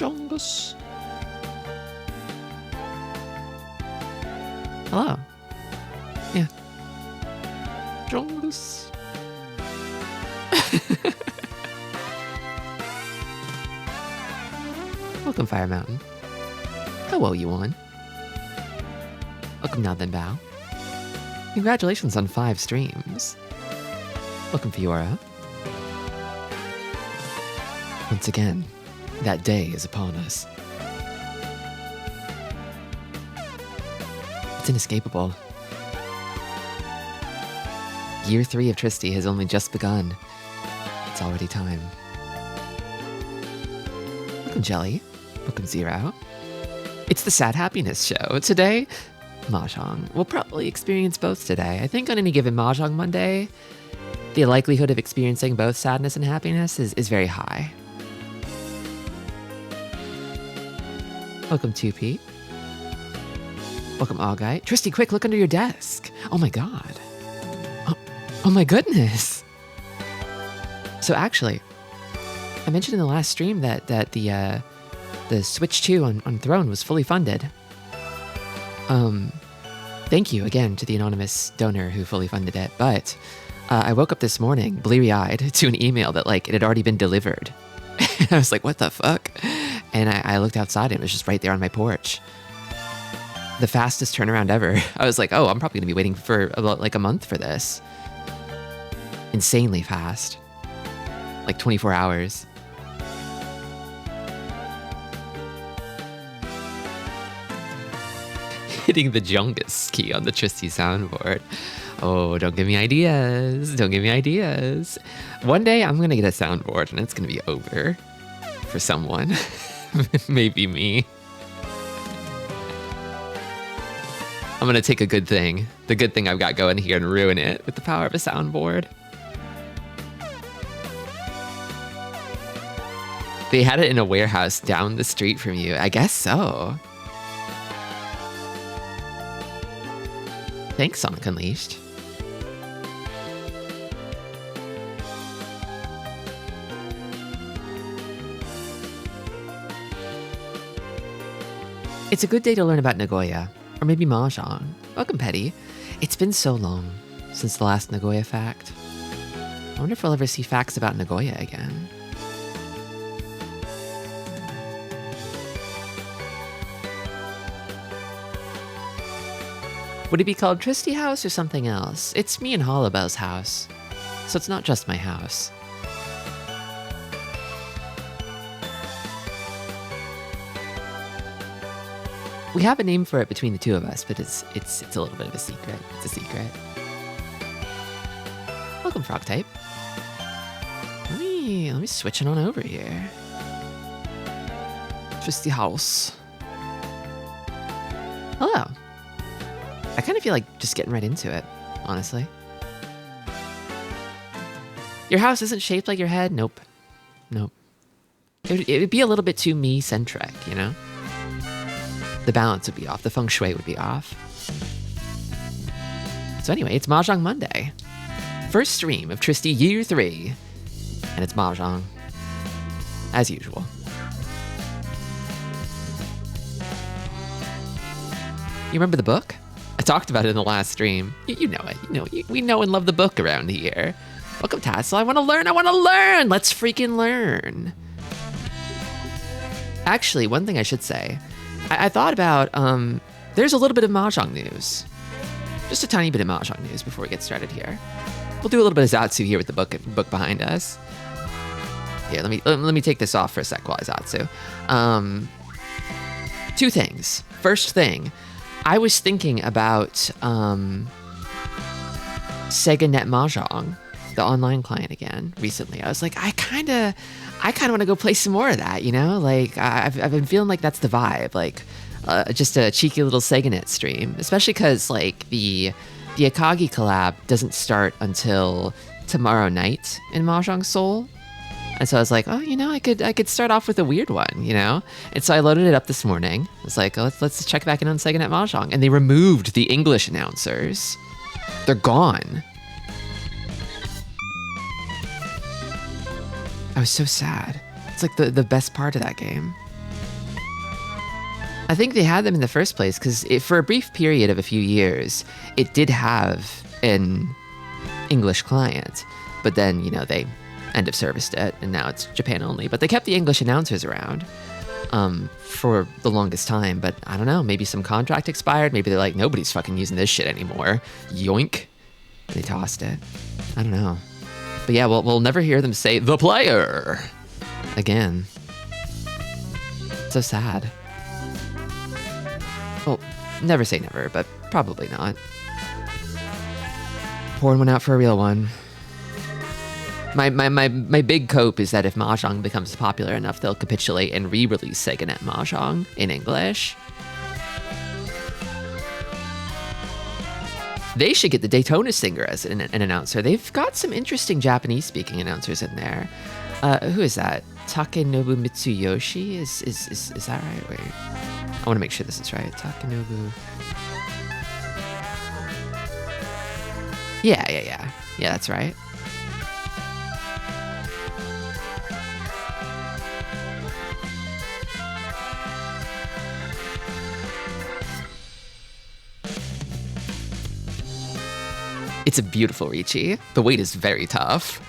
Jongas. Hello. Yeah. Jongas. Welcome, Fire Mountain. Hello, you one. Welcome, Now Then Bow. Congratulations on 5 streams. Welcome, Fiora. Once again, that day is upon us. It's inescapable. Year 3 of Tristi has only just begun. It's already time. Welcome, Jelly. Welcome, Zero. It's the Sad Happiness Show. Today, Mahjong. We'll probably experience both today. I think on any given Mahjong Monday, the likelihood of experiencing both sadness and happiness is very high. Welcome, 2P. Welcome, Augite. Tristi, quick, look under your desk. Oh my god. Oh my goodness. So actually, I mentioned in the last stream that the Switch 2 on Throne was fully funded. Thank you again to the anonymous donor who fully funded it. But I woke up this morning bleary-eyed to an email that like it had already been delivered. I was like, what the fuck? And I looked outside and it was just right there on my porch. The fastest turnaround ever. I was like, oh, I'm probably gonna be waiting for about like a month for this. Insanely fast. Like 24 hours. Hitting the Jongas key on the Tristi soundboard. Oh, don't give me ideas. Don't give me ideas. One day I'm gonna get a soundboard and it's gonna be over for someone. Maybe me. I'm gonna take a good thing, the good thing I've got going here, and ruin it with the power of a soundboard. They had it in a warehouse down the street from you. I guess so. Thanks, Sonic Unleashed. It's a good day to learn about Nagoya, or maybe Mahjong. Welcome, Petty. It's been so long since the last Nagoya fact. I wonder if we'll ever see facts about Nagoya again. Would it be called Tristi House or something else? It's me and Hollowbell's house, so it's not just my house. We have a name for it between the two of us, but it's a little bit of a secret. It's a secret. Welcome, Frog Type. Let me switch it on over here. Tristi House. Hello. I kind of feel like just getting right into it, honestly. Your house isn't shaped like your head? Nope. Nope. It would be a little bit too me-centric, you know? The balance would be off. The feng shui would be off. So anyway, it's Mahjong Monday. First stream of Tristi Year 3. And it's Mahjong. As usual. You remember the book? I talked about it in the last stream. You know it. You know, we know and love the book around here. Welcome, Tassel. I want to learn. I want to learn. Let's freaking learn. Actually, one thing I should say. I thought about, there's a little bit of Mahjong news. Just a tiny bit of Mahjong news before we get started here. We'll do a little bit of Zatsu here with the book behind us. Here, let me take this off for a sec while I Zatsu. Two things. First thing, I was thinking about Sega Net Mahjong, the online client again, recently. I was like, I kind of want to go play some more of that, you know? Like, I've been feeling like that's the vibe, like, just a cheeky little SegaNet stream, especially because, like, the Akagi collab doesn't start until tomorrow night in Mahjong Seoul. And so I was like, oh, you know, I could start off with a weird one, you know? And so I loaded it up this morning. I was like, oh, let's check back in on SegaNet Mahjong. And they removed the English announcers. They're gone. I was so sad. It's like the best part of that game. I think they had them in the first place because for a brief period of a few years, it did have an English client, but then, they end of serviced it, and now it's Japan only. But they kept the English announcers around for the longest time. But I don't know, maybe some contract expired. Maybe they're like, nobody's fucking using this shit anymore. Yoink. They tossed it. I don't know. But yeah, we'll never hear them say the player again. So sad. Well, never say never, but probably not. Pouring one out for a real one. My big cope is that if Mahjong becomes popular enough, they'll capitulate and re-release SegaNet Mahjong in English. They should get the Daytona Singer as an announcer. They've got some interesting Japanese-speaking announcers in there. Who is that? Takenobu Mitsuyoshi? Is that right? Wait. I want to make sure this is right. Takenobu. Yeah. Yeah, that's right. It's a beautiful Riichi. The weight is very tough.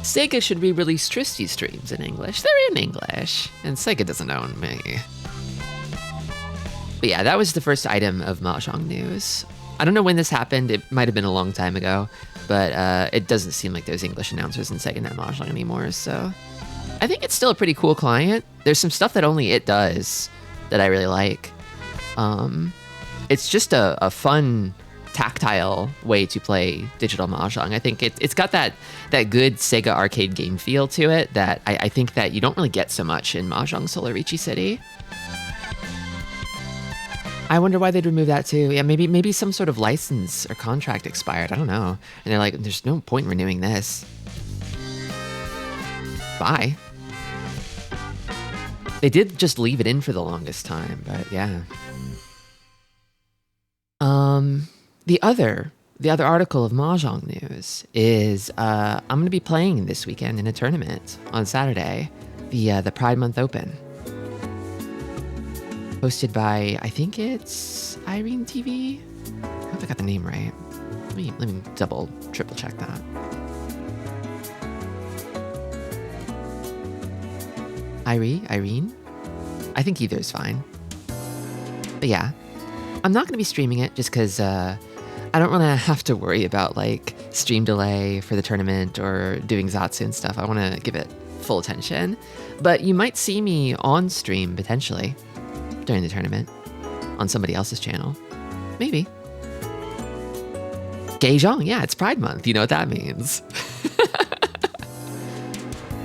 Sega should re-release Tristi streams in English. They're in English, and Sega doesn't own me. But yeah, that was the first item of Mahjong news. I don't know when this happened. It might have been a long time ago, but it doesn't seem like there's English announcers in SegaNet Mahjong anymore, so I think it's still a pretty cool client. There's some stuff that only it does that I really like. It's just a fun, tactile way to play digital Mahjong. I think it's got that good Sega arcade game feel to it that I think that you don't really get so much in Mahjong Solar Riichi City. I wonder why they'd remove that too. Yeah, maybe some sort of license or contract expired. I don't know. And they're like, there's no point in renewing this. Bye. They did just leave it in for the longest time, but yeah. The other article of Mahjong news is I'm going to be playing this weekend in a tournament on Saturday, the Pride Month Open, hosted by, I think it's Irene TV. I hope I got the name right. Let me triple check that. Irene? I think either is fine. But yeah, I'm not going to be streaming it just because I don't want to have to worry about like stream delay for the tournament or doing Zatsu and stuff. I want to give it full attention. But you might see me on stream potentially during the tournament on somebody else's channel. Maybe. Mahjong, yeah, it's Pride Month. You know what that means.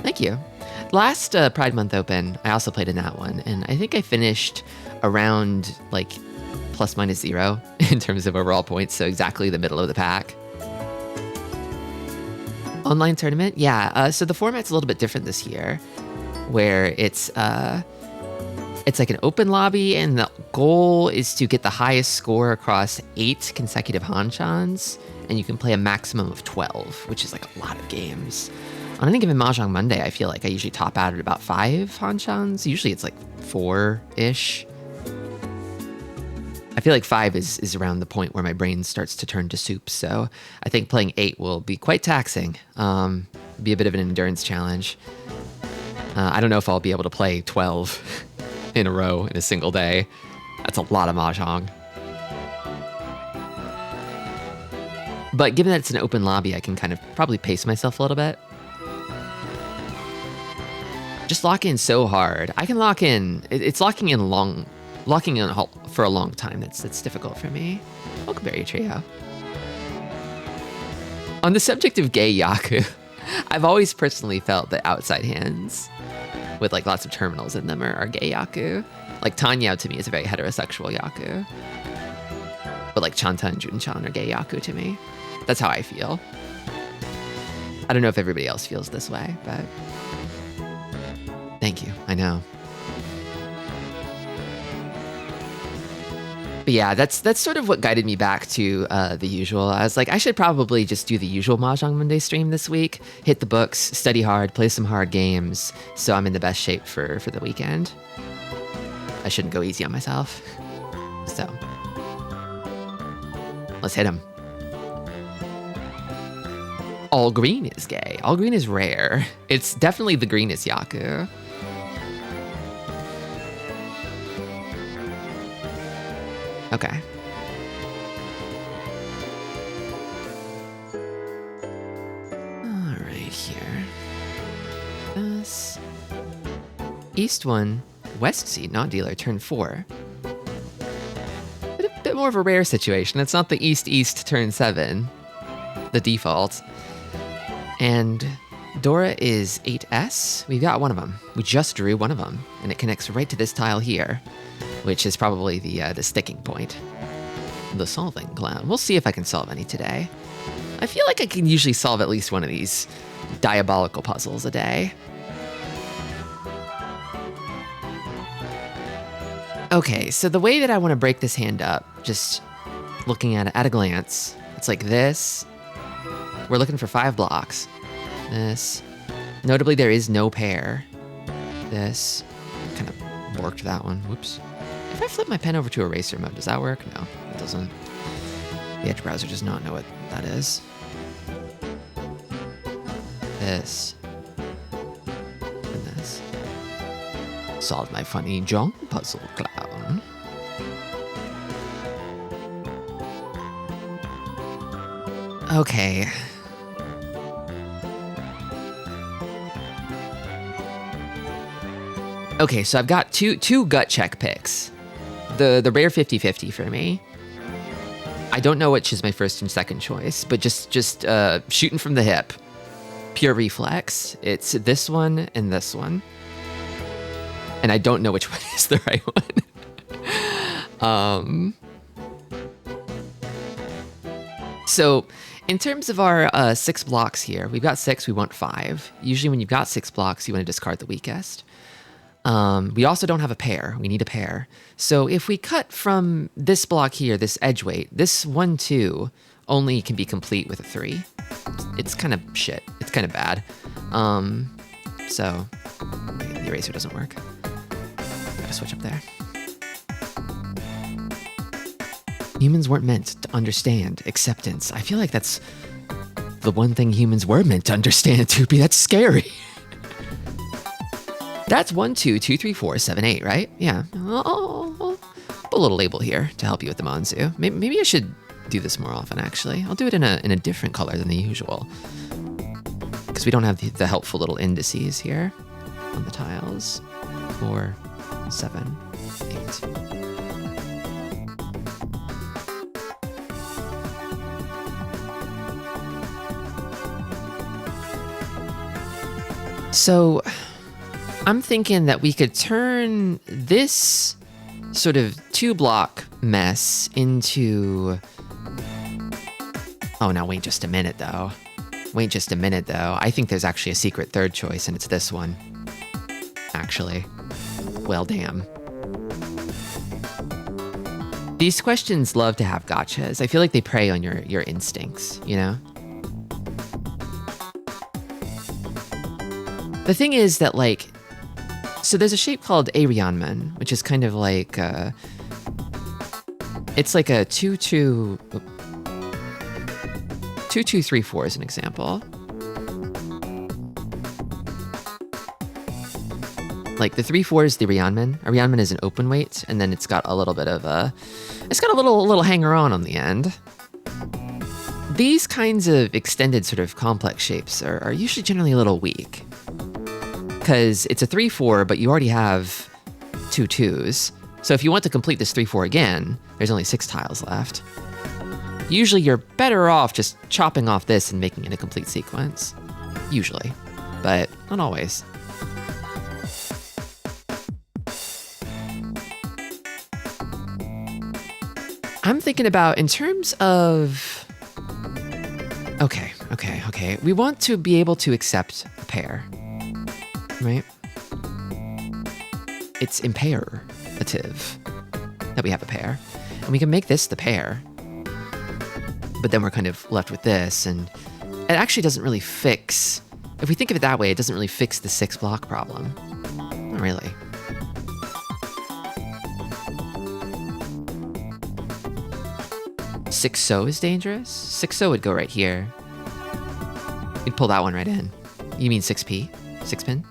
Thank you. Last Pride Month Open, I also played in that one, and I think I finished around like ±0 in terms of overall points, so exactly the middle of the pack. Online tournament, yeah. So the format's a little bit different this year, where it's like an open lobby, and the goal is to get the highest score across 8 consecutive Hanchans, and you can play a maximum of 12, which is like a lot of games. On any given Mahjong Monday, I feel like I usually top out at about 5 Hanchans. Usually it's like 4-ish. I feel like 5 is around the point where my brain starts to turn to soup, so I think playing 8 will be quite taxing. Be a bit of an endurance challenge. I don't know if I'll be able to play 12 in a row in a single day. That's a lot of Mahjong. But given that it's an open lobby, I can kind of probably pace myself a little bit. Just lock in so hard. I can lock in. It's locking in for a long time. That's difficult for me. Welcome, Berry Trio. On the subject of gay Yaku, I've always personally felt that outside hands with like lots of terminals in them are gay Yaku. Like Tanyao to me is a very heterosexual Yaku. But like Chanta and Junchan are gay Yaku to me. That's how I feel. I don't know if everybody else feels this way, but thank you. I know. But yeah, that's sort of what guided me back to the usual. I was like, I should probably just do the usual Mahjong Monday stream this week, hit the books, study hard, play some hard games, so I'm in the best shape for the weekend. I shouldn't go easy on myself. So, let's hit him. All green is gay. All green is rare. It's definitely the greenest Yaku. Okay. All right, here. This. East 1, West seed, not dealer, turn 4. A bit more of a rare situation. It's not the East turn 7, the default. And Dora is 8S. We've got one of them. We just drew one of them, and it connects right to this tile here, which is probably the sticking point. The solving clown. We'll see if I can solve any today. I feel like I can usually solve at least one of these diabolical puzzles a day. Okay, so the way that I want to break this hand up, just looking at it at a glance, it's like this. We're looking for 5 blocks. This. Notably, there is no pair. This. Kind of borked that one. Whoops. If I flip my pen over to eraser mode, does that work? No, it doesn't. The Edge browser does not know what that is. This. And this. Solved my funny Mahjong puzzle, clown. Okay. Okay, so I've got two gut check picks. The rare 50-50 for me. I don't know which is my first and second choice, but just shooting from the hip. Pure reflex. It's this one and this one. And I don't know which one is the right one. So in terms of our 6 blocks here, we've got 6, we want 5. Usually when you've got 6 blocks, you want to discard the weakest. We also don't have a pair. We need a pair. So if we cut from this block here, this edge weight, this 1-2 only can be complete with a 3. It's kind of shit. It's kind of bad. So the eraser doesn't work. Gotta switch up there. Humans weren't meant to understand acceptance. I feel like that's the one thing humans were meant to understand, Toopy. That's scary. That's 1, 2, 2, 3, 4, 7, 8, right? Yeah. I'll put a little label here to help you with the Manzu. Maybe I should do this more often, actually. I'll do it in a different color than the usual. Because we don't have the helpful little indices here on the tiles. 4, 7, 8. So I'm thinking that we could turn this sort of 2-block mess into... Oh, now wait just a minute, though. Wait just a minute, though. I think there's actually a secret third choice, and it's this one. Actually. Well, damn. These questions love to have gotchas. I feel like they prey on your instincts, you know? The thing is that, like... So there's a shape called Arianman, which is kind of like... it's like a 2-2... 2-2-3-4 is an example. Like the 3-4 is the Arianman. Arianman is an open weight, and then it's got a little bit of a... It's got a little hanger-on on the end. These kinds of extended sort of complex shapes are usually generally a little weak. Because it's a 3-4, but you already have 2 2s. So if you want to complete this 3-4 again, there's only 6 tiles left. Usually you're better off just chopping off this and making it a complete sequence. Usually. But not always. I'm thinking about, in terms of... Okay. We want to be able to accept a pair. Right? It's imperative that we have a pair. And we can make this the pair. But then we're kind of left with this, and it actually doesn't really fix... If we think of it that way, it doesn't really fix the 6 block problem. Not really. Six so is dangerous? 6-so would go right here. We'd pull that one right in. You mean 6p? 6 pin?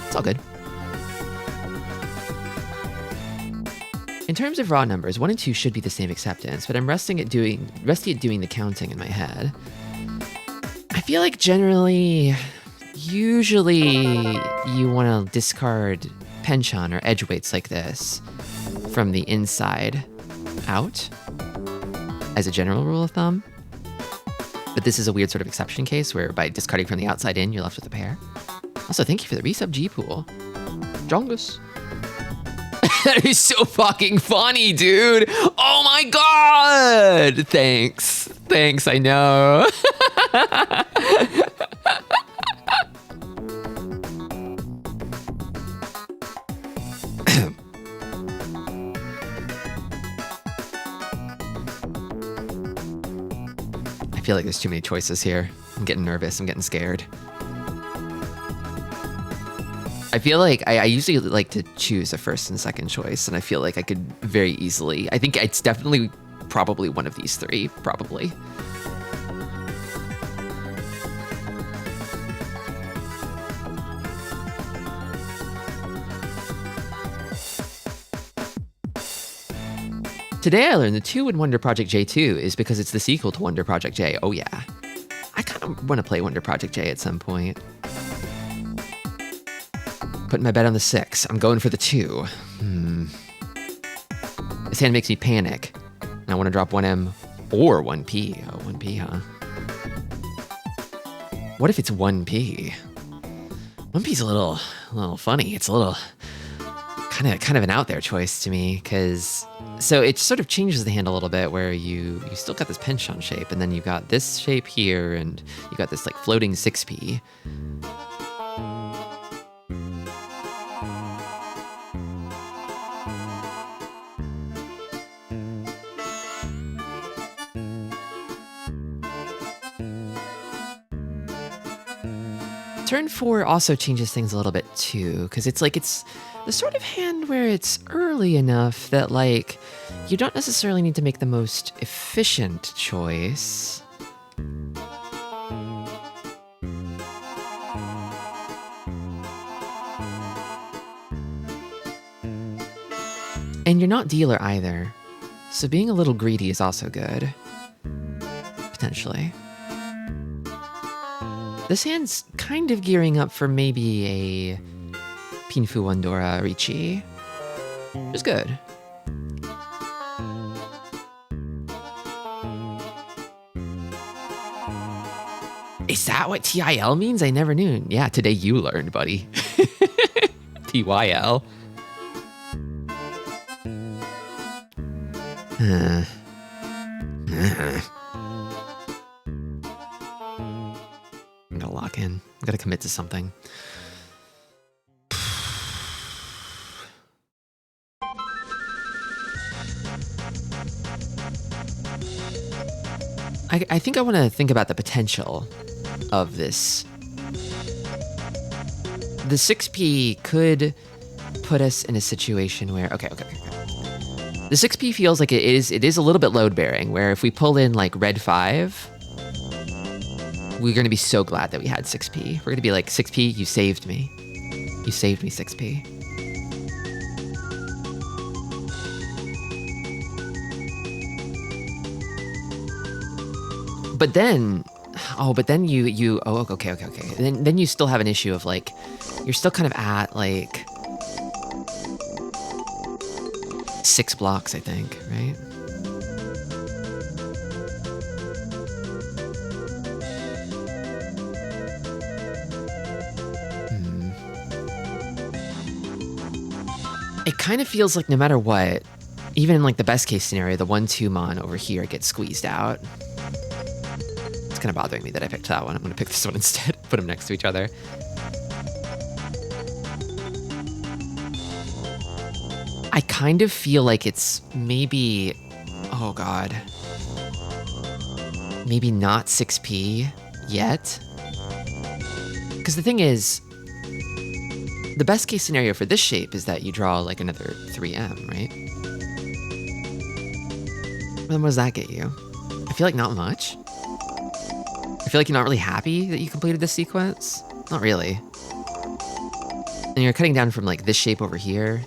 It's all good. In terms of raw numbers, 1 and 2 should be the same acceptance, but I'm rusty at doing the counting in my head. I feel like usually you want to discard penchant or edge weights like this from the inside out as a general rule of thumb. But this is a weird sort of exception case where by discarding from the outside in, you're left with a pair. Also, thank you for the resub G pool. Jongas. That is so fucking funny, dude. Oh my god. Thanks. Thanks, I know. I feel like there's too many choices here. I'm getting nervous. I'm getting scared. I feel like I usually like to choose a first and second choice, and I feel like I could very easily... I think it's definitely probably one of these three, probably. Today I learned the 2 in Wonder Project J2 is because it's the sequel to Wonder Project J. Oh yeah. I kind of want to play Wonder Project J at some point. Putting my bet on the 6. I'm going for the 2. This hand makes me panic. And I want to drop 1M or 1P. Oh, 1P, huh? What if it's 1P? 1P's a little funny. It's a little kind of an out there choice to me, because so it sort of changes the hand a little bit where you still got this penchant shape, and then you got this shape here, and you got this like floating 6P. Turn 4 also changes things a little bit too, because it's the sort of hand where it's early enough that like you don't necessarily need to make the most efficient choice. And you're not dealer either, so being a little greedy is also good, potentially. This hand's kind of gearing up for maybe a Pinfu Wandora Ricci, which is good. Is that what TIL means? I never knew. Yeah, today you learned, buddy. TYL. I'm gonna lock in. I'm gonna commit to something. I think I want to think about the potential of this. The 6P could put us in a situation where, okay. The 6P feels like it is a little bit load bearing, where if we pull in like red 5, we're going to be so glad that we had 6P. We're going to be like, 6P, you saved me. You saved me, 6P. But then, okay. Then you still have an issue of like, you're still kind of at like 6 blocks, I think, right? It kind of feels like no matter what, even in like the best case scenario, the 1-2 mon over here gets squeezed out. It's kind of bothering me that I picked that one. I'm going to pick this one instead. Put them next to each other. kind of feel like it's maybe, oh God, maybe not 6p yet. Because the thing is, the best case scenario for this shape is that you draw like another 3M, right? Then what does that get you? I feel like not much. I feel like you're not really happy that you completed this sequence. Not really. And you're cutting down from like this shape over here.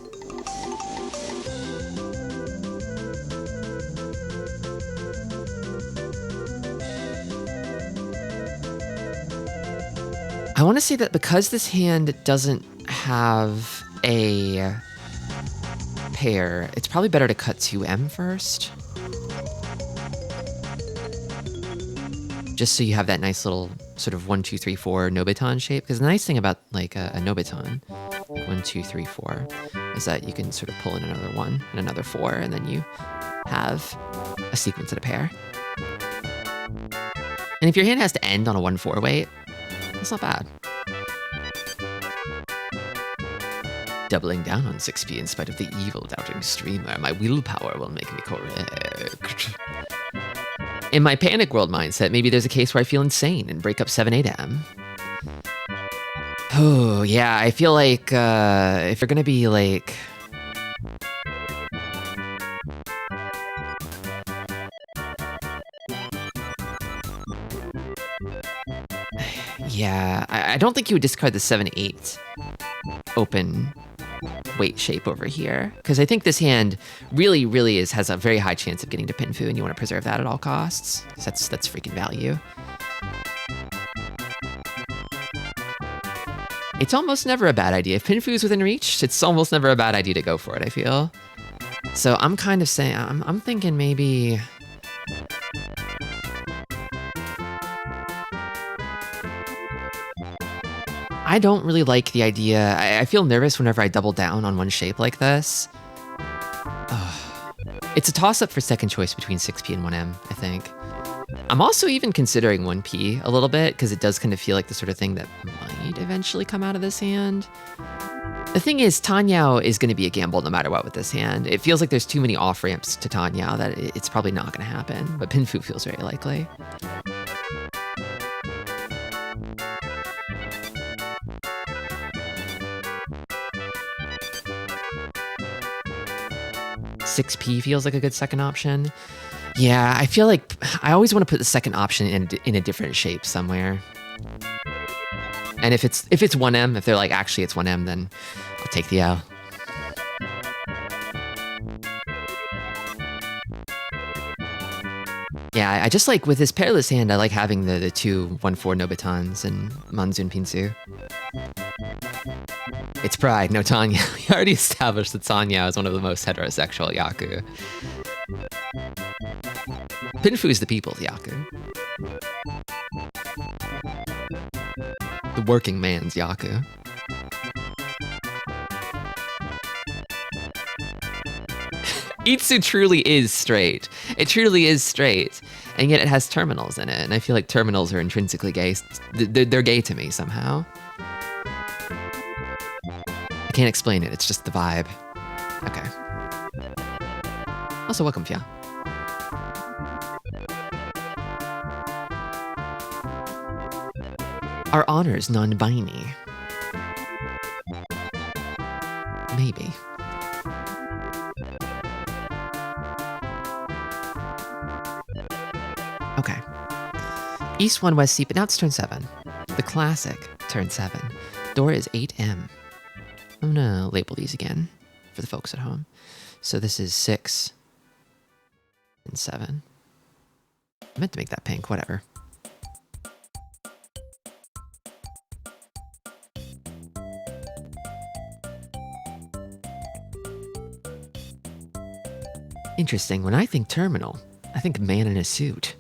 I want to say that because this hand doesn't have a pair, it's probably better to cut 2M first. Just so you have that nice little sort of 1, 2, 3, 4 Nobiton shape. Because the nice thing about like a Nobiton, 1, 2, 3, 4, is that you can sort of pull in another 1 and another 4, and then you have a sequence and a pair. And if your hand has to end on a 1-4 weight, that's not bad. Doubling down on 6p in spite of the evil doubting streamer, my willpower will make me correct. In my panic world mindset, maybe there's a case where I feel insane and break up 7-8M. Oh, yeah, I feel like if you're gonna be like... Yeah, I don't think you would discard the 7-8 open weight shape over here, because I think this hand really has a very high chance of getting to Pinfu, and you want to preserve that at all costs. That's freaking value. It's almost never a bad idea. If Pinfu is within reach, it's almost never a bad idea to go for it, I feel. So I'm kind of saying, I'm thinking maybe... I don't really like the idea. I feel nervous whenever I double down on one shape like this. Ugh. It's a toss-up for second choice between 6p and 1M, I think. I'm also even considering 1p a little bit, because it does kind of feel like the sort of thing that might eventually come out of this hand. The thing is, Tanyao is going to be a gamble no matter what with this hand. It feels like there's too many off-ramps to Tanyao that it's probably not going to happen, but Pinfu feels very likely. $6p feels like a good second option. Yeah, I feel like I always want to put the second option in a different shape somewhere. And if it's 1M, if they're like, actually it's 1M, then I'll take the L. Yeah, I just like, with this pairless hand, I like having the two 1-4 Nobitons and Monsoon Pinsu. It's pride, no Tanya. We already established that Tanya is one of the most heterosexual Yaku. Pinfu is the people's Yaku. The working man's Yaku. Itsu truly is straight. It truly is straight. And yet it has terminals in it. And I feel like terminals are intrinsically gay. They're gay to me somehow. I can't explain it. It's just the vibe. Okay. Also, welcome, Fia. Are honors non-binary? Maybe. Okay. East 1, West C, but now it's turn 7. The classic turn 7. Door is 8M. I'm gonna label these again for the folks at home. So this is 6 and 7. I meant to make that pink, whatever. Interesting, when I think terminal, I think man in a suit.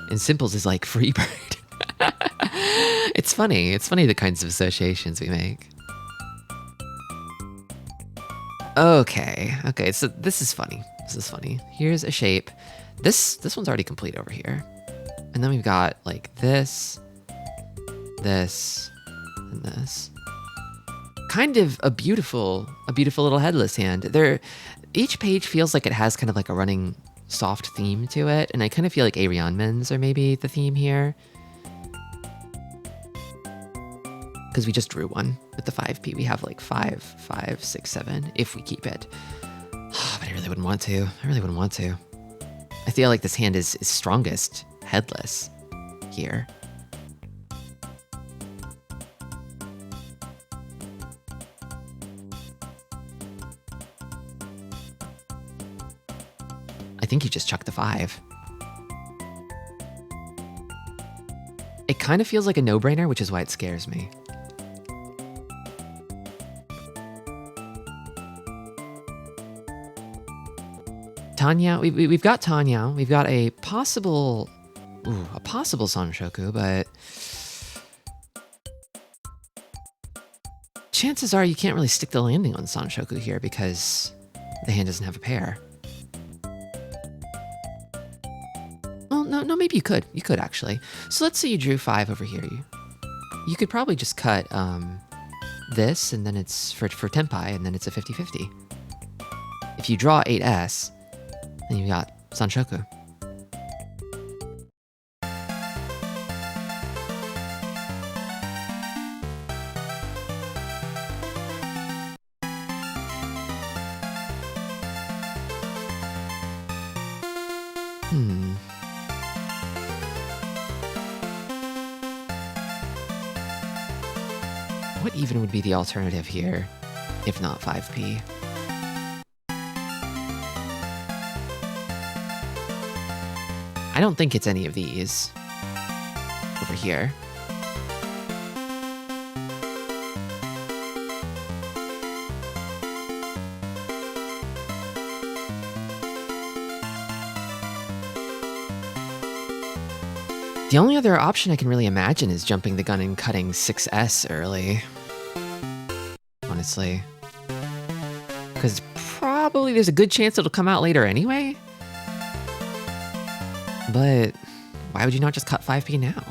And Simples is like Freebird. It's funny the kinds of associations we make. Okay, so this is funny. Here's a shape. This one's already complete over here. And then we've got like this, and this. Kind of a beautiful little headless hand. Each page feels like it has kind of like a running soft theme to it, and I kind of feel like Arianmens are maybe the theme here. Because we just drew one with the 5p. We have like 5, 5, 6, 7, if we keep it. But I really wouldn't want to. I really wouldn't want to. I feel like this hand is strongest headless here. I think you just chuck the 5. It kind of feels like a no-brainer, which is why it scares me. Tanya, we've got Tanya. We've got a possible Sanshoku, but chances are you can't really stick the landing on Sanshoku here because the hand doesn't have a pair. Well, no, maybe you could. You could actually. So let's say you drew 5 over here. You could probably just cut this, and then it's for Tenpai, and then it's a 50-50. If you draw 8S, then you got Sanshoku. What even would be the alternative here, if not 5p? I don't think it's any of these over here. The only other option I can really imagine is jumping the gun and cutting 6S early. Honestly. Because probably there's a good chance it'll come out later anyway. But why would you not just cut 5p now?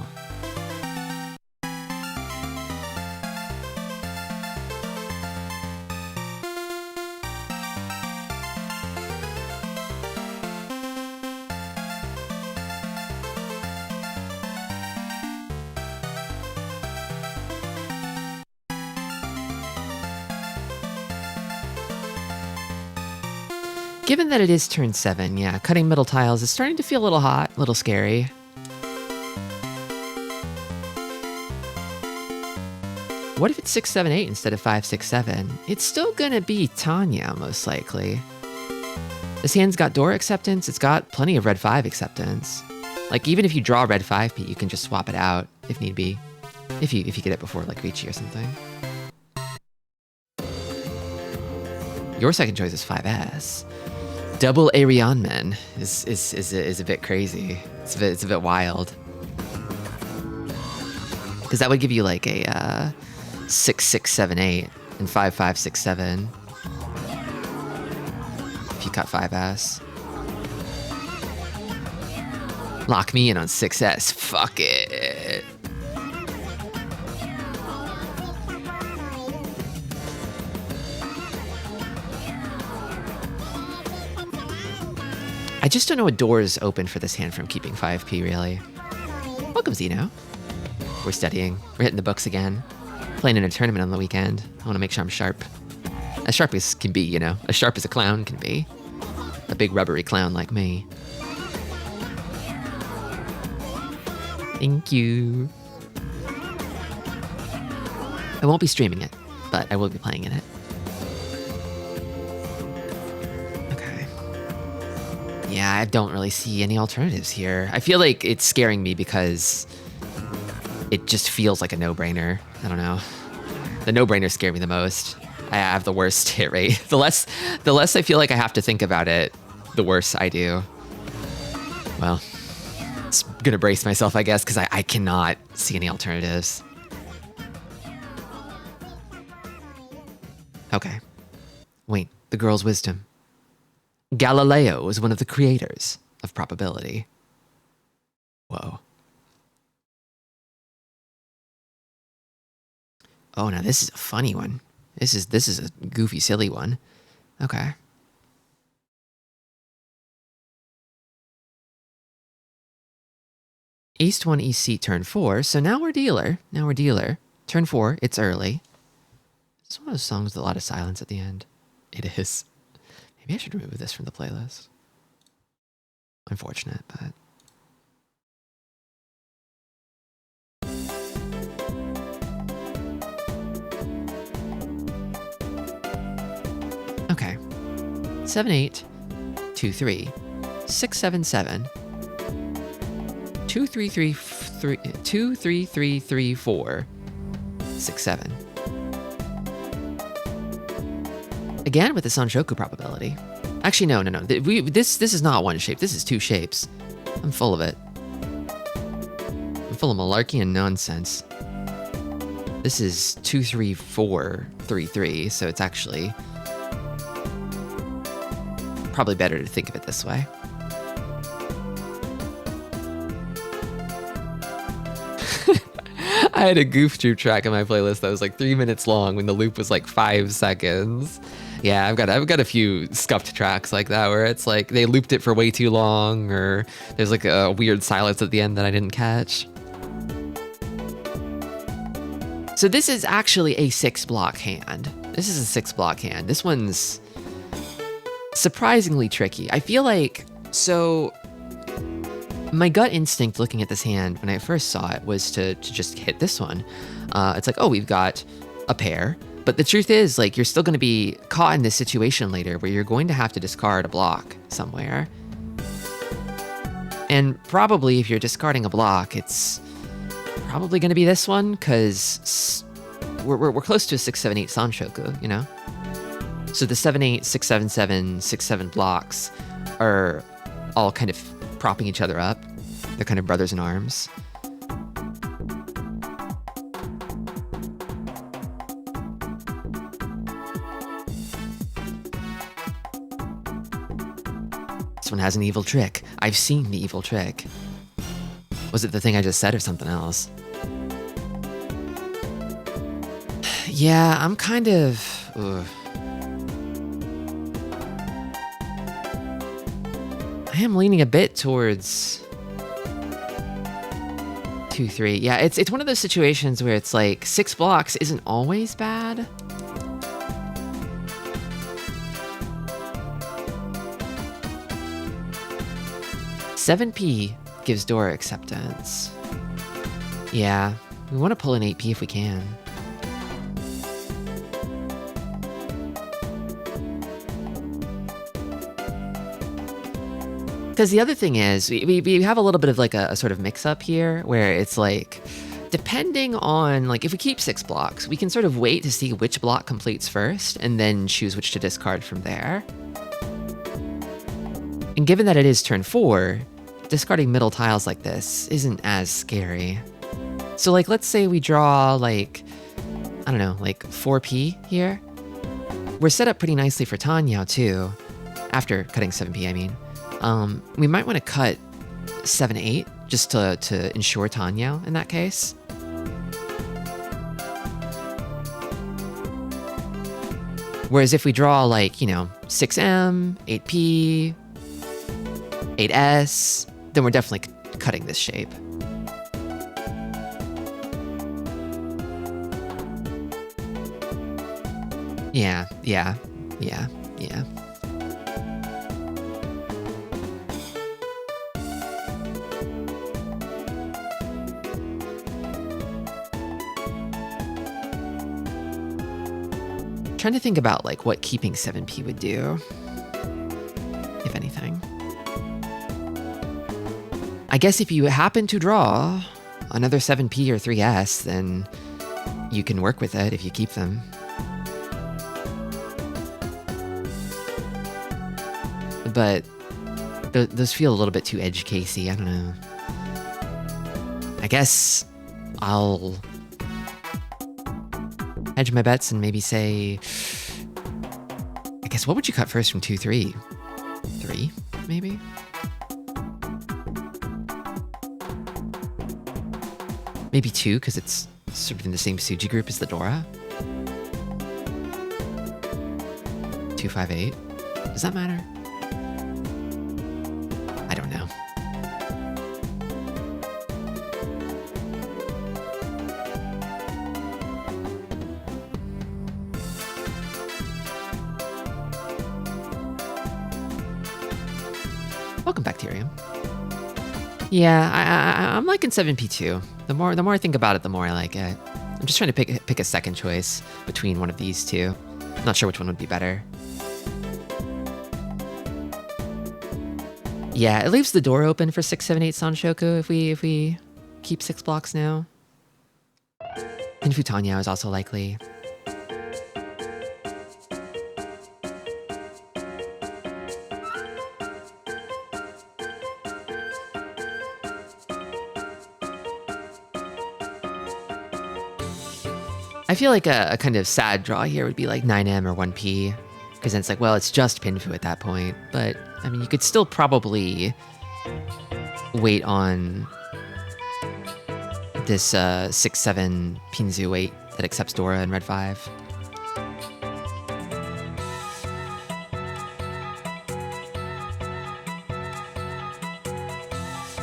Given that it is turn 7, yeah, cutting middle tiles is starting to feel a little hot, a little scary. What if it's 6, 7, 8 instead of 5, 6, 7? It's still gonna be Tanya, most likely. This hand's got door acceptance, it's got plenty of red 5 acceptance. Like, even if you draw red 5p, you can just swap it out, if need be. If you get it before, like, Ricci or something. Your second choice is 5S. Double Arianmen is a bit crazy. It's a bit wild. Because that would give you like a 6, 6, 7, 8 and 5, 5, 6, 7. If you cut 5S. Lock me in on 6S. Fuck it. I just don't know what doors open for this hand from keeping 5p, really. Welcome, Zeno. We're studying. We're hitting the books again. Playing in a tournament on the weekend. I want to make sure I'm sharp. As sharp as can be, you know. As sharp as a clown can be. A big rubbery clown like me. Thank you. I won't be streaming it, but I will be playing in it. Yeah, I don't really see any alternatives here. I feel like it's scaring me because it just feels like a no-brainer. I don't know. The no-brainers scare me the most. I have the worst hit rate. The less I feel like I have to think about it, the worse I do. Well, it's gonna brace myself, I guess, because I cannot see any alternatives. Okay. Wait, the girl's wisdom. Galileo was one of the creators of probability. Whoa. Oh, now this is a funny one. This is a goofy, silly one. Okay. East 1, East C, turn 4. So now we're dealer. Turn 4, it's early. It's one of those songs with a lot of silence at the end. It is. Maybe I should remove this from the playlist. Unfortunate, but... Okay. 7, 8, 2, 3, 6, 7, 7, 2, 3, 3, 3, 2, 3, 3, 3, 4, 6, 7. Again with the Sanshoku probability. Actually, no. This is not one shape. This is two shapes. I'm full of it. I'm full of malarkey and nonsense. This is 2, 3, 4, 3, 3. So it's actually probably better to think of it this way. I had a Goof Troop track in my playlist that was like 3 minutes long when the loop was like 5 seconds. Yeah, I've got a few scuffed tracks like that where it's like they looped it for way too long, or there's like a weird silence at the end that I didn't catch. So this is actually a 6-block hand. This one's surprisingly tricky. I feel like, so my gut instinct looking at this hand when I first saw it was to just hit this one. It's like, oh, we've got a pair. But the truth is, like, you're still going to be caught in this situation later where you're going to have to discard a block somewhere. And probably if you're discarding a block, it's probably going to be this one, because we're close to a 6, 7, 8 Sanshoku, you know? So the 7, 8, 6, 7, 7, 6, 7 blocks are all kind of propping each other up. They're kind of brothers in arms. This one has an evil trick. I've seen the evil trick. Was it the thing I just said or something else? Yeah, I'm kind of... Ugh. I am leaning a bit towards 2, 3. Yeah, it's one of those situations where it's like 6 blocks isn't always bad. Seven P gives door acceptance. Yeah, we want to pull an 8P if we can. Because the other thing is, we have a little bit of like a sort of mix-up here, where it's like, depending on, like, if we keep 6 blocks, we can sort of wait to see which block completes first, and then choose which to discard from there. And given that it is turn 4, discarding middle tiles like this isn't as scary. So, like, let's say we draw, like, I don't know, like 4P here. We're set up pretty nicely for Tanyao, too. After cutting 7P, I mean. We might want to cut 7, 8 just to ensure Tanyao in that case. Whereas if we draw, like, you know, 6M, 8P, 8S, then we're definitely cutting this shape. Yeah. Trying to think about like what keeping 7P would do, if anything. I guess if you happen to draw another 7P or 3S, then you can work with it if you keep them. But those feel a little bit too edge casey. I don't know. I guess I'll hedge my bets and maybe say, I guess, what would you cut first from 2, 3? 3, maybe? Maybe 2, because it's sort of in the same Suji group as the Dora. 2, 5, 8. Does that matter? I don't know. Welcome, Bacterium. Yeah, I'm liking 7p2. The more I think about it, the more I like it. I'm just trying to pick a second choice between one of these two. I'm not sure which one would be better. Yeah, it leaves the door open for 678 Sanshoku if we keep 6 blocks now. Pinfu Tanyao is also likely. I feel like a kind of sad draw here would be like 9M or 1P, because then it's like, well, it's just Pinfu at that point. But, I mean, you could still probably wait on this 6-7 Pinzu 8 that accepts Dora in red 5.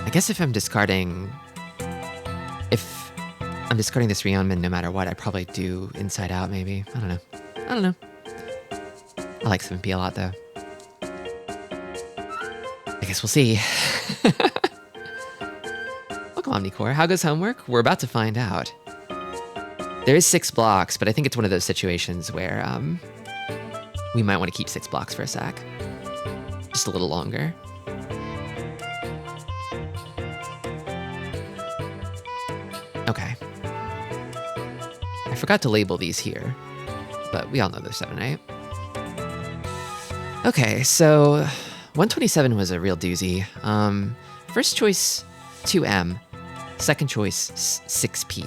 I guess if I'm discarding this Ryonman no matter what, I'd probably do Inside Out maybe. I don't know. I like 7P a lot though. I guess we'll see. Welcome, Omnicore. How goes homework? We're about to find out. There is 6 blocks, but I think it's one of those situations where we might want to keep 6 blocks for a sec. Just a little longer. Okay. I forgot to label these here, but we all know they're 7-8. Okay, so 127 was a real doozy. First choice, 2M. Second choice, 6P.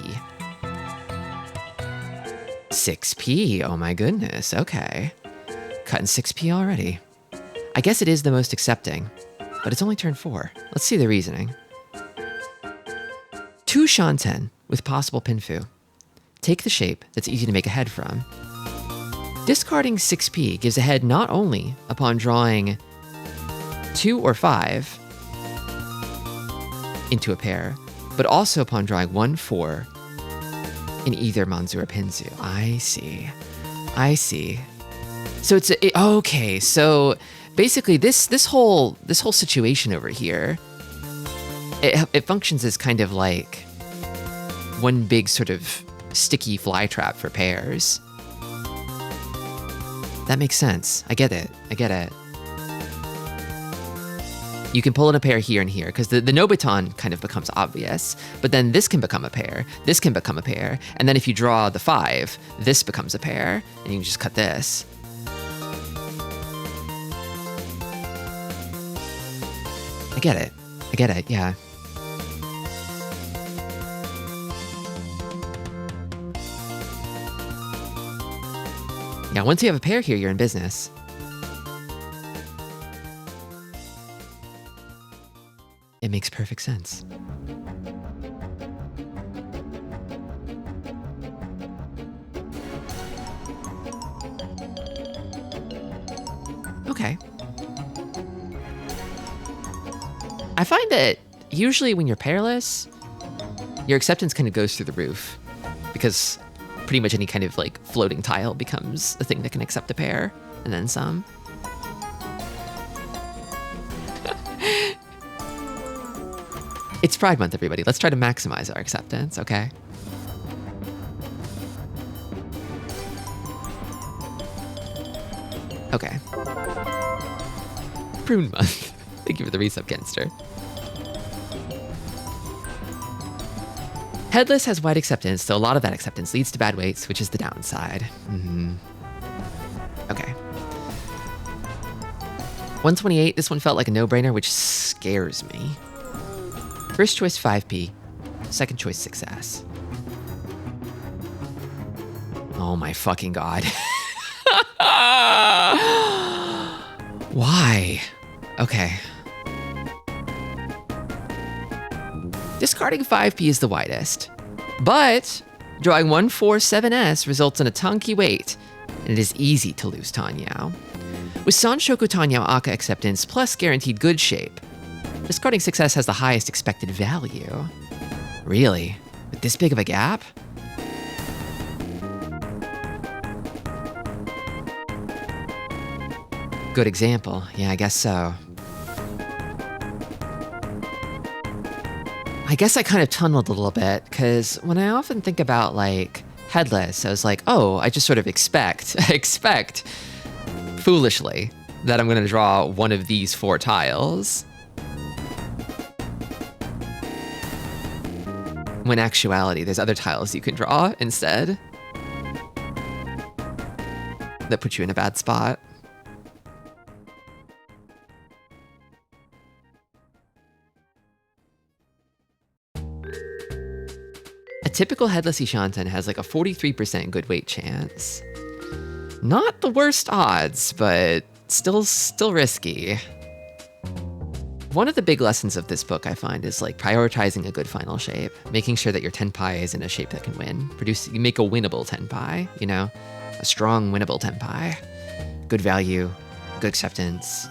6P, oh my goodness, okay. Cutting 6P already. I guess it is the most accepting, but it's only turn 4. Let's see the reasoning. 2 Shanten with possible Pinfu. Take the shape that's easy to make a head from. Discarding 6P gives a head not only upon drawing 2 or 5 into a pair, but also upon drawing 1, 4 in either Manzu or Pinzu. I see. So it's okay. So basically, this whole situation over here, it functions as kind of like one big sort of sticky fly trap for pairs. That makes sense. I get it. You can pull in a pair here and here, because the Nobiton kind of becomes obvious, but then this can become a pair, this can become a pair, and then if you draw the 5, this becomes a pair, and you can just cut this. I get it, yeah. Yeah, once you have a pair here, you're in business. It makes perfect sense. Okay. I find that usually when you're pairless, your acceptance kind of goes through the roof, because pretty much any kind of like floating tile becomes a thing that can accept a pair, and then some. It's Pride Month, everybody. Let's try to maximize our acceptance, okay? Okay. Prune Month. Thank you for the resub, Genster. Headless has wide acceptance, so a lot of that acceptance leads to bad weights, which is the downside. Okay. 128, this one felt like a no-brainer, which scares me. First choice 5P, second choice 6S. Oh my fucking god. Why? Okay. Discarding 5P is the widest, but drawing 1, 4, 7S results in a Tanki weight, and it is easy to lose Tanyao. With Sanshoku Tanyao Aka acceptance plus guaranteed good shape, discarding 6S has the highest expected value. Really? With this big of a gap? Good example. Yeah, I guess so. I guess I kind of tunneled a little bit, because when I often think about like headless, I was like, oh, I just sort of expect foolishly that I'm going to draw one of these 4 tiles. When in actuality, there's other tiles you can draw instead that put you in a bad spot. A typical headless Ishanten has like a 43% good weight chance. Not the worst odds, but still risky. One of the big lessons of this book, I find, is like prioritizing a good final shape, making sure that your tenpai is in a shape that can win. You make a winnable tenpai, you know, a strong winnable tenpai, good value, good acceptance.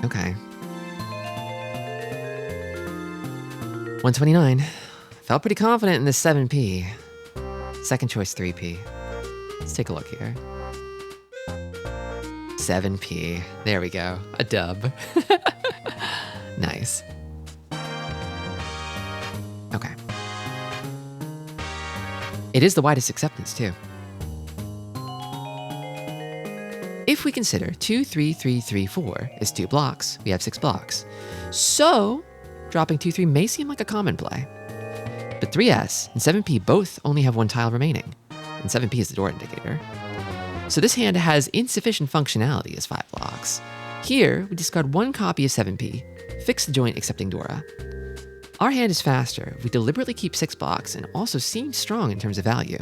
Okay. 129. Felt pretty confident in this 7p. Second choice 3p. Let's take a look here. 7p. There we go. A dub. Nice. Okay. It is the widest acceptance, too. If we consider 2, 3, 3, 3, 4 is 2 blocks, we have 6 blocks. So, dropping 2, 3 may seem like a common play. But 3S and 7p both only have 1 tile remaining, and 7p is the door indicator. So this hand has insufficient functionality as 5 blocks. Here, we discard 1 copy of 7p, fix the joint accepting Dora. Our hand is faster if we deliberately keep 6 blocks and also seem strong in terms of value.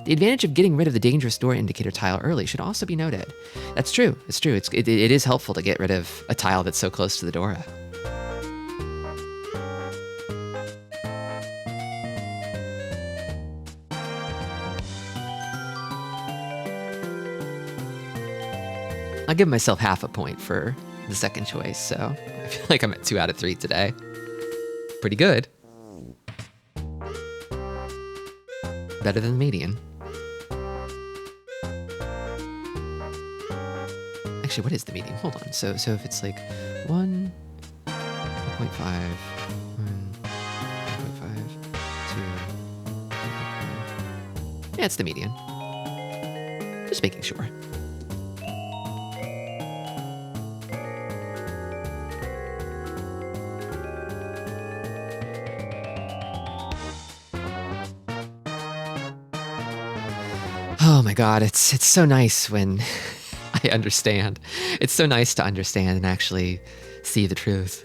The advantage of getting rid of the dangerous door indicator tile early should also be noted. That's true, it's true. It is helpful to get rid of a tile that's so close to the Dora. I'll give myself half a point for the second choice, so I feel like I'm at 2 out of 3 today. Pretty good. Better than the median. Actually, what is the median? Hold on. So if it's like 1, 1.5, 1.5, 2, 1.5. Yeah, it's the median. Just making sure. Oh my God, it's so nice when I understand. It's so nice to understand and actually see the truth.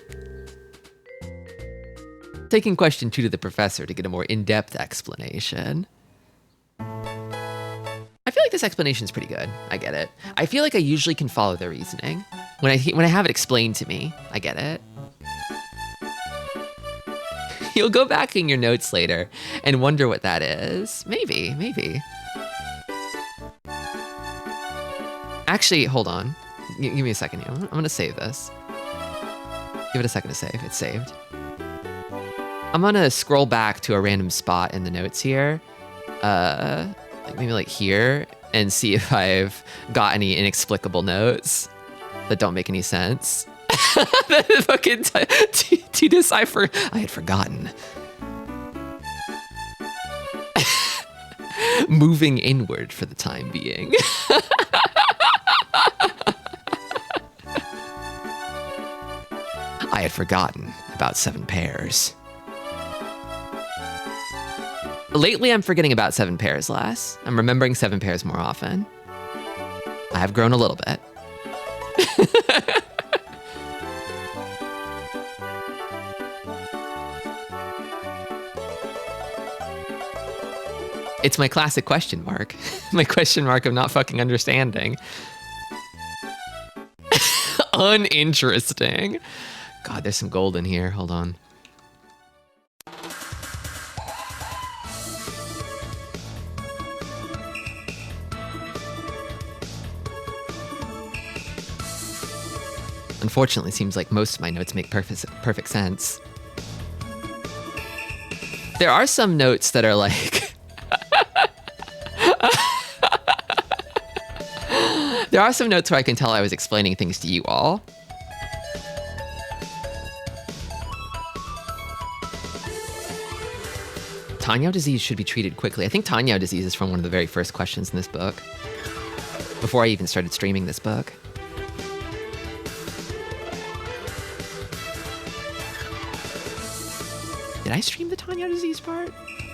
Taking question 2 to the professor to get a more in-depth explanation. I feel like this explanation is pretty good. I get it. I feel like I usually can follow their reasoning. When I have it explained to me, I get it. You'll go back in your notes later and wonder what that is. Maybe. Actually, hold on. Give me a second here. I'm gonna save this. Give it a second to save. It's saved. I'm gonna scroll back to a random spot in the notes here. Maybe like here, and see if I've got any inexplicable notes that don't make any sense. Fucking to decipher. I had forgotten. Moving inward for the time being. I had forgotten about 7 pairs. Lately, I'm forgetting about 7 pairs less. I'm remembering 7 pairs more often. I have grown a little bit. It's my classic question mark. My question mark of not fucking understanding. Uninteresting. God, there's some gold in here. Hold on. Unfortunately, it seems like most of my notes make perfect sense. There are some notes that are like... There are some notes where I can tell I was explaining things to you all. Tanyao disease should be treated quickly. I think Tanyao disease is from one of the very first questions in this book. Before I even started streaming this book. Did I stream the Tanyao disease part?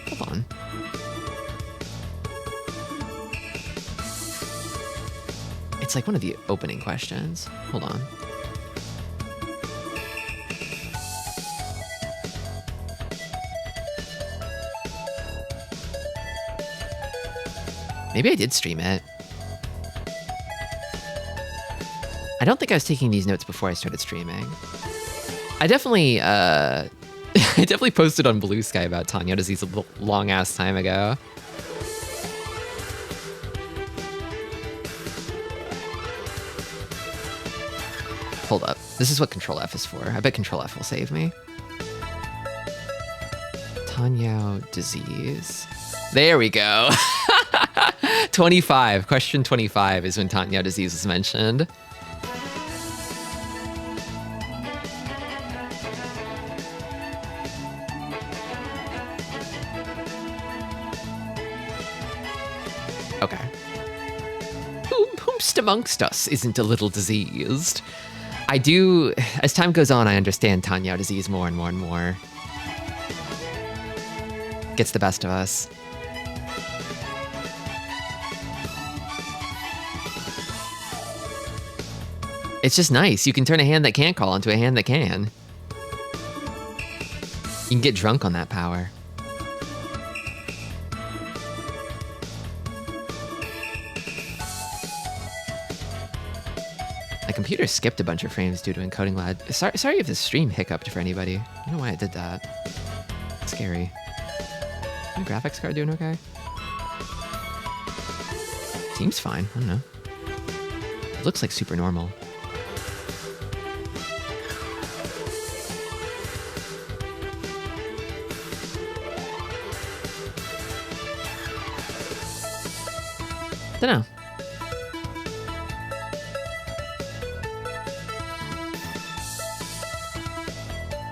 Hold on. It's like one of the opening questions. Hold on. Maybe I did stream it. I don't think I was taking these notes before I started streaming. I definitely, I definitely posted on Blue Sky about Tanyao disease a long ass time ago. Hold up. This is what Control F is for. I bet Control F will save me. Tanyao disease. There we go. 25. Question 25 is when Tanyao disease was mentioned. Okay. Whomst amongst us isn't a little diseased? I do, as time goes on, I understand Tanyao disease more and more and more. Gets the best of us. It's just nice. You can turn a hand that can't call into a hand that can. You can get drunk on that power. My computer skipped a bunch of frames due to encoding lag. Sorry if the stream hiccuped for anybody. I don't know why I did that. It's scary. Is my graphics card doing okay? Seems fine. I don't know. It looks like super normal. Dunno.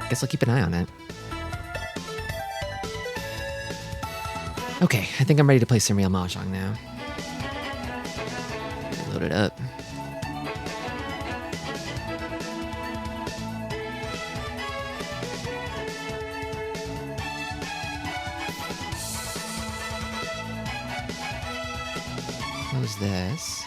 Guess I'll keep an eye on it. Okay, I think I'm ready to play some real Mahjong now. Load it up. Close this.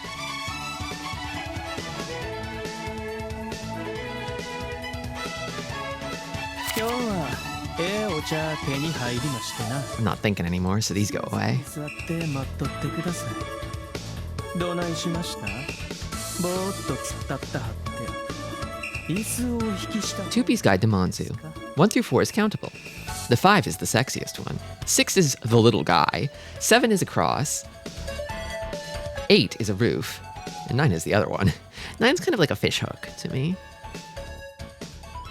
I'm not thinking anymore, so these go away. Two-piece guide to Monzu. 1 through 4 is countable. The 5 is the sexiest one. 6 is the little guy. 7 is a cross. 8 is a roof. And 9 is the other one. 9's kind of like a fish hook to me.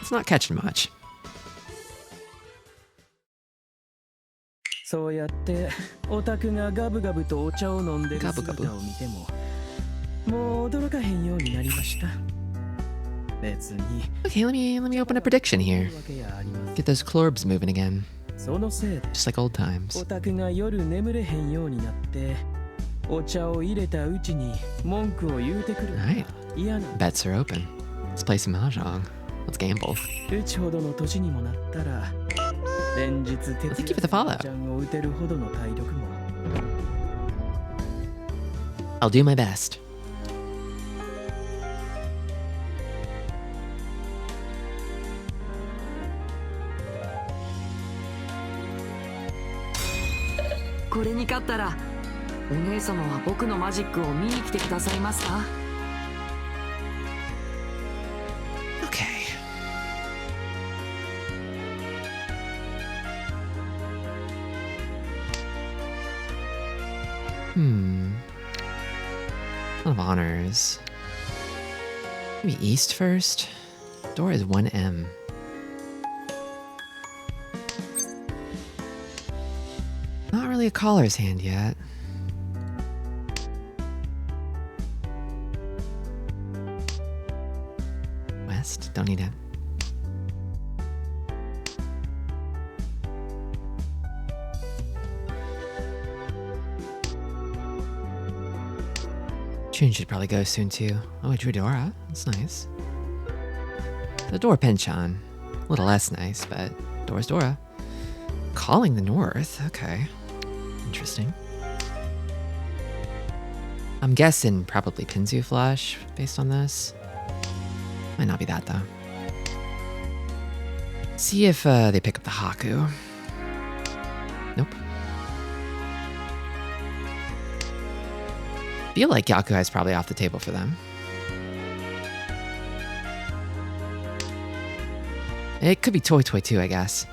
It's not catching much. Gabu gabu. Okay, let me open a prediction here. Get those clorbs moving again. Just like old times. Alright. Bets are open. Let's play some Mahjong. Let's gamble. Thank you for the follow. I'll do my best. Okay. A lot of honors. Maybe East first? Door is 1M. Not really a caller's hand yet. West, don't need it. Tune should probably go soon too. Oh, I drew Dora. That's nice. The door Penchon. A little less nice, but Dora's Dora. Calling the North. Okay. Interesting. I'm guessing probably Pinzu Flush based on this. Might not be that though. See if they pick up the Haku. Nope. Feel like Yakuhai is probably off the table for them. It could be Toy Toy too, I guess.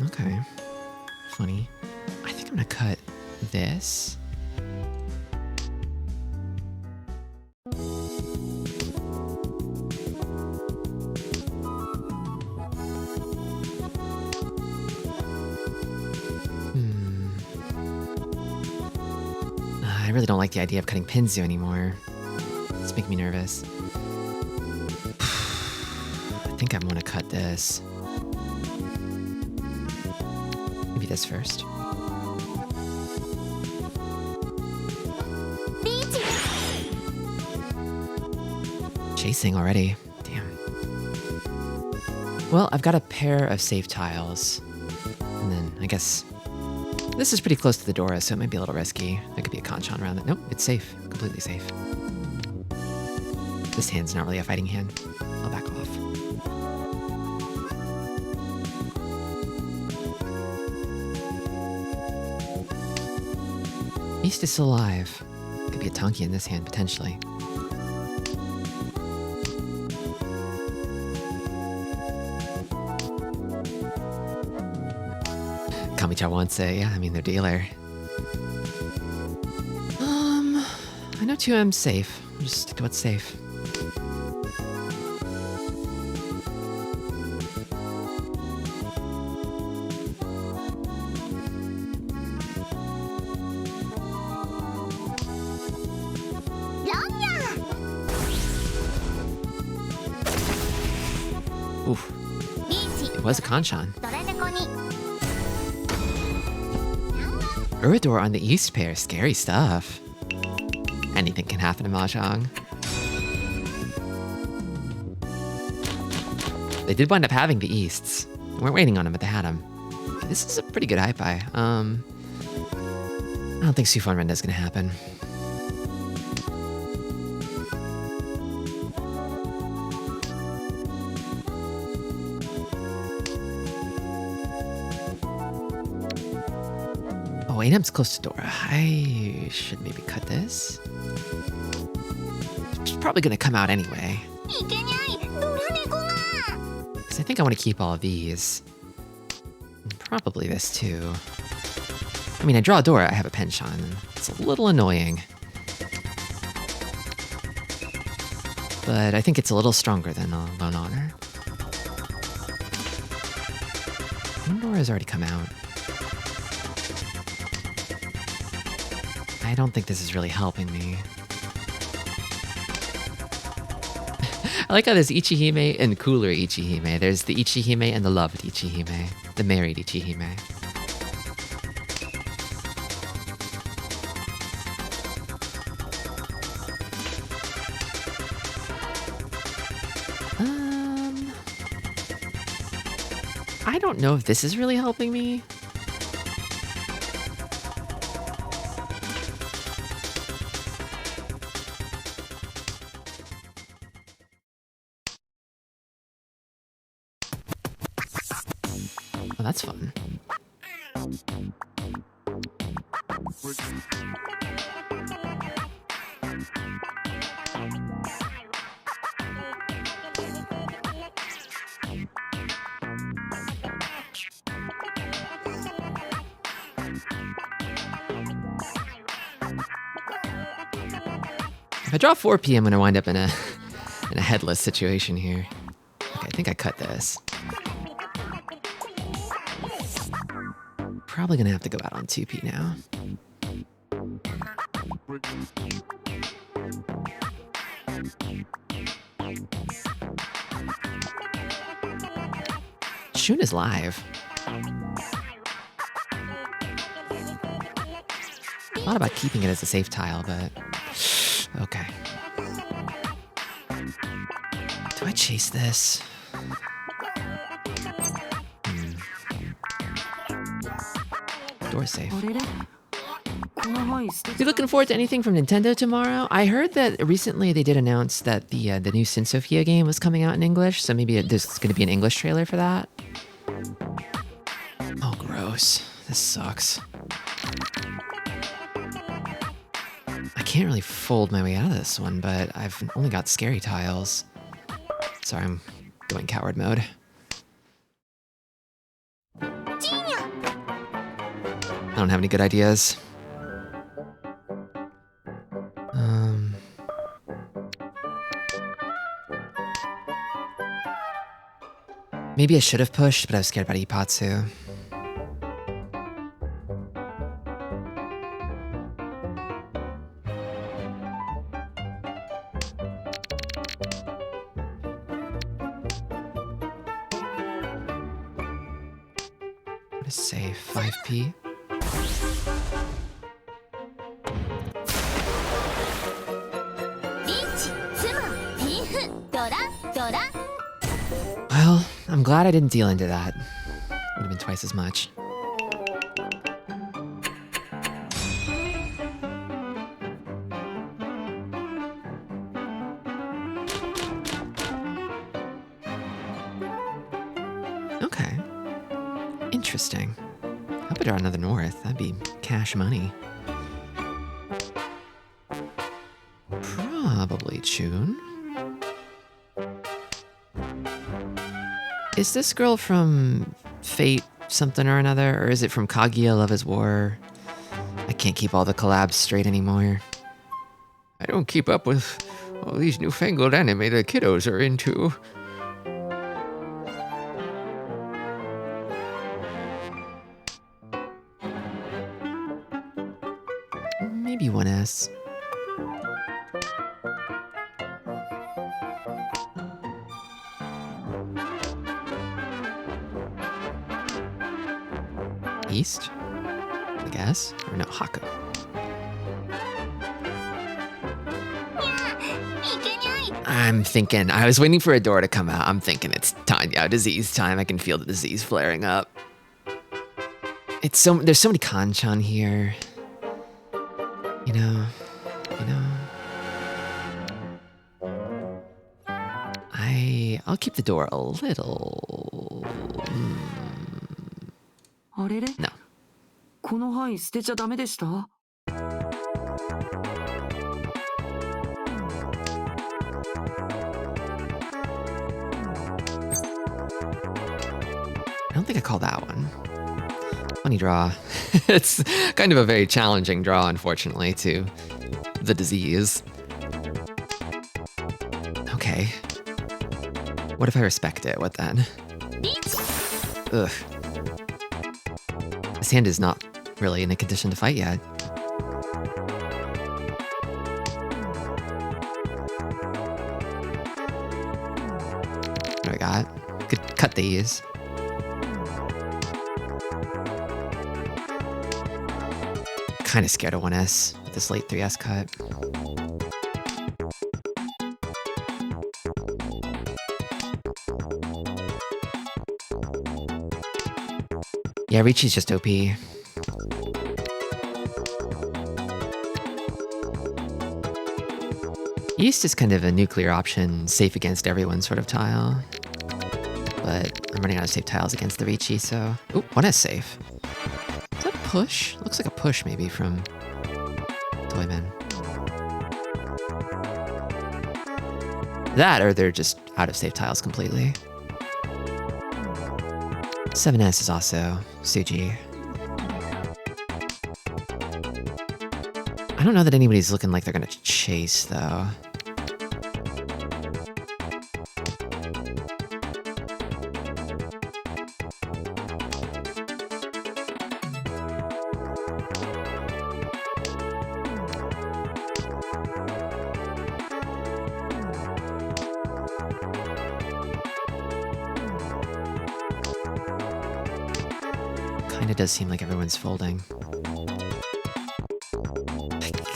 Okay. Funny. I think I'm gonna cut this. I really don't like the idea of cutting Pinzu anymore. It's making me nervous. I think I'm gonna cut this. Maybe this first. Chasing already. Damn. Well, I've got a pair of safe tiles. And then, I guess... This is pretty close to the Dora, so it might be a little risky. There could be a Conchon around it. Nope, it's safe. Completely safe. This hand's not really a fighting hand. I'll back off. Beast is still alive. Could be a Tonki in this hand, potentially. Kamicha wants it, yeah, I mean, they're dealer. I know 2M's safe. I'll just stick to what's safe. Oof. It was a Conchon. Uridor on the East pair, scary stuff. Anything can happen in Mahjong. They did wind up having the Easts. We weren't waiting on them, but they had them. Okay, this is a pretty good Hypai. I don't think Sufon Renda's gonna happen. Oh, 8M's close to Dora. I should maybe cut this. It's probably gonna come out anyway. Because I think I want to keep all of these. And probably this too. I mean, I draw a Dora, I have a Penchon. It's a little annoying. But I think it's a little stronger than a Lone Honor. One Dora has already come out. I don't think this is really helping me. I like how there's Ichihime and cooler Ichihime. There's the Ichihime and the loved Ichihime. The married Ichihime. I don't know if this is really helping me. Oh, that's fun. If I draw 4 p.m., I'm gonna wind up in a headless situation here. Okay, I think I cut this. Probably gonna have to go out on 2p now. Shun is live. Thought about keeping it as a safe tile, but okay. Do I chase this? Door's safe. You looking forward to anything from Nintendo tomorrow? I heard that recently they did announce that the new Sin Sophia game was coming out in English, so maybe there's going to be an English trailer for that. Oh, gross. This sucks. I can't really fold my way out of this one, but I've only got scary tiles. Sorry, I'm going coward mode. I don't have any good ideas. Maybe I should have pushed, but I was scared about Ipatsu. What is safe? 5p? Well, I'm glad I didn't deal into that. Would have been twice as much. Okay. Interesting. How about draw another north? That'd be cash money. Probably Chun. Is this girl from Fate something or another, or is it from Kaguya Love is War? I can't keep all the collabs straight anymore. I don't keep up with all these newfangled anime the kiddos are into. Maybe 1S. East, I guess, or no, Haku. I'm thinking, I was waiting for a door to come out. I'm thinking it's time, yeah, disease time. I can feel the disease flaring up. There's so many kanchan here. You know. I'll keep the door a little. No. この範囲捨てちゃダメでした? I don't think I call that one. Funny draw. It's kind of a very challenging draw, unfortunately, to the disease. Okay. What if I respect it? What then? Ugh. This hand is not really in a condition to fight yet. What do I got? Could cut these. Kind of scared of 1S with this late 3S cut. Yeah, Richi's just OP. East is kind of a nuclear option, safe against everyone sort of tile. But I'm running out of safe tiles against the Richi, so... Ooh, 1S safe. Is that a push? Looks like a push, maybe, from Toyman. That, or they're just out of safe tiles completely. 7S is also Suji. I don't know that anybody's looking like they're gonna chase, though. Kinda does seem like everyone's folding. I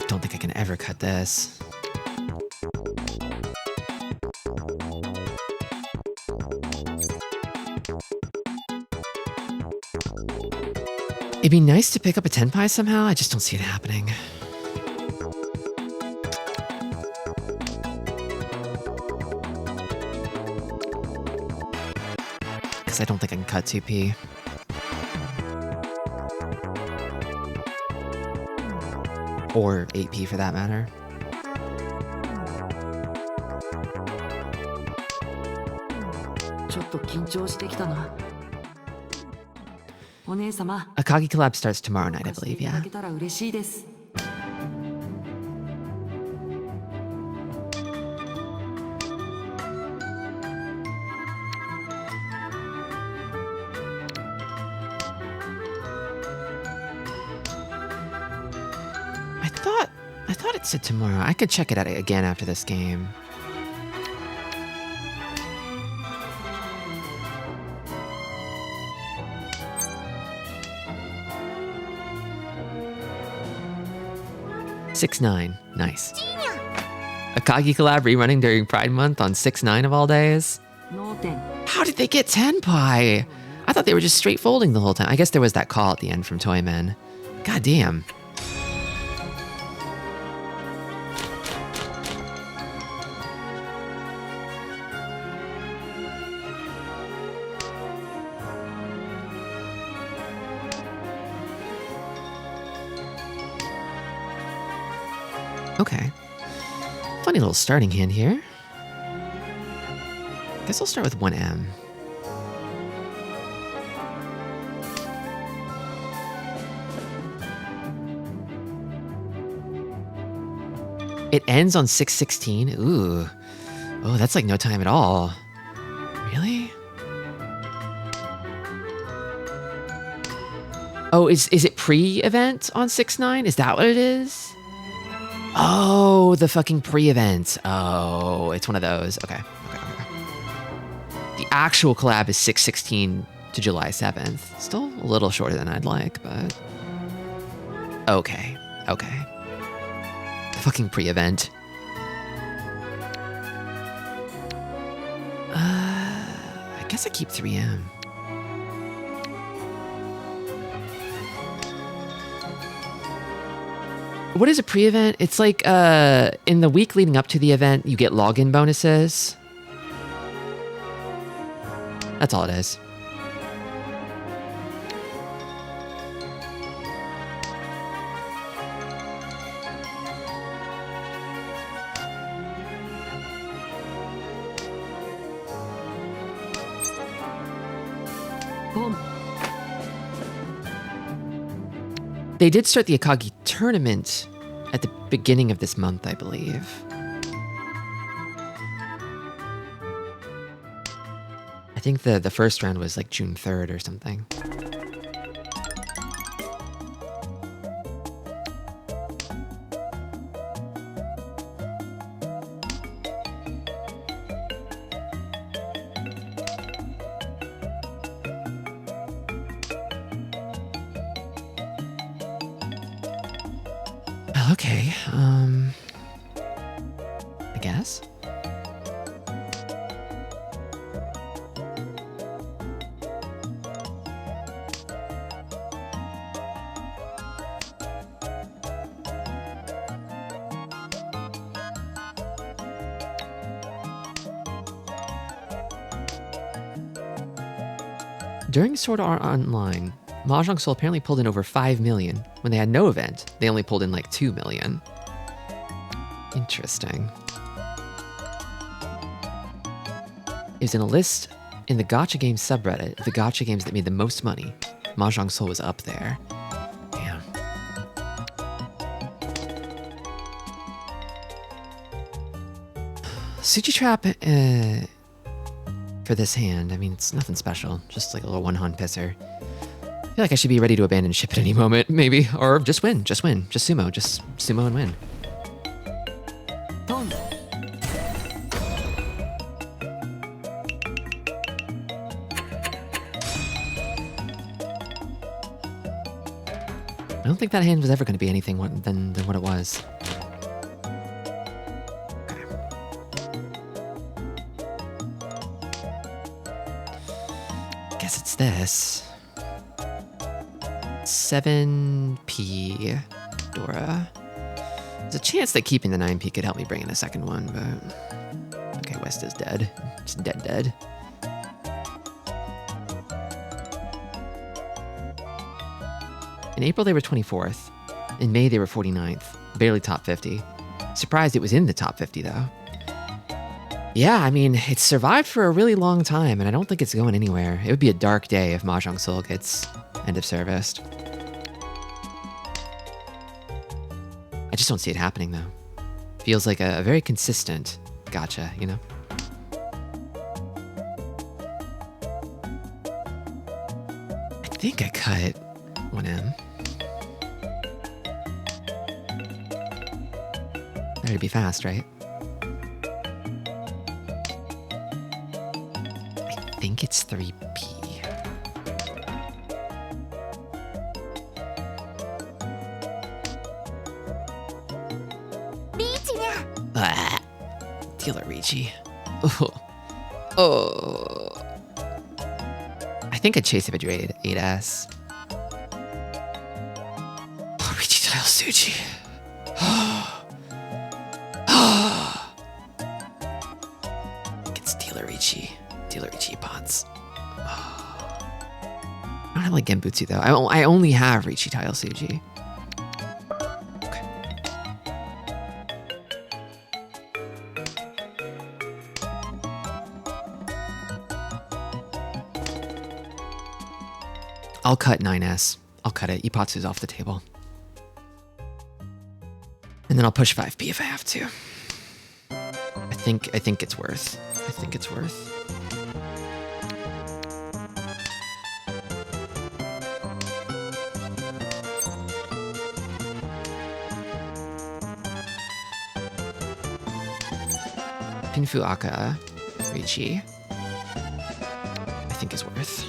don't think I can ever cut this. It'd be nice to pick up a tenpai somehow, I just don't see it happening. Because I don't think I can cut 2p. Or 8p for that matter. Akagi collab starts tomorrow night, I believe, yeah. I thought it said tomorrow. I could check it out again after this game. (6-9) Nice. Akagi collab rerunning during Pride Month on 6-9 of all days. How did they get tenpai? I thought they were just straight folding the whole time. I guess there was that call at the end from Toymen. God damn. Okay. Funny little starting hand here. Guess I'll start with 1M. It ends on 6-16. Ooh. Oh, that's like no time at all. Really? Oh, is it pre-event on 6-9? Is that what it is? Oh, the fucking pre-event. Oh, it's one of those. Okay. The actual collab is 6/16 to July 7th. Still a little shorter than I'd like, but... Okay. The fucking pre-event. I guess I keep 3M. What is a pre-event? It's like in the week leading up to the event, you get login bonuses. That's all it is. Boom. They did start the Akagi tournament at the beginning of this month, I believe. I think the first round was like June 3rd or something. Okay, I guess. During Sword Art Online, Mahjong Soul apparently pulled in over 5 million. When they had no event, they only pulled in like 2 million. Interesting. It was in a list in the Gacha Games subreddit of the Gacha games that made the most money. Mahjong Soul was up there. Damn. Suchi Trap, for this hand, I mean, it's nothing special. Just like a little one-hand pisser. I feel like I should be ready to abandon ship at any moment, maybe. Or just win. Just sumo and win. Boom. I don't think that hand was ever going to be anything than what it was. Okay. Guess it's this. 7p Dora. There's a chance that keeping the 9p could help me bring in a second one, but... Okay, West is dead. It's dead. In April, they were 24th. In May, they were 49th. Barely top 50. Surprised it was in the top 50, though. Yeah, I mean, it's survived for a really long time, and I don't think it's going anywhere. It would be a dark day if Mahjong Soul gets end of serviced. I just don't see it happening, though. Feels like a very consistent gotcha, you know? I think I cut one in. Better be fast, right? I think it's 3p. Ah, dealer Ricci. Oh. I think I'd chase if I drew 8S. Oh, Ricci tile Suji. Gets dealer Ricci pots. I don't have like Genbutsu though. I only have Ricci tile Suji. I'll cut 9S. I'll cut it. Ippatsu's off the table. And then I'll push 5p if I have to. I think it's worth. I think it's worth. Pinfu Aka Ricci. I think is worth.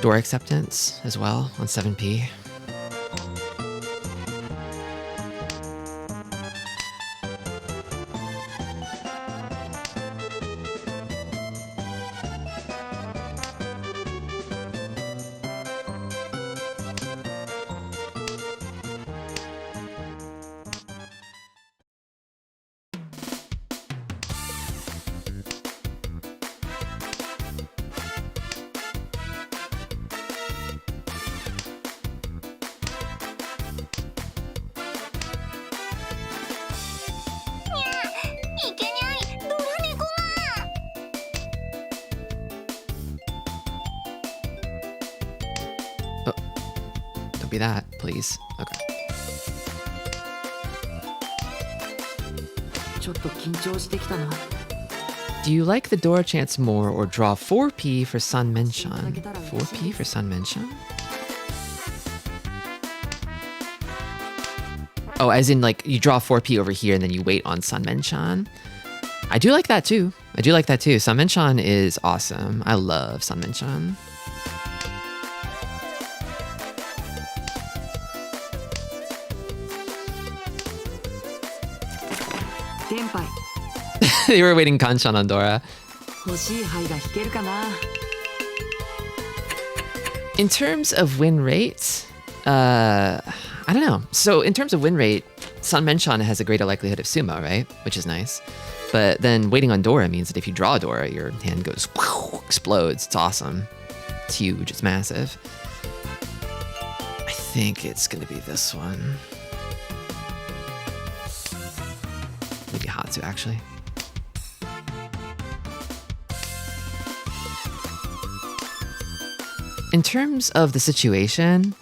Door acceptance as well on 7p. Be that, please. Okay. Do you like the door chance more or draw 4p for Sun Menshan? 4p for Sun Menshan? Oh, as in like you draw 4p over here and then you wait on Sun Menshan? I do like that too. Sun Menshan is awesome. I love Sun Menshan. They were waiting Kanchan on Dora. In terms of win rate, I don't know. So in terms of win rate, Sun Menshan has a greater likelihood of sumo, right? Which is nice. But then waiting on Dora means that if you draw Dora, your hand goes explodes. It's awesome. It's huge. It's massive. I think it's gonna be this one. Maybe Hatsu, actually. In terms of the situation,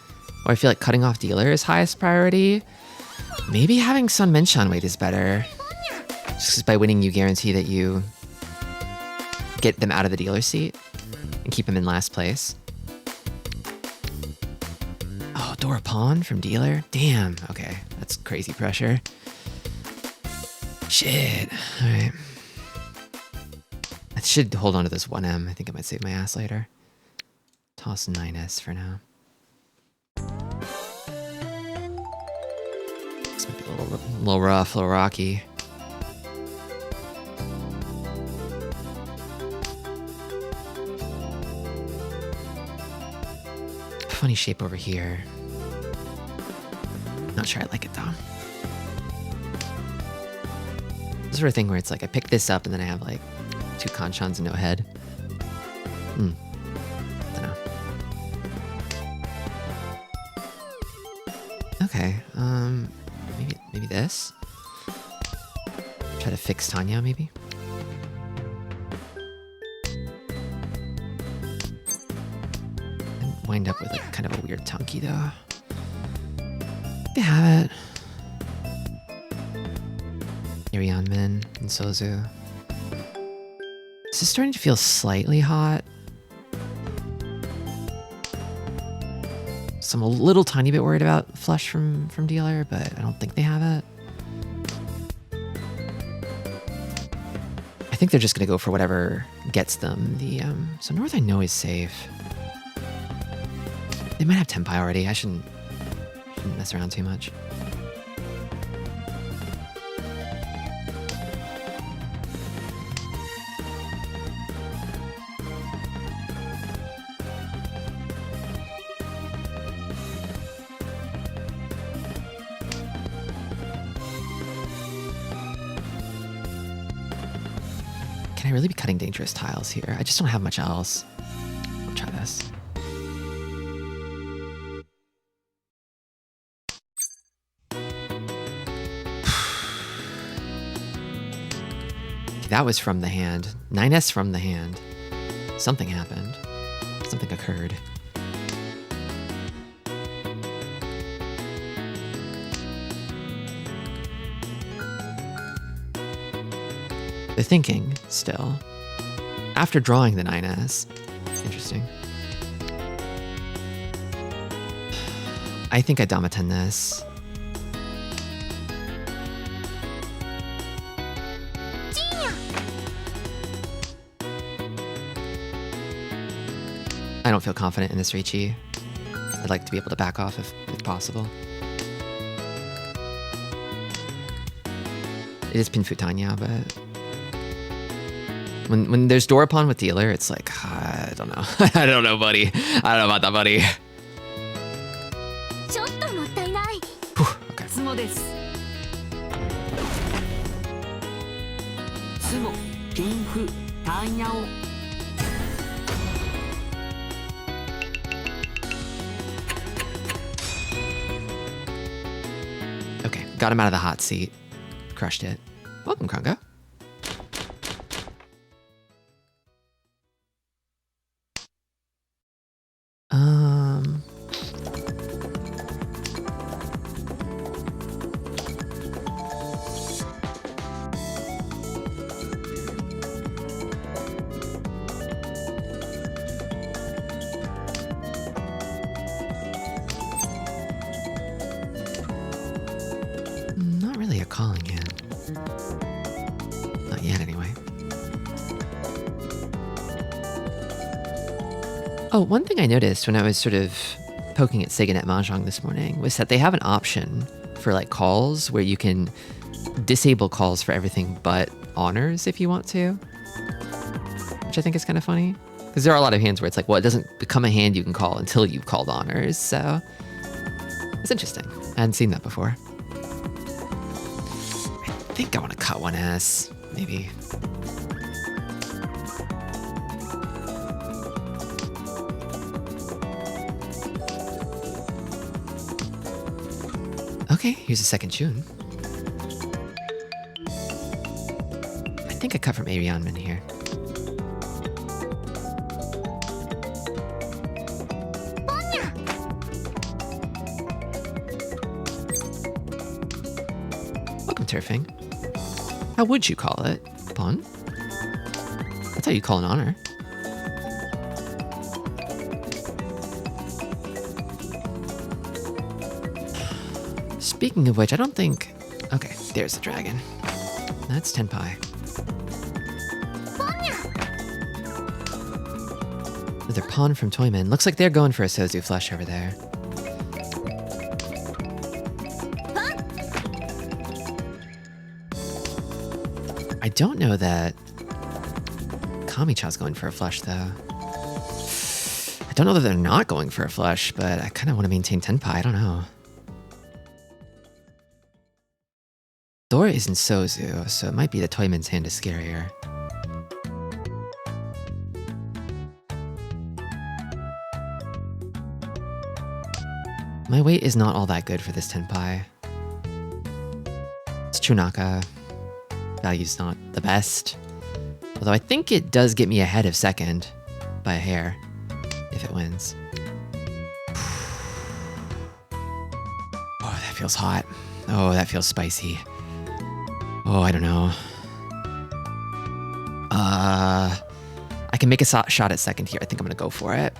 where I feel like cutting off dealer is highest priority, maybe having Sun Menshan wait is better. Just because by winning, you guarantee that you get them out of the dealer seat and keep them in last place. Oh, Dora pawn from dealer? Damn, okay, that's crazy pressure. Shit, all right. That's should hold on to this 1M. I think I might save my ass later. Toss 9S for now. This might be a little rough, a little rocky. Funny shape over here. Not sure I like it though. This sort of thing where it's like I pick this up and then I have like 2 conchons and no head. Don't know. Okay, maybe this. Try to fix Tanya, maybe. And wind up with like kind of a weird Tunky though. You have it. Min and Sozu. This is starting to feel slightly hot. So I'm a little tiny bit worried about flush from dealer, but I don't think they have it. I think they're just gonna go for whatever gets them the so North I know is safe. They might have Tenpai already. I shouldn't mess around too much. Can I really be cutting dangerous tiles here? I just don't have much else. I'll try this. That was from the hand. 9S from the hand. Something happened. Something occurred. They're thinking, still. After drawing the 9S. Interesting. I think I Dama 10 this. I don't feel confident in this Riichi. I'd like to be able to back off if possible. It is Pinfu Tanya, but when there's Dorapon with dealer, it's like, I don't know. I don't know, buddy. I don't know about that, buddy. Whew, okay. Okay, got him out of the hot seat. Crushed it. Welcome, Krunga. Not really a calling hand. Not yet, anyway. Oh, one thing I noticed when I was sort of poking at SegaNet Mahjong this morning was that they have an option for like calls where you can disable calls for everything but honors if you want to, which I think is kind of funny because there are a lot of hands where it's like, well, it doesn't become a hand you can call until you've called honors. So it's interesting. I hadn't seen that before. I think I want to cut 1S, maybe. Okay, here's a second tune. I think I cut from Arianman here. Welcome, Turfing. How would you call it? Pon? That's how you call an honor. Speaking of which, I don't think... Okay, there's the dragon. That's Tenpai. Another pawn from Toyman. Looks like they're going for a Sozu flush over there. I don't know that Kami-cha's going for a flush, though. I don't know that they're not going for a flush, but I kind of want to maintain Tenpai. I don't know. Dora isn't Sozu, so it might be the Toyman's hand is scarier. My weight is not all that good for this Tenpai. It's Chunaka. Value's not the best. Although I think it does get me ahead of second by a hair if it wins. Oh, that feels hot. Oh, that feels spicy. Oh, I don't know. I can make a shot at second here. I think I'm gonna go for it.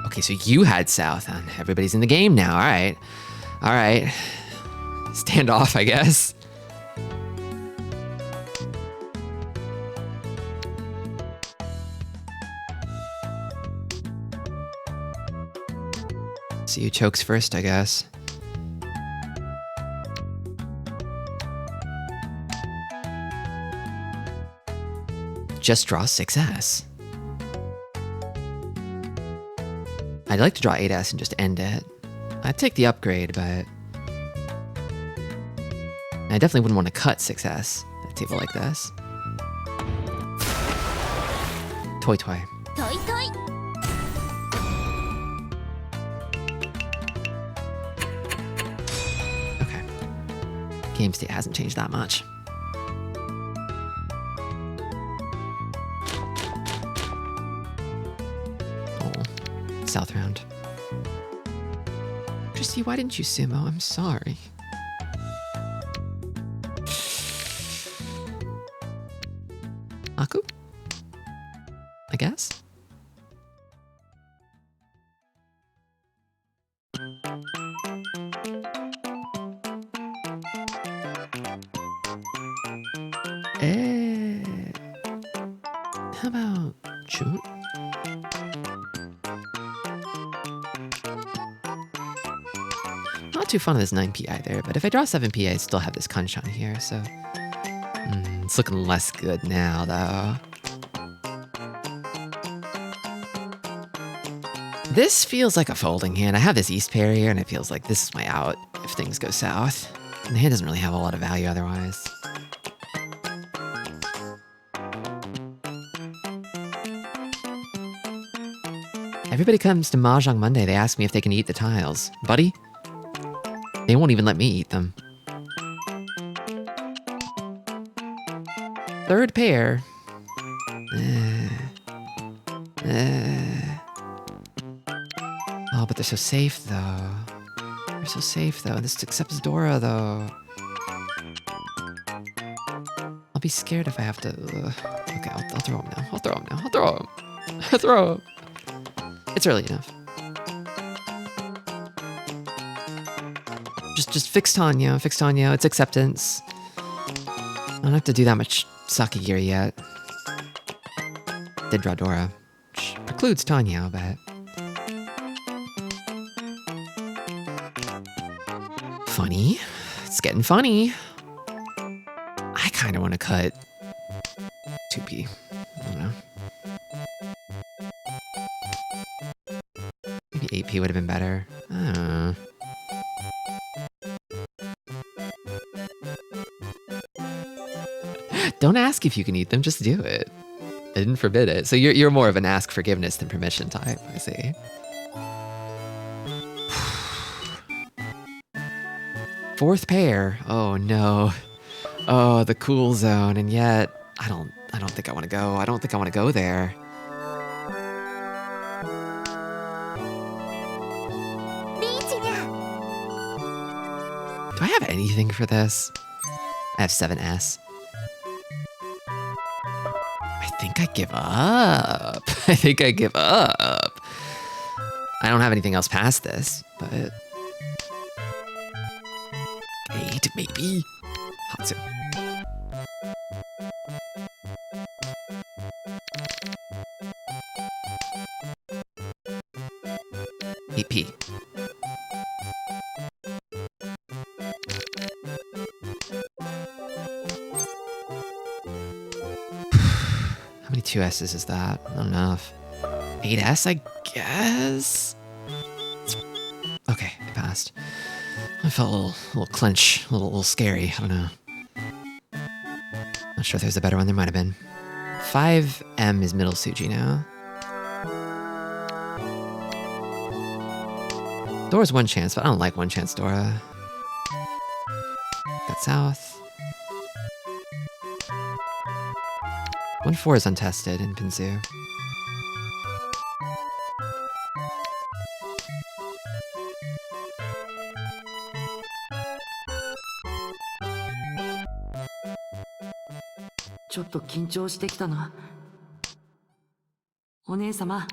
Okay, so you had South, and everybody's in the game now. All right. All right. Stand off, I guess. See who chokes first, I guess. Just draw 6S. I'd like to draw 8S and just end it. I'd take the upgrade, but I definitely wouldn't want to cut 6S at a table like this. Toy toy. Toy toy. Okay. Game state hasn't changed that much. South round. Tristi, why didn't you sumo? I'm sorry. Aku? I guess? How about Chun? Not too fond of this 9p either, but if I draw 7p, I still have this Kanshan here, so... it's looking less good now, though. This feels like a folding hand. I have this East pair here, and it feels like this is my out if things go south. And the hand doesn't really have a lot of value otherwise. Everybody comes to Mahjong Monday, they ask me if they can eat the tiles. Buddy? They won't even let me eat them. Third pair. Oh, but they're so safe, though. They're so safe, though. This accepts Dora, though. I'll be scared if I have to... Okay, I'll throw him now. I'll throw him now. I'll throw him. I'll throw him. It's early enough. Just fix Tanya. Fix Tanya. It's acceptance. I don't have to do that much sake gear yet. Did draw Dora, which precludes Tanya, but... Funny. It's getting funny. I kind of want to cut 2p. I don't know. Maybe 8p would have been better. I don't know. Don't ask if you can eat them, just do it. I didn't forbid it. So you're more of an ask forgiveness than permission type, I see. Fourth pair. Oh no. Oh, the cool zone, and yet I don't think I want to go. I don't think I want to go there. Do I have anything for this? I have 7S. I think I give up. I think I give up. I don't have anything else past this, but... 8, maybe? Hatsu. 8p. How many 2S's is that? Not enough. 8S, I guess? Okay, it passed. I felt a little clench, a little scary. I don't know. Not sure if there's a better one. There might have been. 5M is middle Suji now. Dora's one chance, but I don't like one chance Dora. Got south. 1-4 is untested in Pinsu.ちょっと緊張してきたな。お姉様、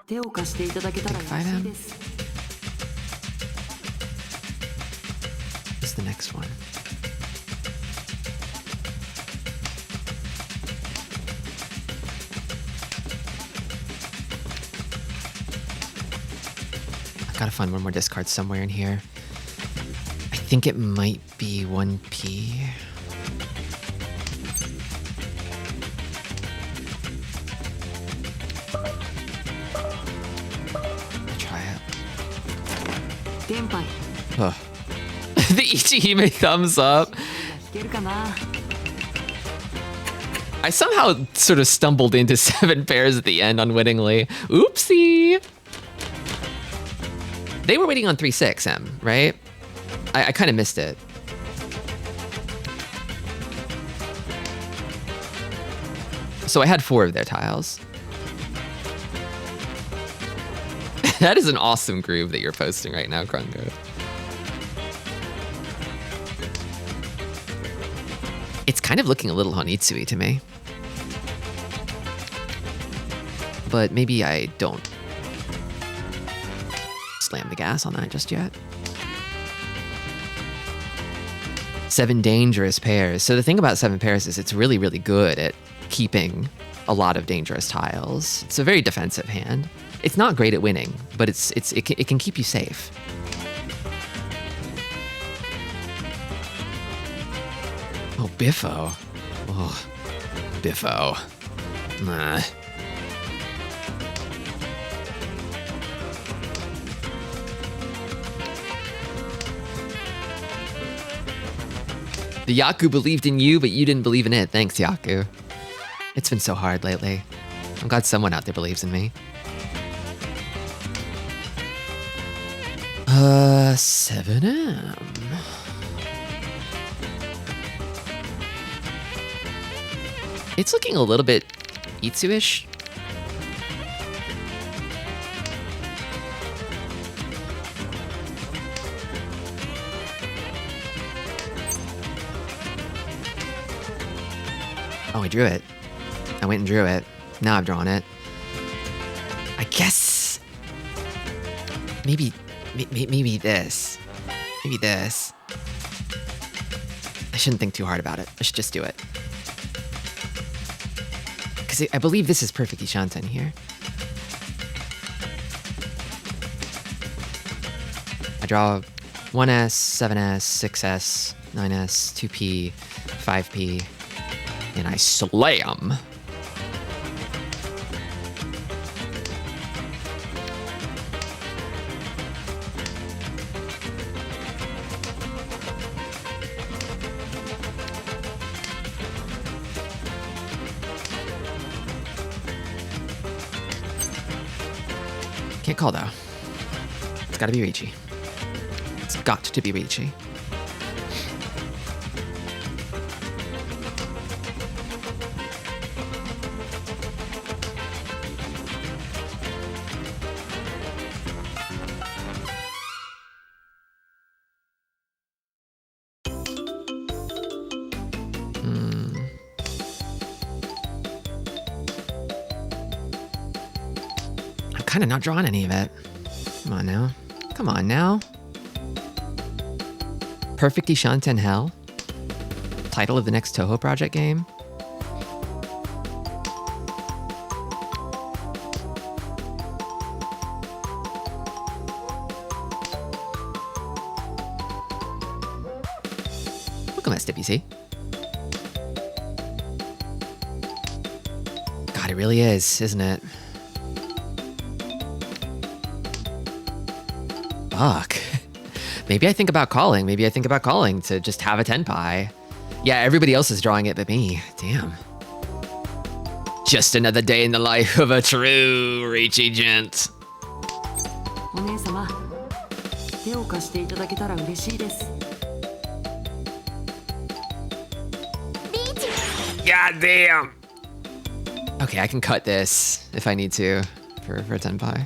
手を貸していただけたら嬉しいです。What's the next one? I gotta find one more discard somewhere in here. I think it might be 1P. Oh. The Ichihime thumbs up. I somehow sort of stumbled into 7 pairs at the end unwittingly. Oopsie. They were waiting on 3-6M, right? I kind of missed it. So I had 4 of their tiles. That is an awesome groove that you're posting right now, Krungo. It's kind of looking a little Honitsui to me. But maybe I don't slam the gas on that just yet. 7 dangerous pairs. So the thing about 7 pairs is it's really, really good at keeping a lot of dangerous tiles. It's a very defensive hand. It's not great at winning, but it can keep you safe. Oh, Biffo. Oh, Biffo. Nah. The Yaku believed in you, but you didn't believe in it. Thanks, Yaku. It's been so hard lately. I'm glad someone out there believes in me. 7M. It's looking a little bit Itsu-ish. Oh, I drew it. I went and drew it. Now I've drawn it. I guess maybe this. Maybe this. I shouldn't think too hard about it. I should just do it. Because I believe this is perfect Ishanten here. I draw 1S, 7S, 6S, 9S, 2P, 5P, and I slam. Can't call though. It's gotta be Ricci. It's got to be Ricci. Kind of not drawing any of it. Come on now. Come on now. Perfect Ishanten Hell? Title of the next Toho Project game? of stiffy, see? God, it really is, isn't it? Fuck. Maybe I think about calling. Maybe I think about calling to just have a tenpai. Yeah, everybody else is drawing it but me. Damn. Just another day in the life of a true Riichi gent. お姉様、手を貸していただけたら嬉しいです。 God damn. Okay, I can cut this if I need to for tenpai.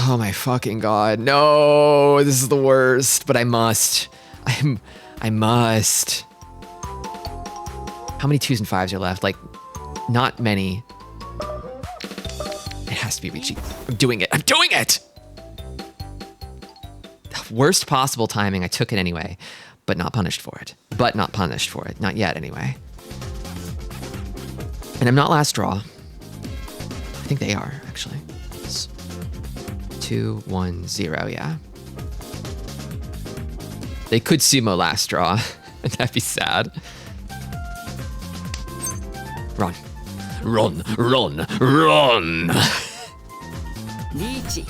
Oh my fucking god. No, this is the worst, but I must. I must. How many 2s and 5s are left? Like, not many. It has to be Riichi. I'm doing it. I'm doing it! Worst possible timing. I took it anyway, but not punished for it. But not punished for it. Not yet, anyway. And I'm not last draw. I think they are, actually. It's 2, 1, 0, yeah. They could sumo last draw. That'd be sad. Run. Run, run, run! Riichi.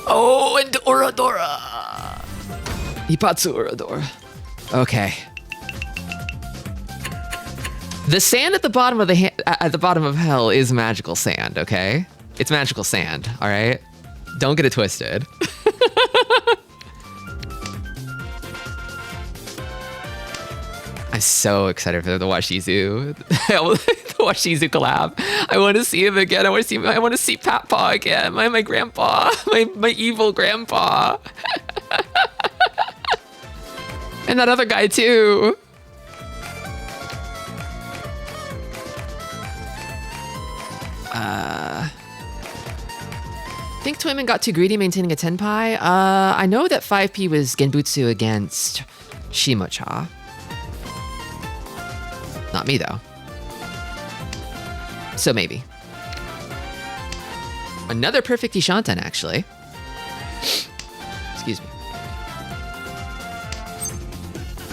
Oh, and Oradora! Ipatsu Oradora. Okay. The sand at the bottom of at the bottom of hell is magical sand, okay? It's magical sand, all right? Don't get it twisted. I'm so excited for the Washizu. The Washizu collab. I want to see him again. I want to see Patpa again. My grandpa. My evil grandpa. And that other guy too. I think Toyman got too greedy maintaining a tenpai. I know that 5P was Genbutsu against Shimocha. Not me, though. So maybe. Another perfect Ishanten, actually. Excuse me.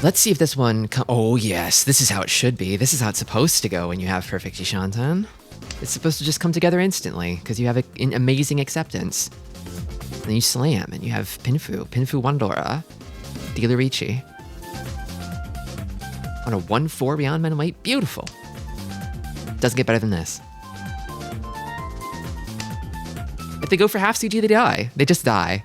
Let's see if this one... Oh, yes. This is how it should be. This is how it's supposed to go when you have perfect Ishanten. It's supposed to just come together instantly, because you have an amazing acceptance. And then you slam, and you have Pinfu. Pinfu Wandora. Dealer Riichi. On a 1-4 beyond men and weight. Beautiful. Doesn't get better than this. If they go for half CG, they die. They just die.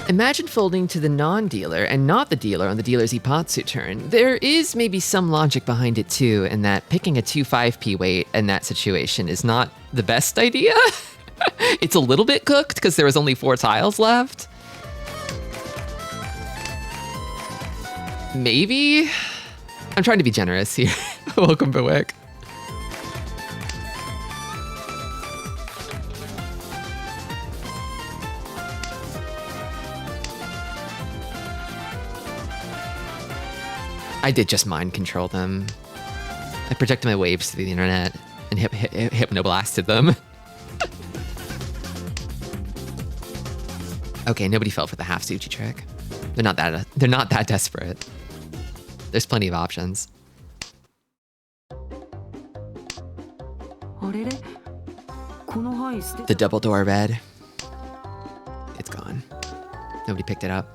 Imagine folding to the non-dealer and not the dealer on the dealer's Ipatsu turn. There is maybe some logic behind it too, in that picking a 2-5p weight in that situation is not the best idea. It's a little bit cooked because there was only 4 tiles left. Maybe? I'm trying to be generous here. Welcome, Bewick. I did just mind control them. I projected my waves through the internet and hypnoblasted them. Okay, nobody fell for the half Tsuchi trick. They're not that desperate. There's plenty of options. The double door bed. It's gone. Nobody picked it up.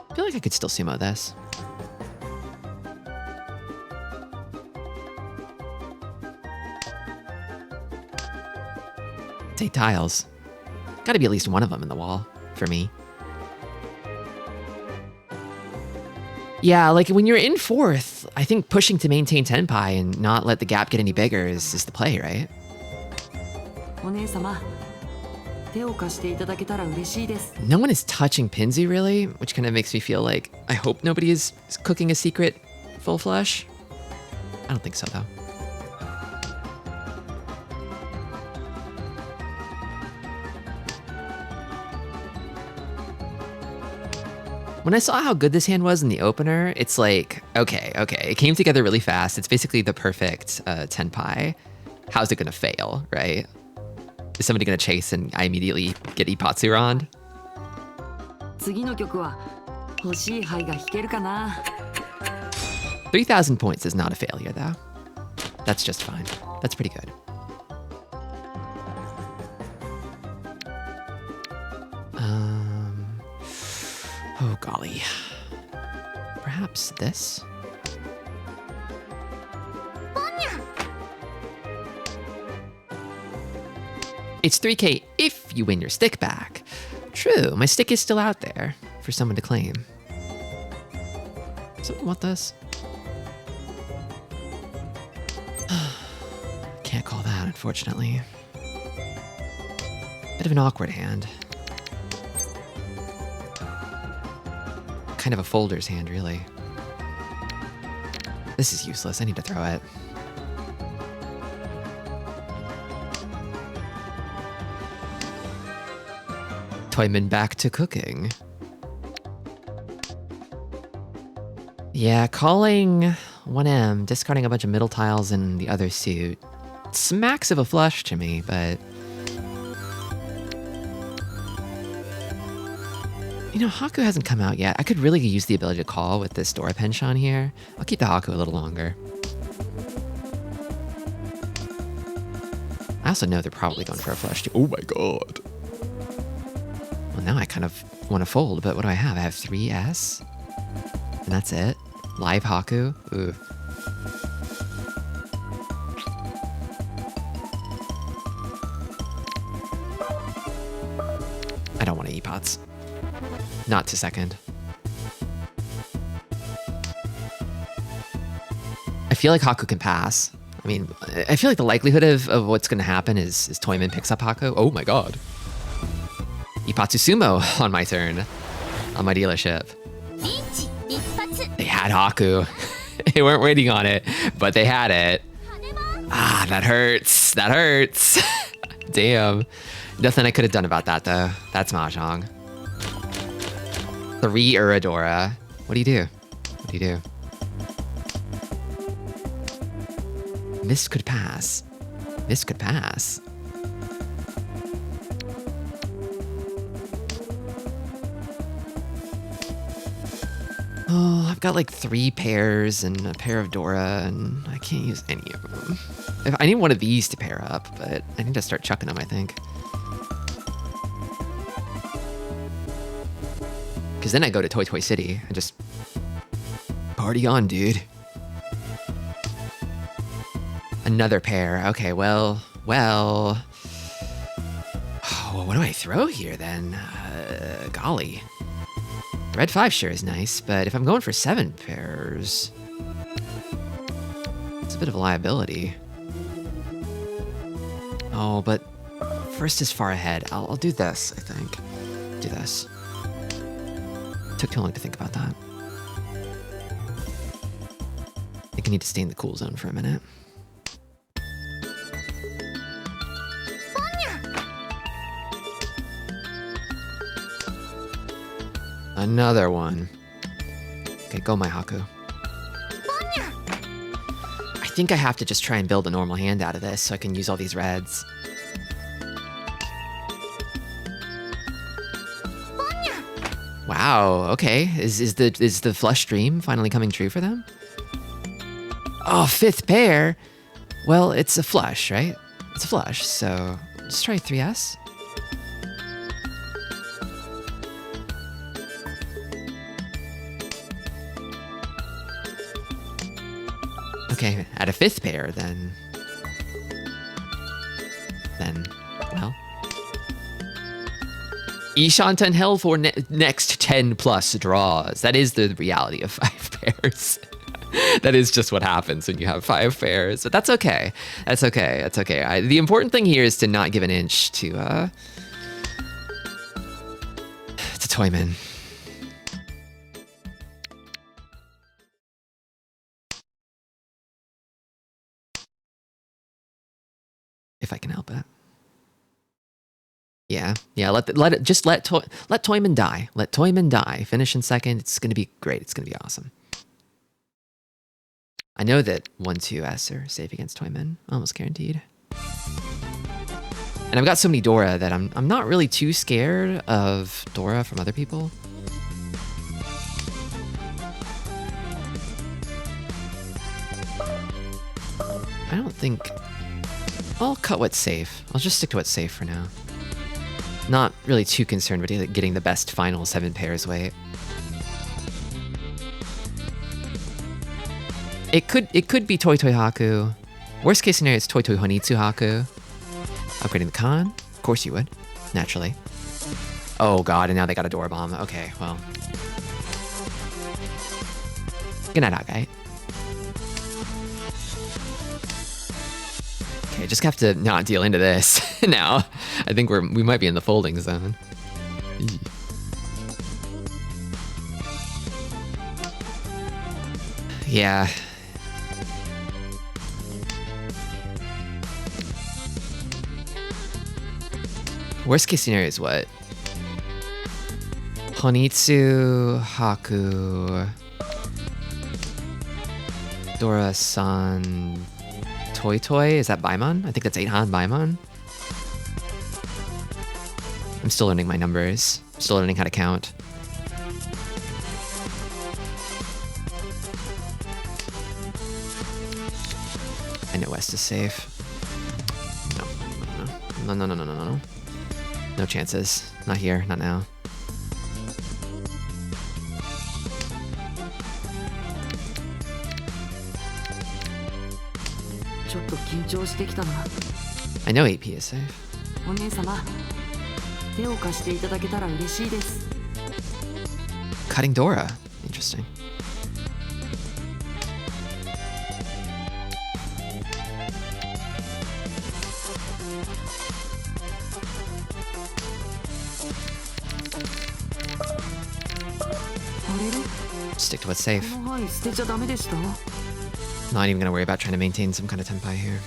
I feel like I could still sumo this. It's 8 tiles. Gotta be at least one of them in the wall, for me. Yeah, like when you're in 4th, I think pushing to maintain tenpai and not let the gap get any bigger is the play, right? No one is touching Pinzi, really, which kind of makes me feel like I hope nobody is cooking a secret full flush. I don't think so, though. When I saw how good this hand was in the opener, it's like, okay, it came together really fast. It's basically the perfect tenpai. How's it gonna fail, right? Is somebody gonna chase and I immediately get Ipatsu on? 次の曲は欲しい牌が弾けるかな。 3,000 points is not a failure, though. That's just fine. That's pretty good. Oh, golly. Perhaps this? It's 3K if you win your stick back. True, my stick is still out there for someone to claim. Someone want this? Can't call that, unfortunately. Bit of an awkward hand. Kind of a folder's hand, really. This is useless. I need to throw it. Toyman back to cooking. Yeah, calling 1M, discarding a bunch of middle tiles in the other suit. Smacks of a flush to me, but... You know, Haku hasn't come out yet. I could really use the ability to call with this Dora Penchon here. I'll keep the Haku a little longer. I also know they're probably going for a flush too. Oh my god. Well, now I kind of want to fold, but what do I have? I have 3S? And that's it? Live Haku? Ooh. I don't want to E-Pots. Not to second. I feel like Haku can pass. I mean, I feel like the likelihood of what's going to happen is Toyman picks up Haku. Oh my god. Ipatsu Sumo on my turn. On my dealership. They had Haku. They weren't waiting on it, but they had it. Ah, that hurts. That hurts. Damn. Nothing I could have done about that, though. That's Mahjong. 3 Uradora. What do you do? What do you do? This could pass. This could pass. Oh, I've got like 3 pairs and a pair of Dora, and I can't use any of them. I need one of these to pair up, but I need to start chucking them, I think. Because then I go to Toy Toy City and just party on, dude. Another pair. Okay, well. Oh, what do I throw here then? Golly. Red 5 sure is nice, but if I'm going for 7 pairs, it's a bit of a liability. Oh, but first is far ahead. I'll do this, I think. Do this. Took too long to think about that. I think I need to stay in the cool zone for a minute. Another one. Okay, go my Haku. I think I have to just try and build a normal hand out of this so I can use all these reds. Wow, okay. Is the flush dream finally coming true for them? Oh, 5th pair? Well, it's a flush, right? It's a flush, so let's try 3S. Okay, at a 5th pair, then, well. Ishantan hell for next 10 plus draws. That is the reality of 5 pairs. That is just what happens when you have 5 pairs. But that's okay. That's okay. That's okay. The important thing here is to not give an inch to Toyman. If I can help it. Yeah, yeah. Let Toyman die. Let Toyman die. Finish in second. It's gonna be great. It's gonna be awesome. I know that 1-2s are safe against Toyman, almost guaranteed. And I've got so many Dora that I'm not really too scared of Dora from other people. I don't think I'll cut what's safe. I'll just stick to what's safe for now. Not really too concerned with getting the best final 7 pairs weight. It could be Toi Toi Haku. Worst case scenario, it's Toi Toi Honitsu Haku. Upgrading the Khan? Of course you would. Naturally. Oh god, and now they got a door bomb. Okay, well. Good night, Hawkeye. Okay, just have to not deal into this now. I think we might be in the folding zone. Yeah. Worst case scenario is what? Honitsu, Haku, Dora-san, Toi Toi? Is that Baimon? I think that's 8Han Baimon. I'm still learning my numbers. Still learning how to count. I know West is safe. No. No chances. Not here, not now. I know AP is safe. Cutting Dora. Interesting. Stick to what's safe. Not even gonna worry about trying to maintain some kind of tempai here.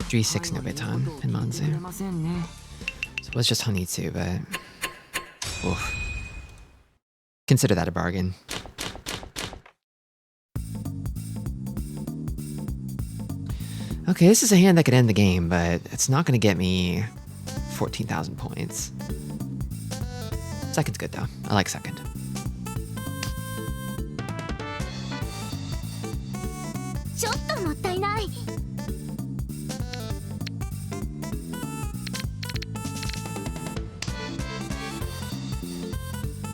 G6 no beton in Manzu. So it was just Honitsu, but oof. Consider that a bargain. Okay, this is a hand that could end the game, but it's not gonna get me 14,000 points. Second's good though. I like second.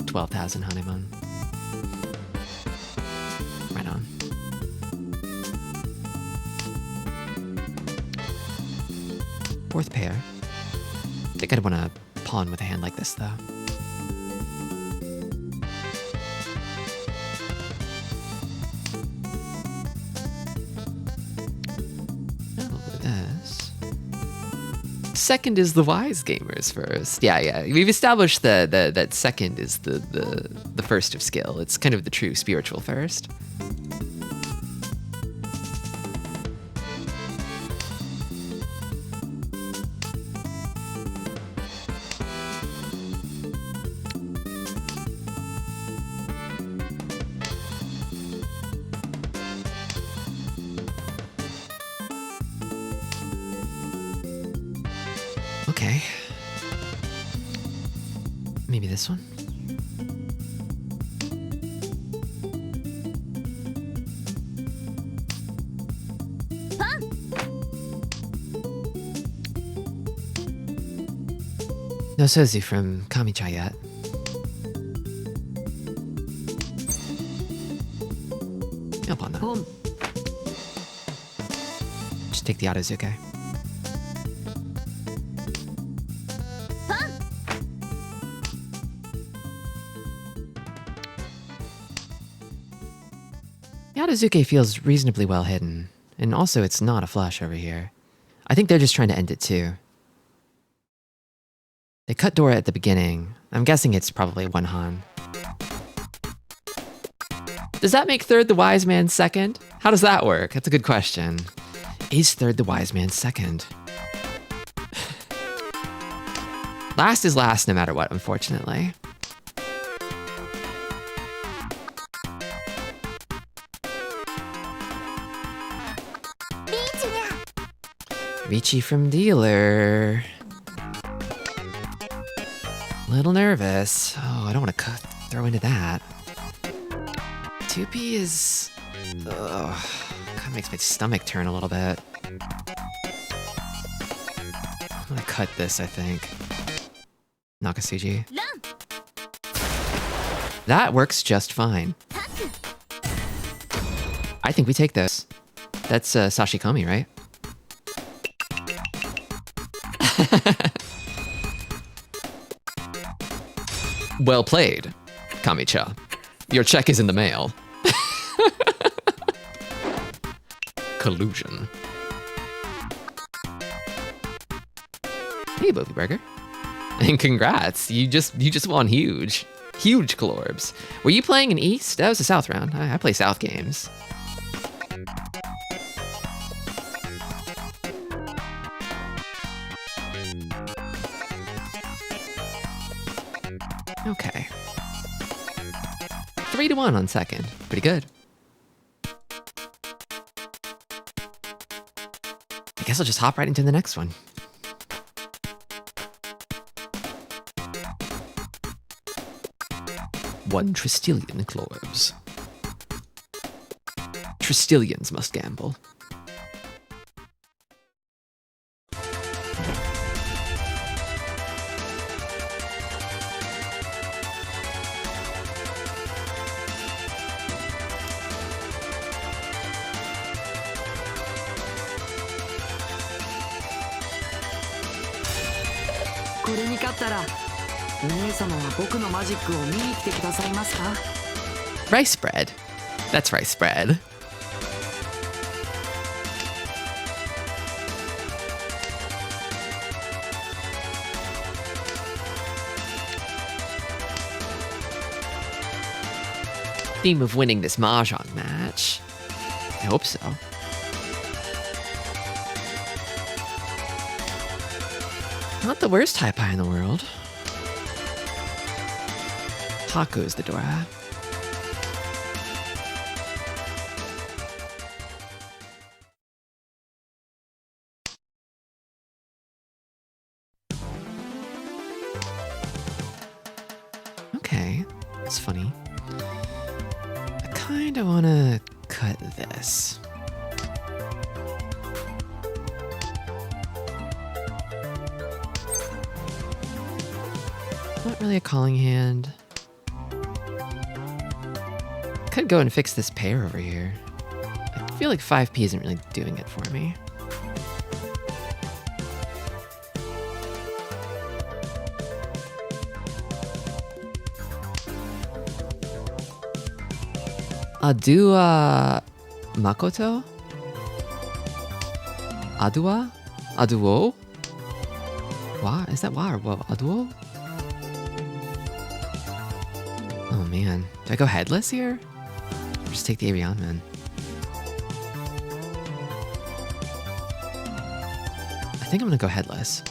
$12,000 honeymoon. Right on. Fourth pair. I think I'd want to pawn with a hand like this though. Second is the wise gamers first. Yeah. We've established that second is the first of skill. It's kind of the true spiritual first. Okay. Maybe this one? No Sozu from Kamicha yet. Up on that. Just take the Autozuke. Yadazuke feels reasonably well hidden, and also it's not a flush over here. I think they're just trying to end it too. They cut Dora at the beginning. I'm guessing it's probably one Han. Does that make third the wise man second? How does that work? That's a good question. Is third the wise man second? Last is last no matter what, unfortunately. Vici from dealer. Little nervous. Oh, I don't want to throw into that. 2P is... Ugh, kind of makes my stomach turn a little bit. I'm gonna cut this, I think. Nakasuji. That works just fine. I think we take this. That's Sashikomi, right? Well played, Kamicha. Your check is in the mail. Collusion. Hey, Bovie Burger. And congrats, you just won huge. Huge Calorbs. Were you playing in East? That was a South round. I play South games. Okay. 3-1 on second. Pretty good. I guess I'll just hop right into the next one. One Tristillion Clorbs. Tristillions must gamble. Rice bread. That's rice bread. Theme of winning this Mahjong match. I hope so. Not the worst high pie in the world. Tacos the Dora. Okay, that's funny. I kinda wanna cut this. Not really a calling hand. Could go and fix this pair over here. I feel like 5P isn't really doing it for me. Adua Makoto? Adua? Aduo? Wa? Is that wa or wo? Aduo? Oh man. Do I go headless here? Or just take the Arianman? I think I'm gonna go headless.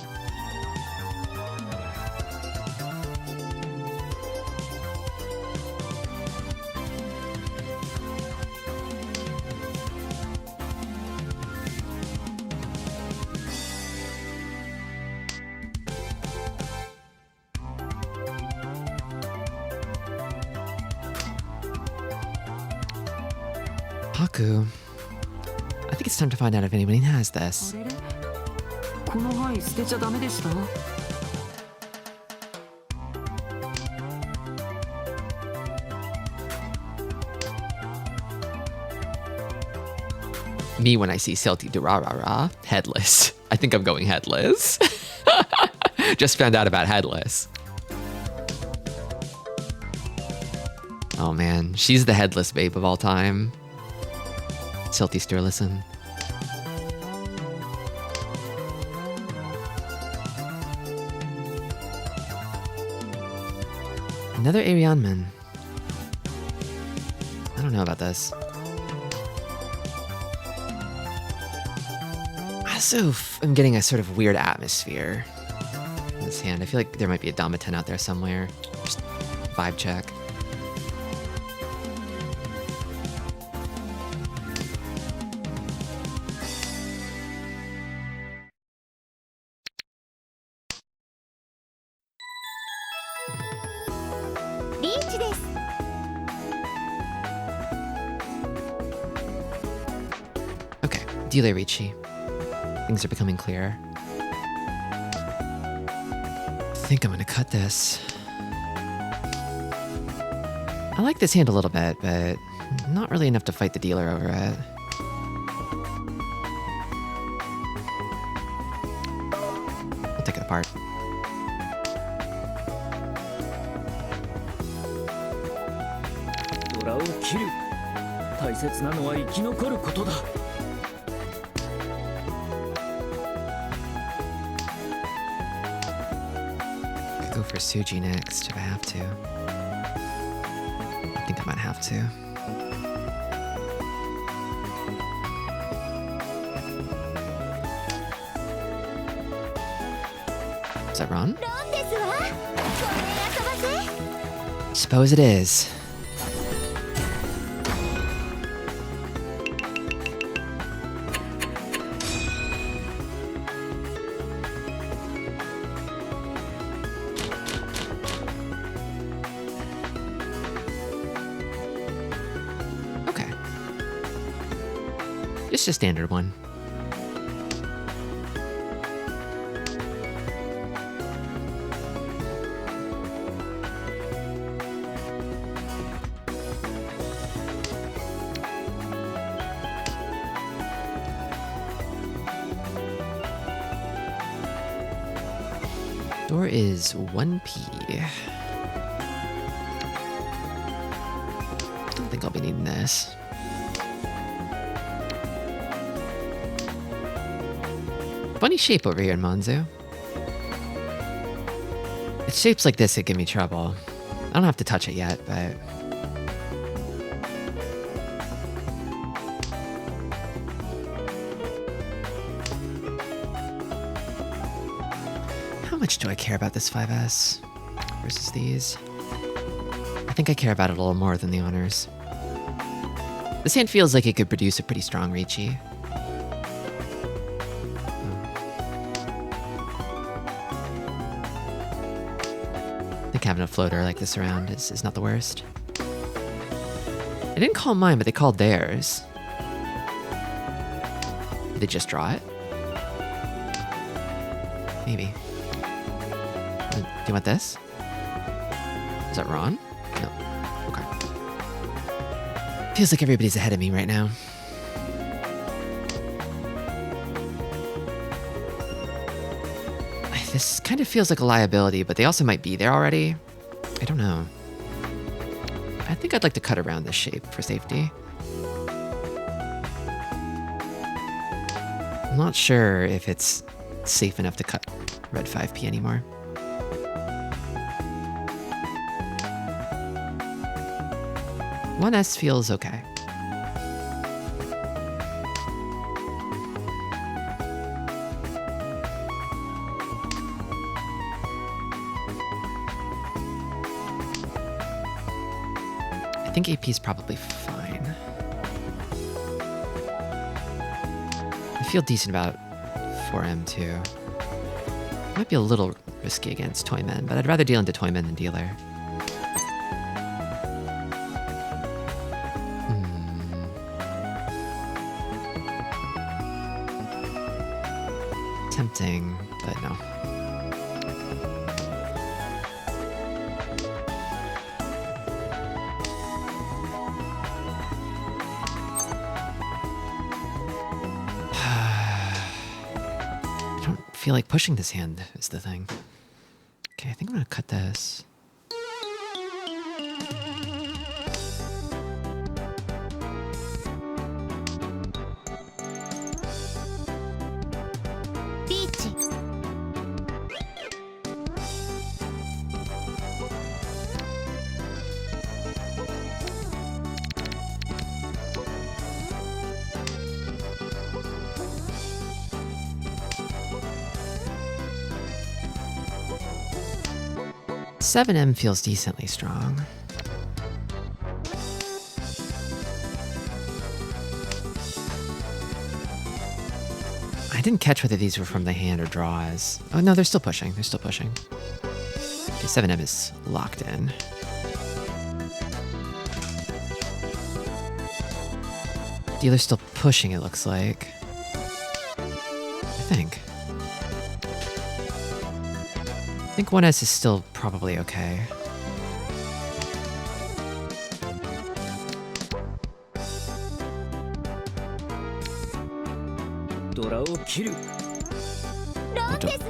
Haku. I think it's time to find out if anybody has this. Me when I see Celti Durarara, headless. I think I'm going headless. Just found out about headless. Oh man, she's the headless babe of all time. Celti Sturluson. Another Arianman. I don't don't know about this. Also, I'm getting a sort of weird atmosphere in this hand. I feel like there might be a Dama 10 out there somewhere. Just vibe check. Okay, Dealer Ricci. Things are becoming clearer. I think I'm gonna cut this. I like this hand a little bit, but not really enough to fight the dealer over it. I'll take it apart. Could go for Suji next if I have to. I think I might have to. Is that Ron? Suppose it is. Just a standard one. Door is 1p. Don't think I'll be needing this. Funny shape over here in Monzu. It's shapes like this that give me trouble. I don't have to touch it yet, but... How much do I care about this 5S versus these? I think I care about it a little more than the honors. This hand feels like it could produce a pretty strong Ricci. I think having a floater like this around is not the worst. They didn't call mine, but they called theirs. Did they just draw it? Maybe. Do you want this? Is that Ron? No. Okay. Feels like everybody's ahead of me right now. This kind of feels like a liability, but they also might be there already. I don't know. I think I'd like to cut around this shape for safety. I'm not sure if it's safe enough to cut red 5p anymore. One S feels okay. I think AP is probably fine. I feel decent about 4M too. Might be a little risky against Toymen, but I'd rather deal into Toymen than dealer. Tempting, but no. I feel like pushing this hand is the thing. Okay, I think I'm gonna cut this. 7M feels decently strong. I didn't catch whether these were from the hand or draws. Oh no, they're still pushing. They're still pushing. Okay, 7M is locked in. Dealer's still pushing, it looks like. I think 1S is still probably okay.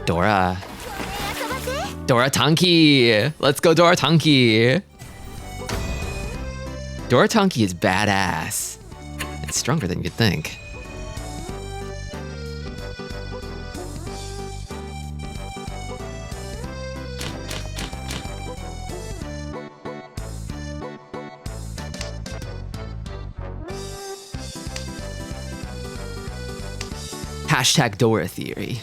Dora. Dora Tanki. Let's go Dora Tanki. Dora Tanki is badass. It's stronger than you'd think. Hashtag Dora theory.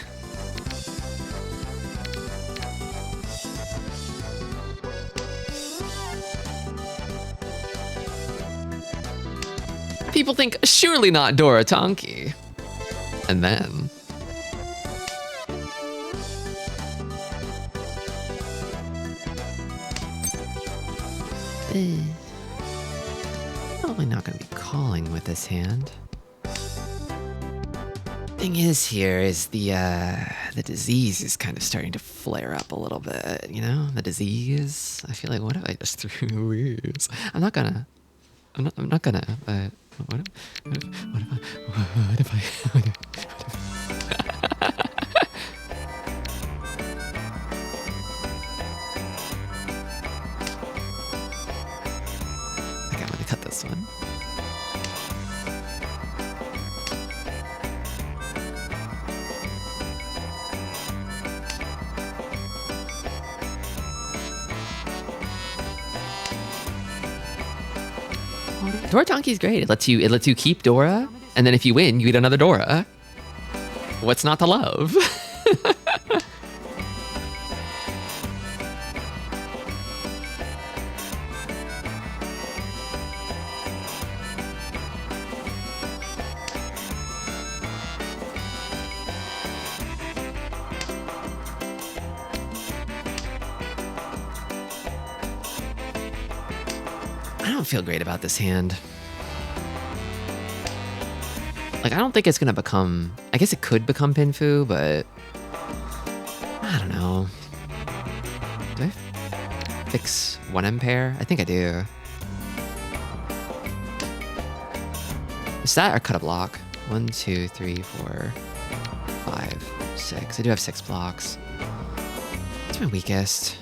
People think, surely not Dora Tanki. And then... Probably not going to be calling with this hand. Thing is here is the disease is kind of starting to flare up a little bit, you know? The disease. I feel like, what if I just threw these? I'm not gonna, but what if I okay, I'm gonna cut this one. Dora Tanki is great. It lets you keep Dora, and then if you win, you get another Dora. What's not to love? I don't feel great about this hand. Like, I don't think it's gonna become... I guess it could become Pinfu, but... I don't know. Do I fix 1M pair? I think I do. Is that or cut a block? 1, 2, 3, 4, 5, 6. I do have 6 blocks. It's my weakest.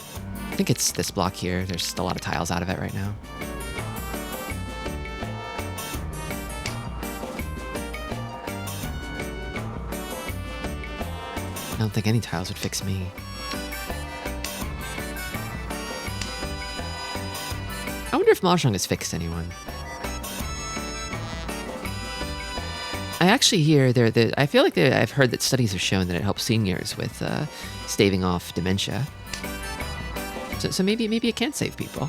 I think it's this block here. There's just a lot of tiles out of it right now. I don't think any tiles would fix me. I wonder if Mahjong has fixed anyone. I actually hear I feel like I've heard that studies have shown that it helps seniors with staving off dementia. So maybe it can save people.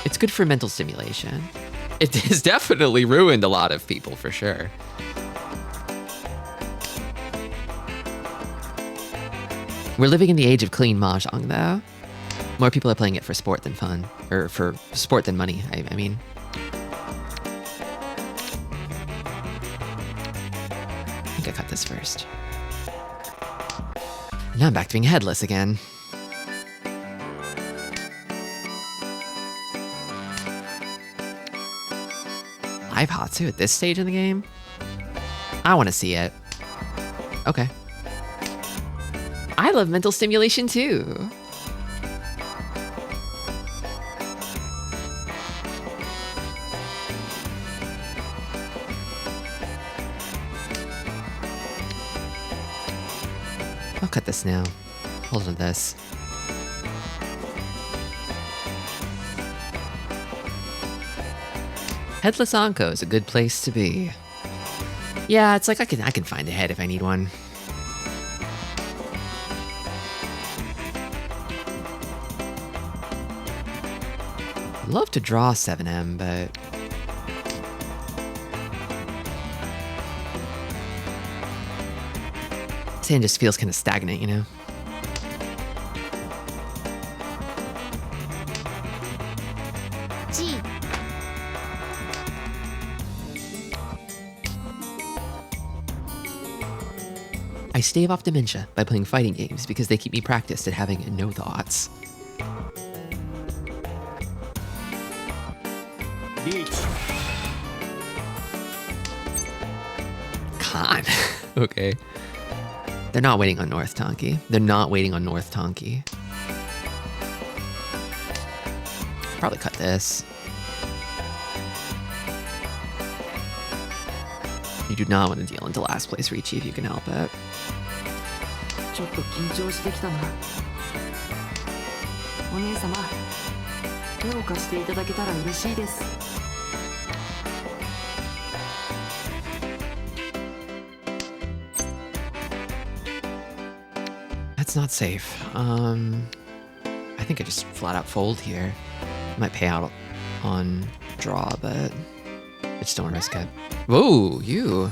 It's good for mental stimulation. It has definitely ruined a lot of people for sure. We're living in the age of clean Mahjong, though. More people are playing it for sport than fun. Or for sport than money, I mean. I think I cut this first. Now I'm back to being headless again. Live Hatsu at this stage in the game? I want to see it. Okay. I love mental stimulation too. I'll cut this now. Hold on to this. Headless Anko is a good place to be. Yeah, it's like I can find a head if I need one. Love to draw 7M, but... this hand just feels kind of stagnant, you know? G. I stave off dementia by playing fighting games because they keep me practiced at having no thoughts. Con. Okay. They're not waiting on North Tonki. They're not waiting on North Tonki. Probably cut this. You do not want to deal into last place Ricci if you can help it. ちょっと緊張してきたな。お姉様、手を貸していただけたら嬉しいです。 That's not safe. I think I just flat out fold here. Might pay out on draw, but I just don't want to risk it. Whoa, you.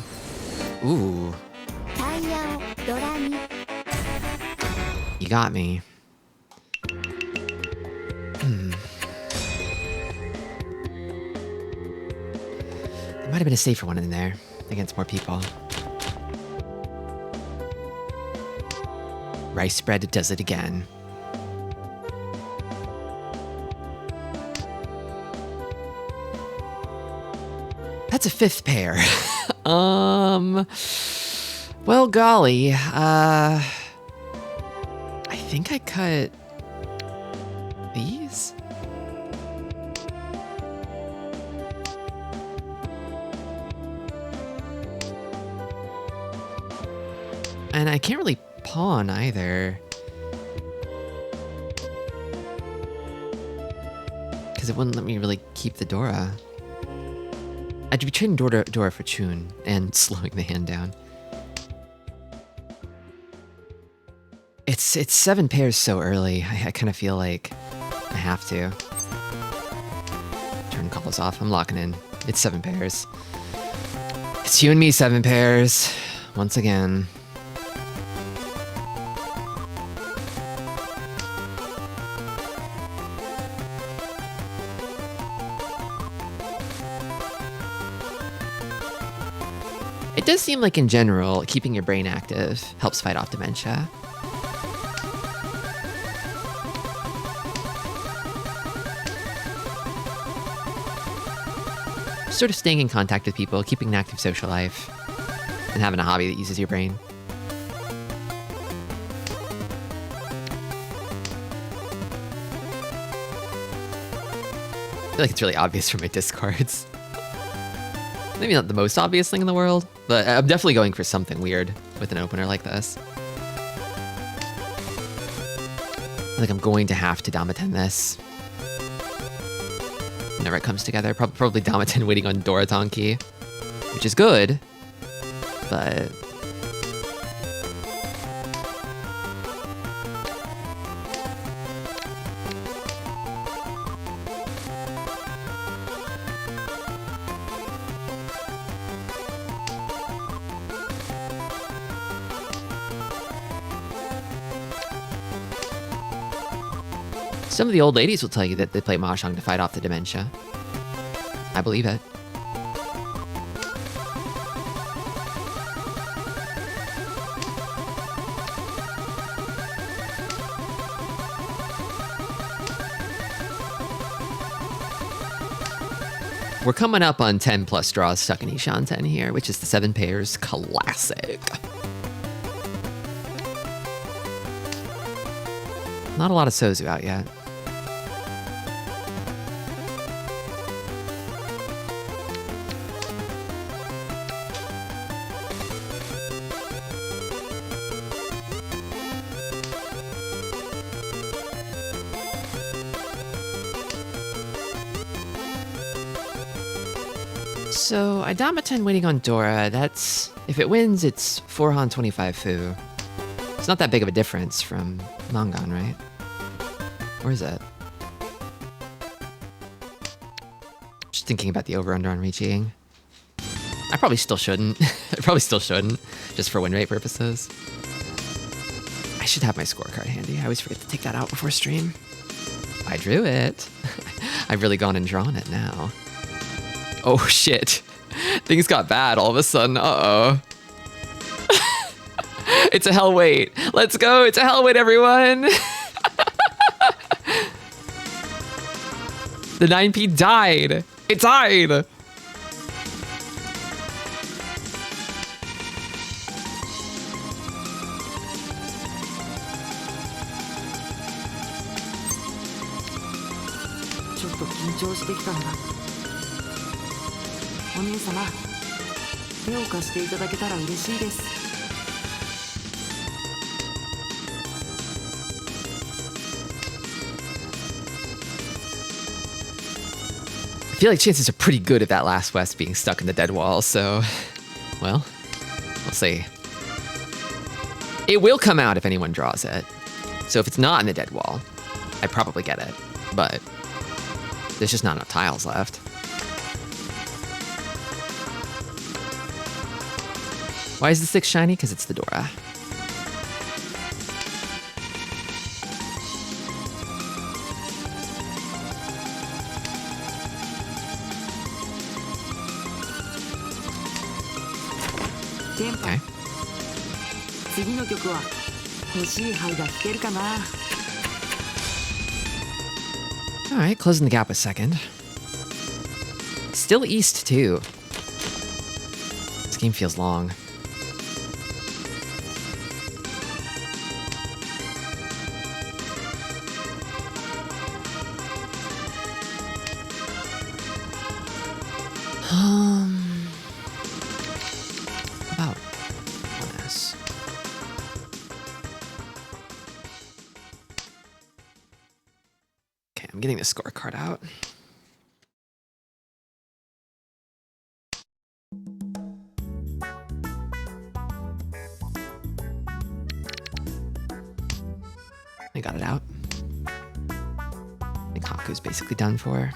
Ooh. You got me. There might have been a safer one in there against more people. Rice spread does it again. That's a fifth pair. Well, golly. I think I cut these. And I can't really pawn either. Because it wouldn't let me really keep the Dora. I'd be trading Dora for Chun and slowing the hand down. It's 7 pairs so early. I kind of feel like I have to. Turn calls off. I'm locking in. It's 7 pairs. It's you and me 7 pairs. Once again. It does seem like in general, keeping your brain active helps fight off dementia. Sort of staying in contact with people, keeping an active social life, and having a hobby that uses your brain. I feel like it's really obvious from my discards. Maybe not the most obvious thing in the world, but I'm definitely going for something weird with an opener like this. Like I'm going to have to Dama 10 this. Whenever it comes together. Probably Dama 10 waiting on Dora Tonki, which is good, but... Some of the old ladies will tell you that they play Mahjong to fight off the dementia. I believe it. We're coming up on 10 plus draws stuck in Ishan 10 here, which is the 7 pairs classic. Not a lot of Sozu out yet. So, I Dama 10 waiting on Dora. That's... if it wins, it's 4 Han 25 Fu. It's not that big of a difference from Mangan, right? Or is it? thinking about the over-under on reaching. I probably still shouldn't. I probably still shouldn't, just for win rate purposes. I should have my scorecard handy. I always forget to take that out before stream. I drew it. I've really gone and drawn it now. Oh shit. Things got bad all of a sudden. Uh-oh. It's a hell wait. Let's go. It's a hell wait, everyone. The 9p died. It died. I feel like chances are pretty good at that last West being stuck in the dead wall, so, well, we'll see. It will come out if anyone draws it. So if it's not in the dead wall, I probably get it, but there's just not enough tiles left. Why is the 6 shiny? Because it's the Dora. Okay. All right, closing the gap with second. Still east too. This game feels long. About 1S. Okay, I'm getting the scorecard out. I got it out. I think Haku's basically done for.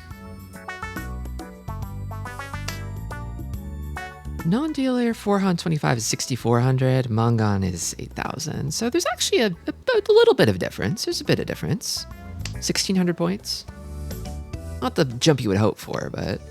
Non-dealer 425 is 6,400. Mangan is 8,000. So there's actually a little bit of difference. There's a bit of difference. 1,600 points. Not the jump you would hope for, but.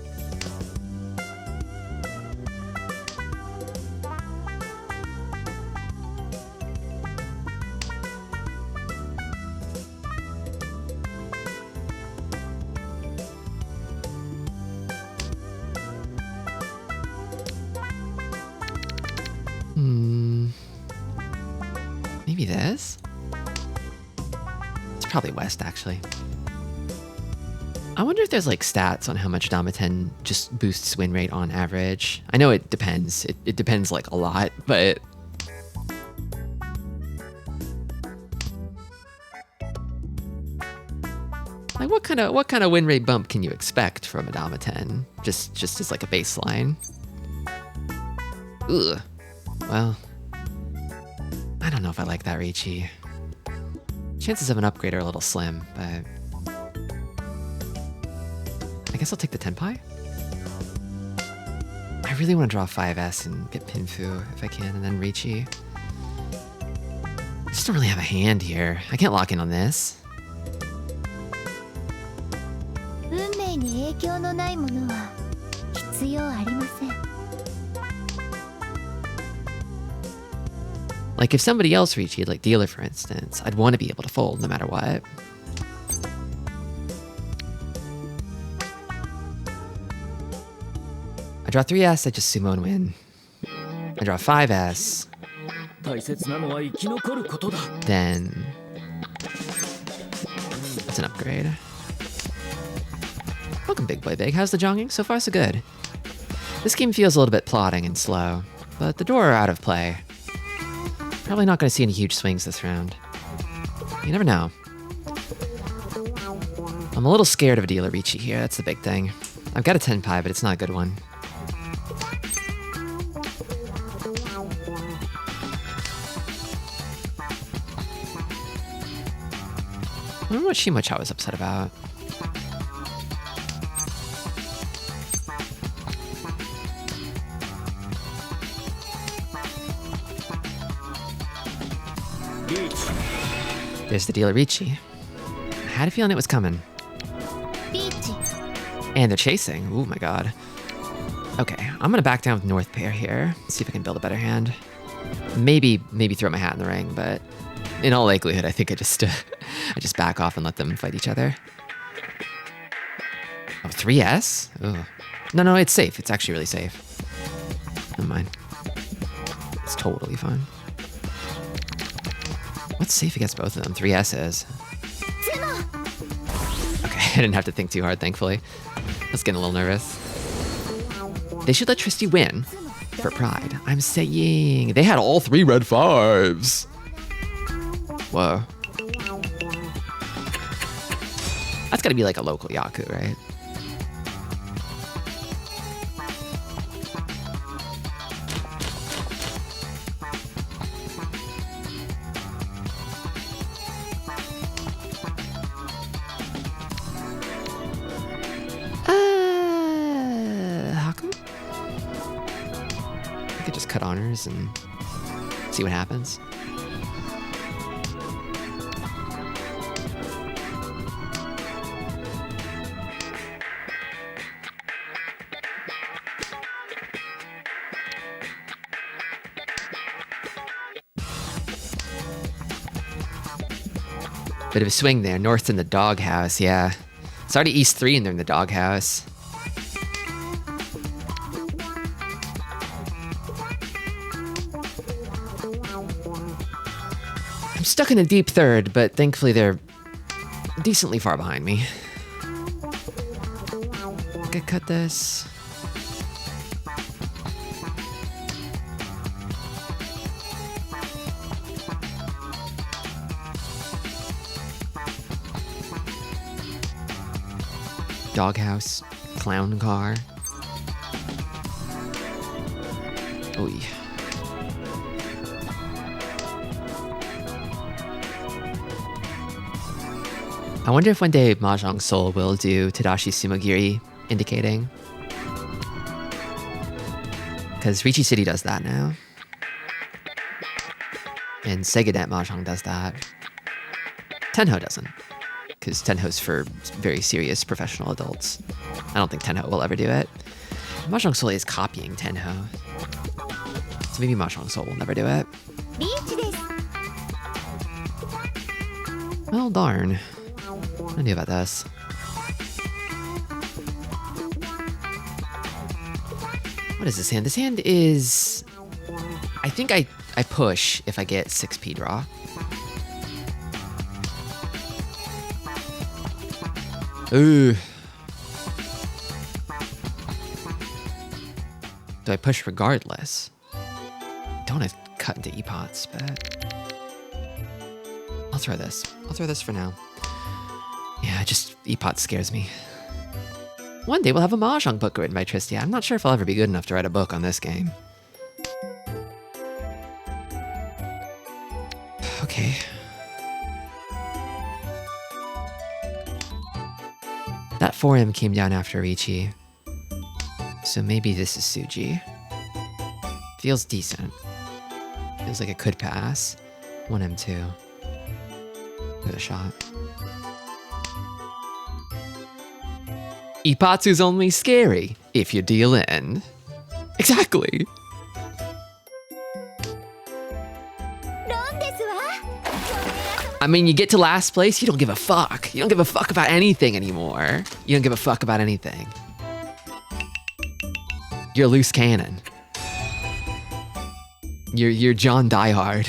Maybe this? It's probably West, actually. I wonder if there's like stats on how much Dama 10 just boosts win rate on average. I know it depends. It depends like a lot, but like what kind of win rate bump can you expect from a Dama 10? Just as like a baseline. Ugh. Well, I don't know if I like that Riichi. Chances of an upgrade are a little slim, but I guess I'll take the Tenpai. I really want to draw 5S and get Pinfu if I can, and then Riichi. I just don't really have a hand here. I can't lock in on this. Like if somebody else Riichi'd, like dealer for instance, I'd want to be able to fold no matter what. I draw 3S, I just sumo and win. I draw 5S. Then it's an upgrade. Welcome Big Boy Big, how's the jonging? So far so good. This game feels a little bit plodding and slow, but the door are out of play. Probably not going to see any huge swings this round. You never know. I'm a little scared of a dealer Riichi here, that's the big thing. I've got a Tenpai, but it's not a good one. I remember what Shimocha was upset about. There's the dealer Ricci. I had a feeling it was coming. And they're chasing. Oh my god. Okay, I'm gonna back down with North pair here. See if I can build a better hand. Maybe throw my hat in the ring, but in all likelihood, I think I just back off and let them fight each other. Oh, 3S? Ooh. No, it's safe. It's actually really safe. Never mind. It's totally fine. What's safe against both of them? 3S's. Okay, I didn't have to think too hard, thankfully. I was getting a little nervous. They should let Tristi win for pride. I'm saying they had all 3 red 5s. Whoa. That's gotta be like a local Yaku, right? How come? I could just cut honors and see what happens. Bit of a swing there. North's in the doghouse, yeah. It's already East 3 and they're in the doghouse. I'm stuck in a deep third, but thankfully they're decently far behind me. I could cut this. Doghouse, clown car. Oy. I wonder if one day Mahjong Soul will do Tadashi Sumogiri indicating. Because Ricci City does that now. And Segadet Mahjong does that. Tenho doesn't. Because Tenho's for very serious professional adults. I don't think Tenho will ever do it. Mahjong Soul is copying Tenho. So maybe Mahjong Soul will never do it. Well, darn. I knew about this. What is this hand? This hand is... I think I push if I get 6p draw. Ooh. Do I push regardless? Don't have to cut into e-pots, but... I'll throw this. I'll throw this for now. Yeah, just e-pot scares me. One day we'll have a Mahjong book written by Tristi. I'm not sure if I'll ever be good enough to write a book on this game. Okay. That 4M came down after Ricci. So maybe this is Suji. Feels decent. Feels like it could pass. 1M2. Give it a shot. Ipatsu's only scary if you deal in. Exactly. I mean, you get to last place, you don't give a fuck. You don't give a fuck about anything anymore. You don't give a fuck about anything. You're a loose cannon. You're John Diehard.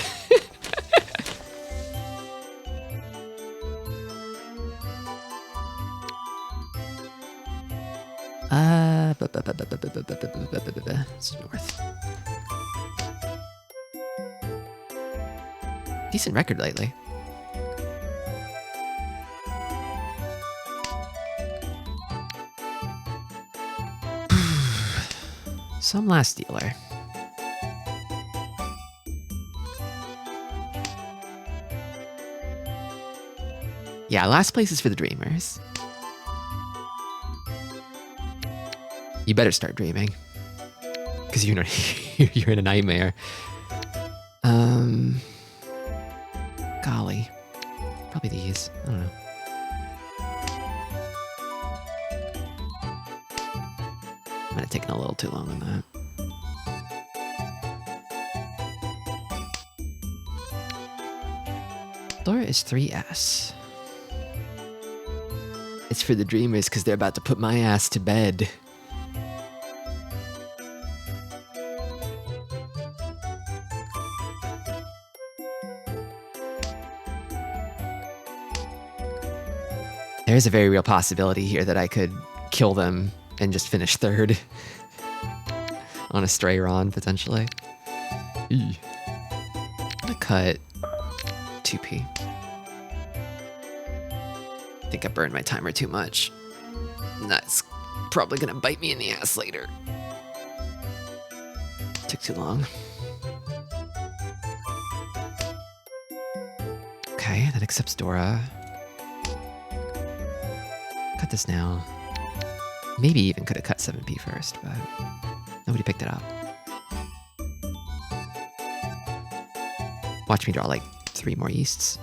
It's north. Decent record lately. Some last dealer. Yeah, last place is for the dreamers. You better start dreaming. Because you're in a nightmare. Golly. Probably these. I don't know. Might have taken a little too long on that. Door is 3S. It's for the dreamers because they're about to put my ass to bed. There's a very real possibility here that I could kill them and just finish third on a stray Ron, potentially. Eee. I'm gonna cut 2p. I think I burned my timer too much. And that's probably gonna bite me in the ass later. Took too long. Okay, that accepts Dora. Cut this now. Maybe even could have cut 7p first, but nobody picked it up. Watch me draw like 3 more Easts.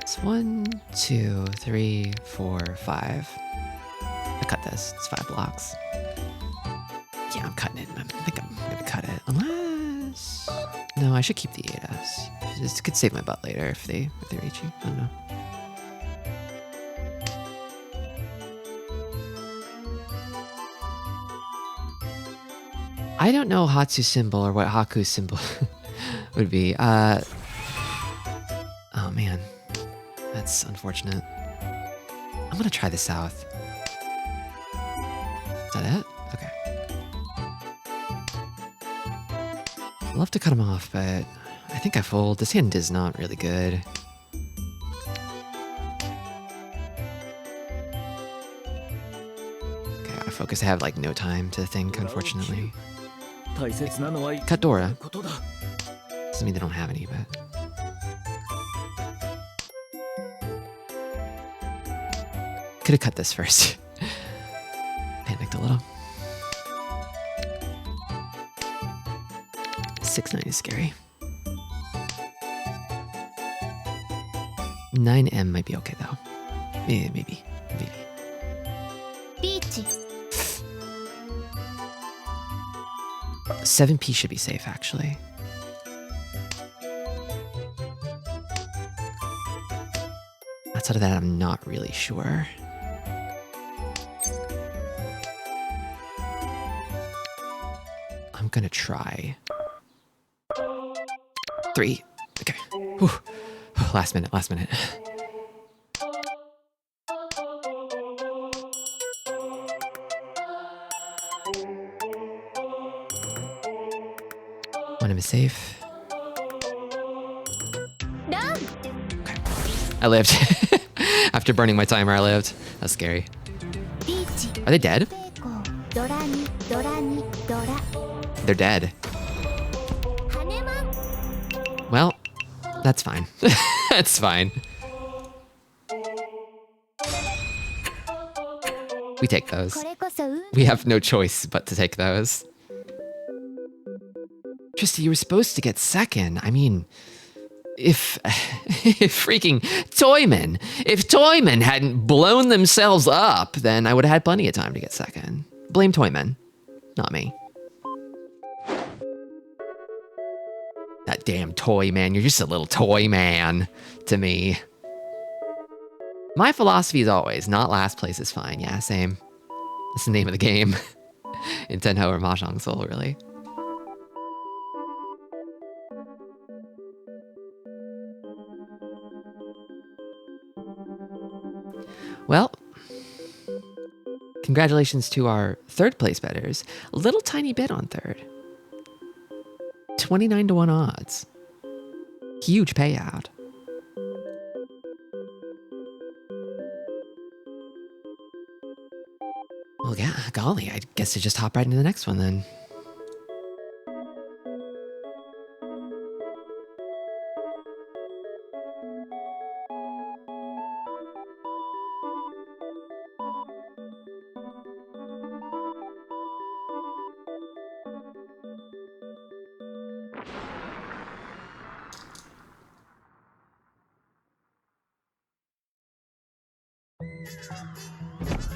It's 1, 2, 3, 4, 5. I cut this. It's 5 blocks. Yeah, I'm cutting it. I think I'm gonna cut it. Unless... No, I should keep the 8S. This could save my butt later if they reach you. I don't know. I don't know Hatsu symbol or what Haku's symbol would be. Oh man. That's unfortunate. I'm gonna try the south. Is that it? Okay. I'd love to cut him off, but I think I fold. This hand is not really good. Okay, I focus. I have like no time to think, unfortunately. Cut Dora. Doesn't mean they don't have any, but... Could have cut this first. Panicked a little. 6-9 is scary. 9M might be okay though. Yeah, maybe. 7p should be safe actually. Outside of that, I'm not really sure. I'm gonna try 3. Okay. Whew. Last minute. One of them is safe. Okay. I lived. After burning my timer, I lived. That's scary. Are they dead? They're dead. Well, that's fine. That's fine. We take those. We have no choice but to take those. Tristi, you were supposed to get second. I mean, if freaking if Toyman hadn't blown themselves up, then I would have had plenty of time to get second. Blame Toyman, not me. That damn toy man, you're just a little toy man to me. My philosophy is always, not last place is fine. Yeah, same. That's the name of the game. In Tenho or Mahjong Soul, really. Well, congratulations to our third place bettors. A little tiny bit on third. 29-1 odds. Huge payout. Well, yeah, golly, I guess I just hop right into the next one then.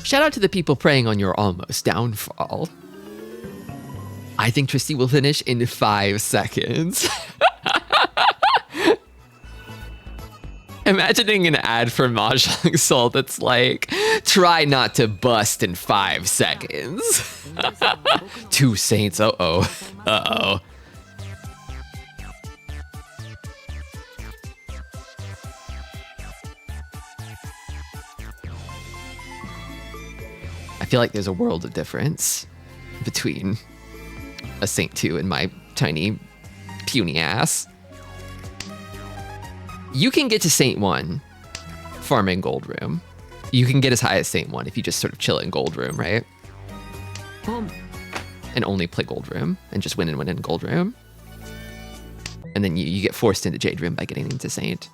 Shout out to the people preying on your almost downfall. I think Tristi will finish in 5 seconds. Imagining an ad for Mahjong Soul that's like, try not to bust in 5 seconds. 2 saints, uh-oh, uh-oh. I feel like there's a world of difference between a Saint 2 and my tiny, puny ass. You can get to Saint 1 farming Gold Room. You can get as high as Saint 1 if you just sort of chill in Gold Room, right? And only play Gold Room and just win in Gold Room. And then you get forced into Jade Room by getting into Saint.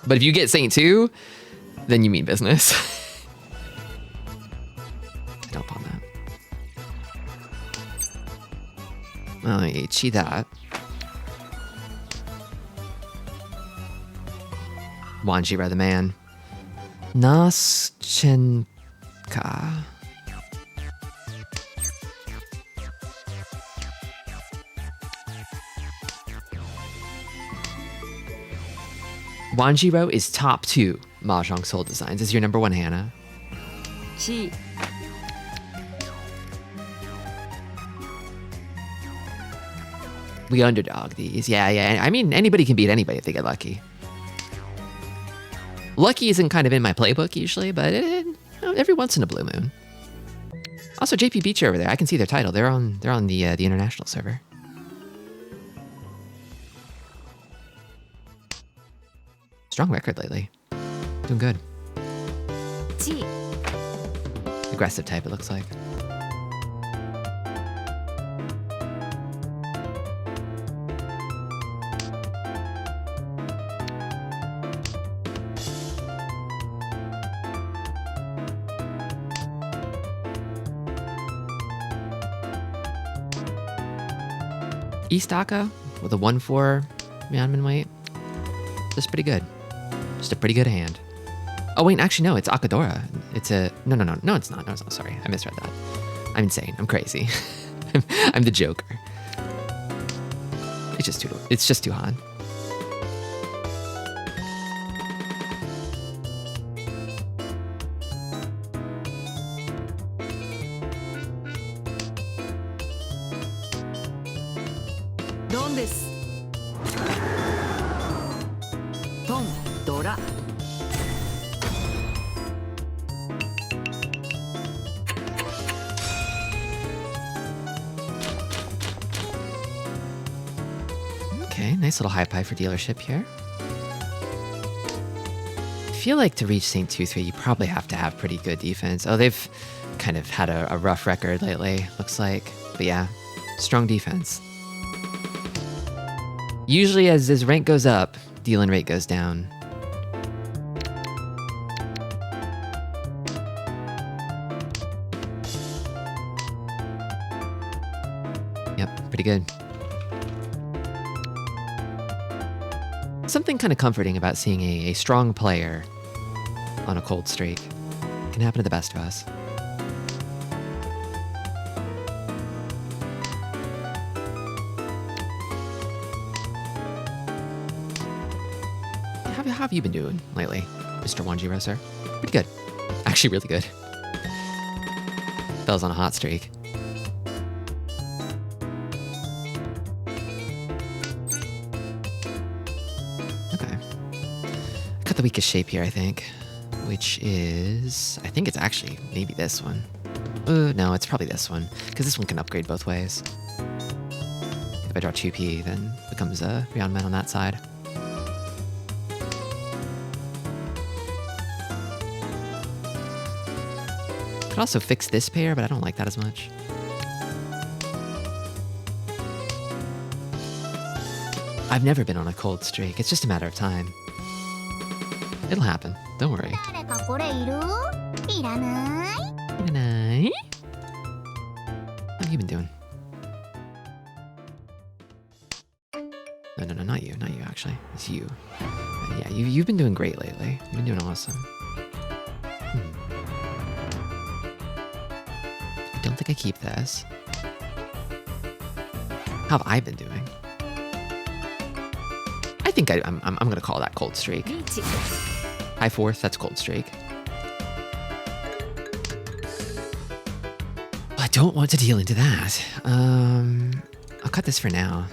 But if you get Saint 2, then you mean business. Don't pawn that. Oh, Ichi that. Wanjiro the man. Naschenka. Wanjiro is top 2 Mahjong Soul designs. Is your number 1 Hannah? C. We underdog these. Yeah. I mean, anybody can beat anybody if they get lucky. Lucky isn't kind of in my playbook usually, but every once in a blue moon. Also, JP Beach over there. I can see their title. They're on the international server. Strong record lately. Doing good. G. Aggressive type, it looks like. East Aka with a 1-4 Myanmar weight. That's pretty good. Just a pretty good hand. Oh wait, actually no, it's Akadora. It's a no, it's not. No, sorry, I misread that. I'm insane. I'm crazy. I'm the Joker. It's just too hot. Don desu. Ton, Dora. Okay, nice little high pie for dealership here. I feel like to reach St. 2-3, you probably have to have pretty good defense. Oh, they've kind of had a rough record lately, looks like. But yeah, strong defense. Usually as rank goes up, dealing rate goes down. Yep, pretty good. Something kind of comforting about seeing a strong player on a cold streak. It can happen to the best of us. How have you been doing lately, Mr. Wanjiro, sir? Pretty good. Actually, really good. Fella's on a hot streak. Okay. I cut the weakest shape here, I think. Which is... I think it's actually maybe this one. No, it's probably this one. Because this one can upgrade both ways. If I draw 2P, then it becomes a Beyond Men on that side. Could also fix this pair, but I don't like that as much. I've never been on a cold streak. It's just a matter of time. It'll happen. Don't worry. How have you been doing? No, not you. Not you, actually. It's you. Yeah, you've been doing great lately. You've been doing awesome. think I keep this. How have I been doing? I think I'm gonna call that cold streak. High fourth, that's cold streak. I don't want to deal into that. I'll cut this for now.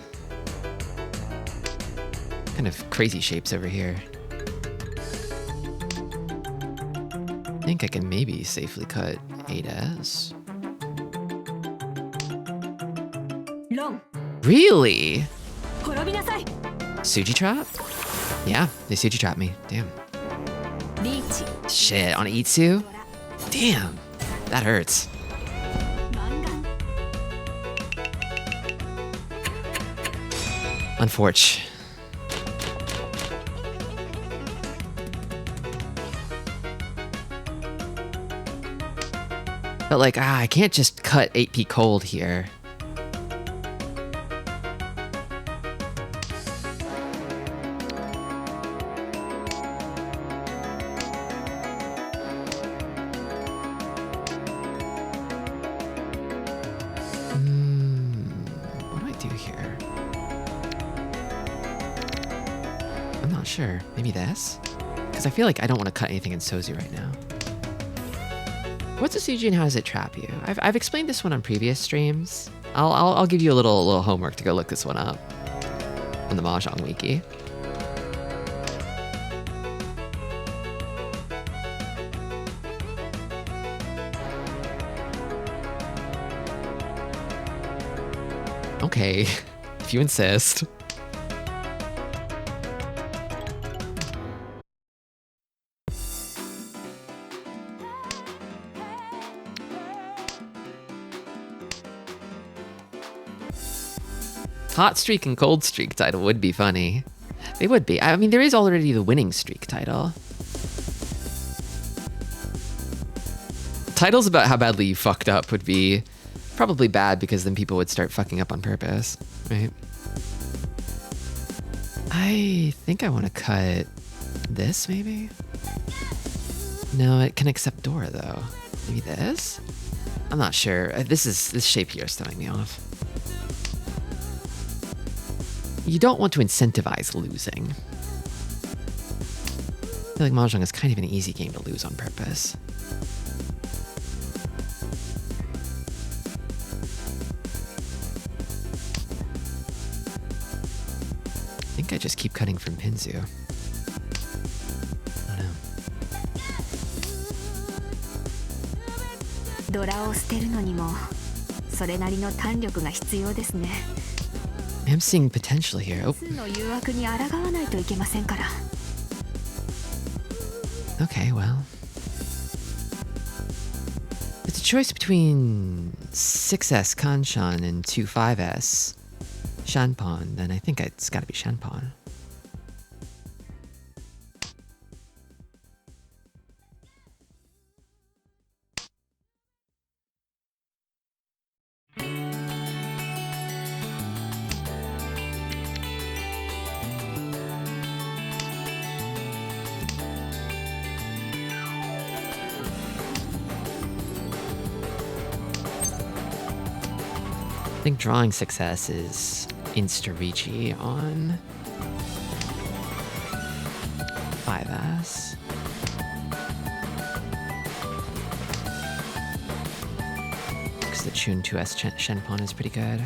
Kind of crazy shapes over here. I think I can maybe safely cut 8S. Really? Suji trap? Yeah, they Suji trap me. Damn. Shit, on Itsu? Damn, that hurts. Unfortunate. But like, I can't just cut 8P cold here. What do I do here? I'm not sure. Maybe this? Because I feel like I don't want to cut anything in Sozu right now. What's a Suji and how does it trap you? I've explained this one on previous streams. I'll give you a little homework to go look this one up on the Mahjong wiki. Okay, if you insist. Hot streak and cold streak title would be funny. They would be. I mean, there is already the winning streak title. Titles about how badly you fucked up would be probably bad because then people would start fucking up on purpose, right? I think I want to cut this, maybe? No, it can accept Dora, though. Maybe this? I'm not sure. This shape here is throwing me off. You don't want to incentivize losing. I feel like Mahjong is kind of an easy game to lose on purpose. I think I just keep cutting from Pinzu. I don't know. ドラを捨てるのにもそれなりの胆力が必要ですね。 I'm seeing potential here. Oh. の誘惑に抗わないといけませんから。 Okay, well. It's a choice between 6S Kanshan and 25S Shanpon, then I think it's gotta be Shanpon. I think drawing success is insta-reachy on 5S. Because the Chun 2S Shenpon is pretty good.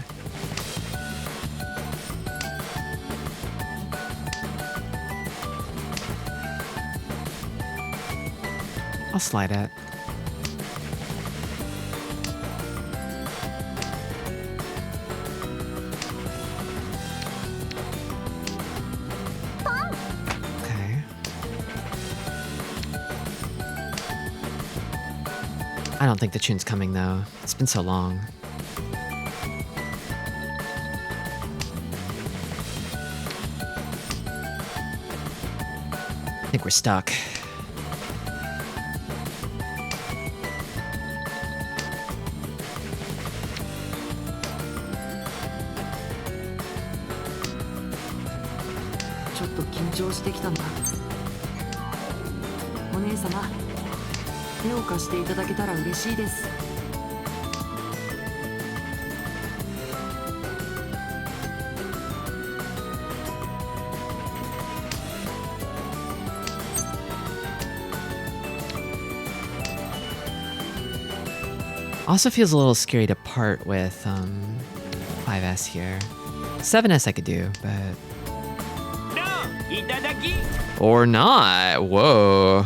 I'll slide it. I don't think the tune's coming though. It's been so long. I think we're stuck. Also feels a little scary to part with 5S here. 7S I could do, but... Or not. Whoa.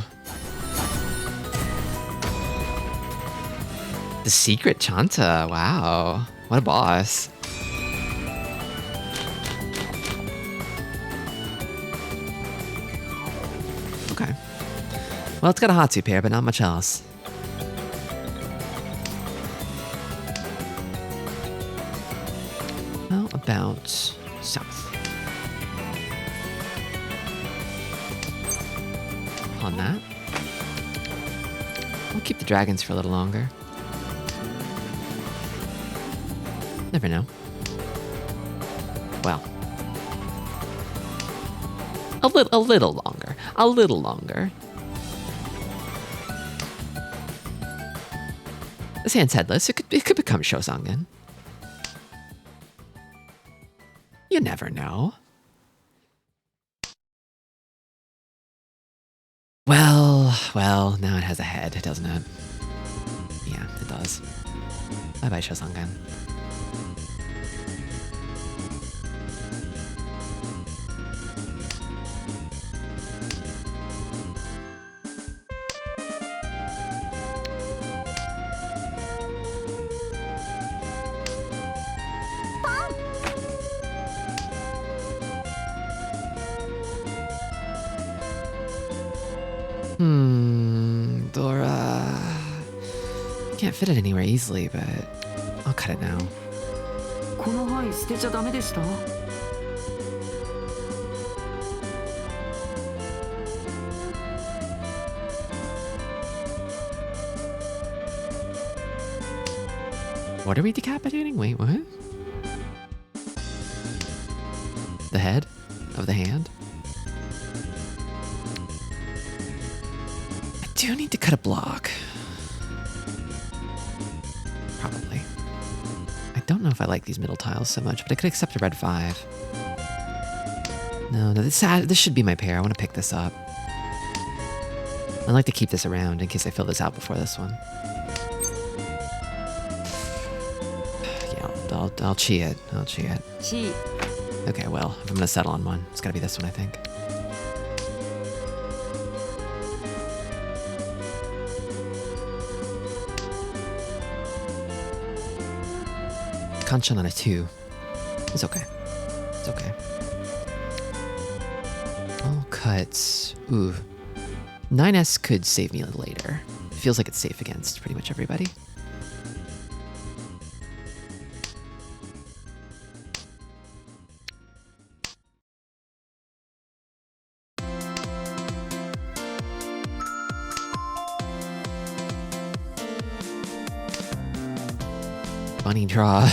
The secret Chanta. Wow. What a boss. Okay. Well, it's got a Hatsu pair, but not much else. How about south? On that. We'll keep the dragons for a little longer. Never know. Well. A little longer. A little longer. This hand's headless. It could become Shosangen. You never know. Well, now it has a head, doesn't it? Yeah, it does. Bye-bye, Shosangen. Dora. Can't fit it anywhere easily, but I'll cut it now. この牌捨てちゃダメでした？ What are we decapitating? Wait, what? The head of the hand? I do need to cut a block. Probably. I don't know if I like these middle tiles so much, but I could accept a red 5. No, this should be my pair. I want to pick this up. I'd like to keep this around in case I fill this out before this one. I'll chi it. I'll chi it. Chi. Okay, well, if I'm gonna settle on one, it's gotta be this one, I think. Kanchan on a 2. It's okay. It's okay. All cuts. Ooh. 9S could save me later. It feels like it's safe against pretty much everybody. Funny draw.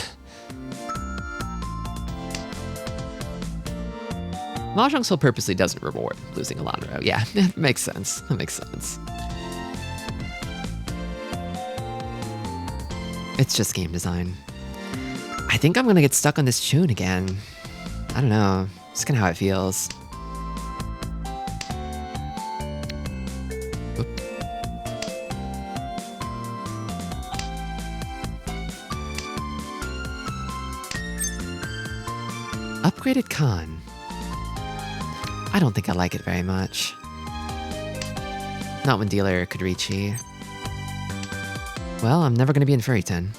Mahjong so purposely doesn't reward losing a lot in a row. Yeah, it makes sense. That makes sense. It's just game design. I think I'm gonna get stuck on this tune again. I don't know. It's kind of how it feels. Upgraded Khan. I don't think I like it very much. Not when dealer Kudrichi. Well, I'm never gonna be in Furryton.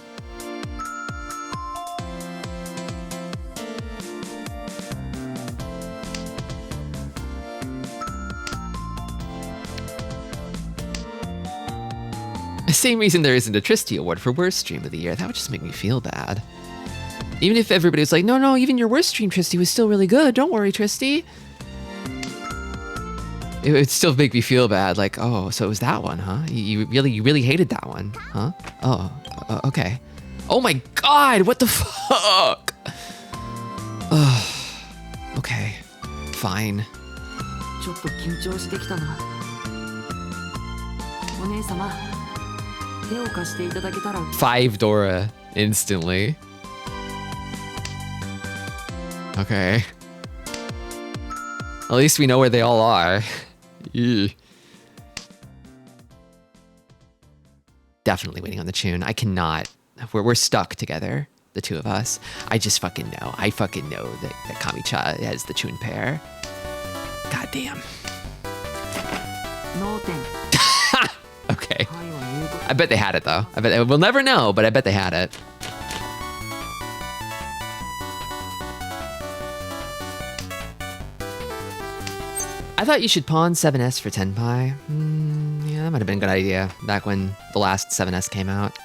The same reason there isn't a Tristi award for worst stream of the year. That would just make me feel bad. Even if everybody was like, no, even your worst stream, Tristi, was still really good. Don't worry, Tristi. It would still make me feel bad. Like, oh, so it was that one, huh? You really hated that one, huh? Oh, okay. Oh my God, what the fuck? Okay, fine. ちょっと緊張してきたな。お姉様、手を貸していただけたら。5 Dora instantly. Okay. At least we know where they all are. definitely waiting on the tune. I cannot. We're stuck together, the two of us. I just fucking know. I fucking know that Kami-cha has the tune pair. God damn. 脳天 Okay. はいは言うこと I bet they had it though. I bet we'll never know, but I bet they had it. I thought you should pawn 7S for Tenpai. Yeah, that might have been a good idea back when the last 7S came out.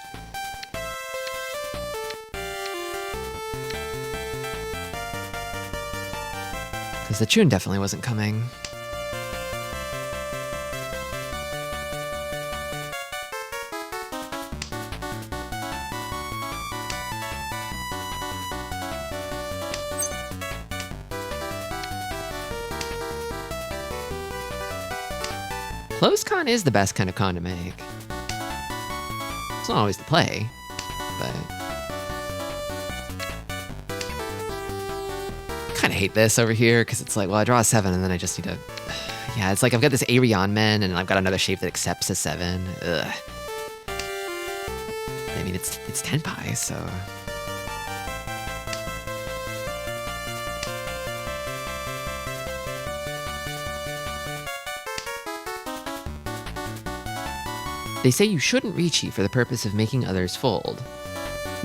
Because the tune definitely wasn't coming. Closed con is the best kind of con to make. It's not always the play, but... I kind of hate this over here, because it's like, well, I draw a 7, and then I just need to... Yeah, it's like I've got this Arion Men, and I've got another shape that accepts a 7. Ugh. I mean, it's Tenpai, so... They say you shouldn't reach for the purpose of making others fold.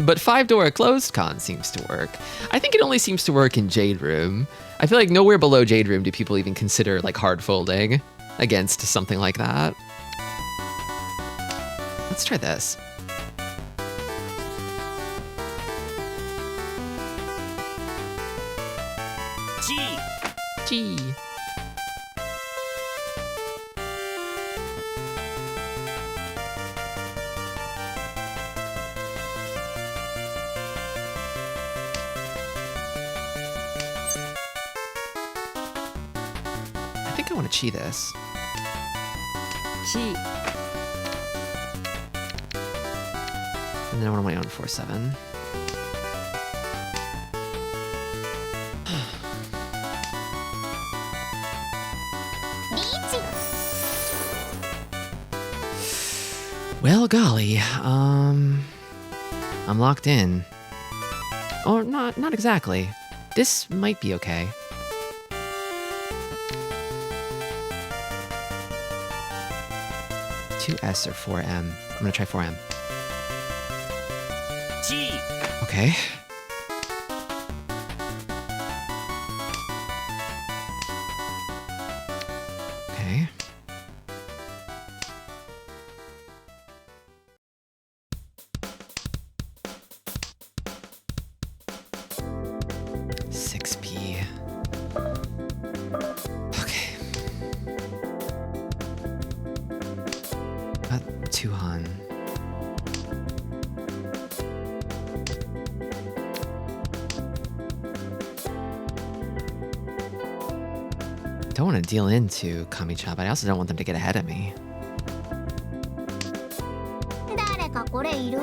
But 5-door closed con seems to work. I think it only seems to work in Jade Room. I feel like nowhere below Jade Room do people even consider like hard folding against something like that. Let's try this. G. I think I want to chi this. チー And then I want to wait on 4-7. Well, golly, I'm locked in. Or not exactly. This might be okay. $2S or 4M. I'm gonna try 4M. Okay. Okay. Okay. Got 2Han. Don't want to deal into Kami-cha, but I also don't want them to get ahead of me. 誰かこれいる？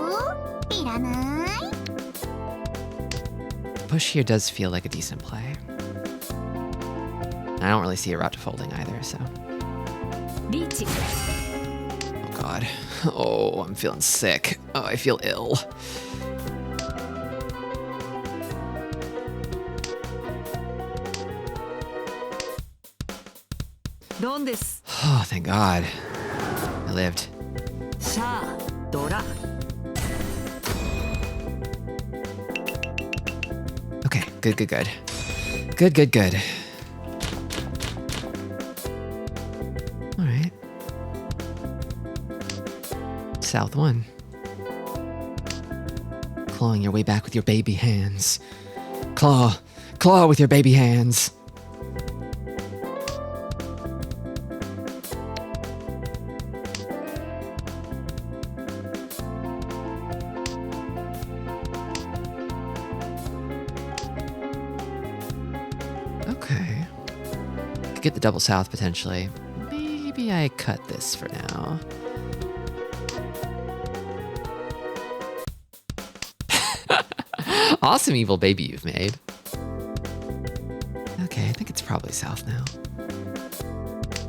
いらない？ Push here does feel like a decent play. I don't really see a route to folding either, so. リーチ Oh god. Oh, I'm feeling sick. Oh, I feel ill.ドンです Oh, thank god. I lived. シャードラ Okay, good. Good. Alright. South 1. Clawing your way back with your baby hands. Claw with your baby hands. Okay. Could get the double south potentially. Maybe I cut this for now. Awesome evil baby you've made. Okay, I think it's probably south now.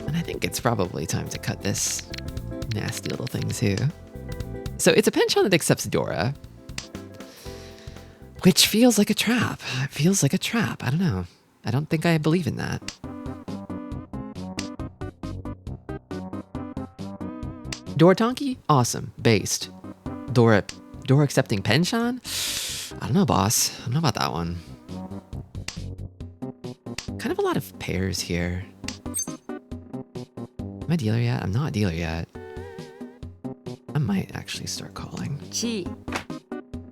And I think it's probably time to cut this nasty little thing too. So it's a penchant that accepts Dora, which feels like a trap. It feels like a trap. I don't know. I don't think I believe in that. Dora Tonki? Awesome. Based. Dora accepting penchant? I don't know, boss. I don't know about that one. Kind of a lot of pairs here. Am I dealer yet? I'm not a dealer yet. I might actually start calling. Chi.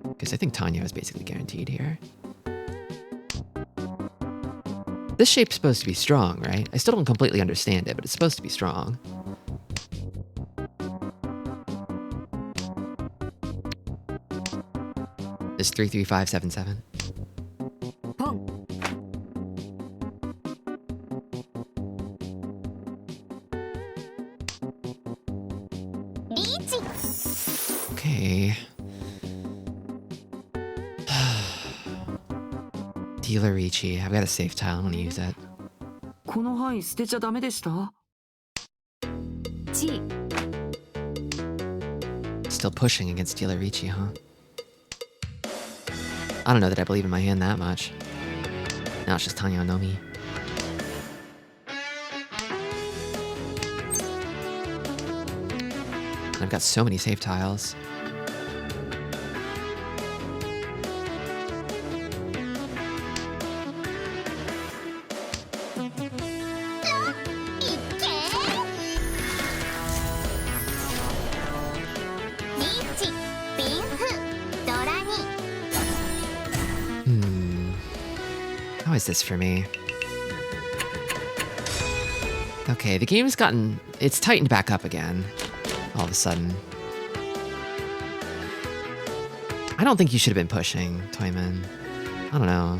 Because I think Tanya is basically guaranteed here. This shape's supposed to be strong, right? I still don't completely understand it, but it's supposed to be strong. Is 33577? Pong. Okay. Dealer Ricci. I've got a safe tile. I'm gonna use it. この範囲捨てちゃダメでした？ G. Still pushing against Dealer Ricci, huh? I don't know that I believe in my hand that much. Now it's just Tanya no me. I've got so many safe tiles. How is this for me? Okay, the game's it's tightened back up again. All of a sudden. I don't think you should have been pushing, Toyman. I don't know.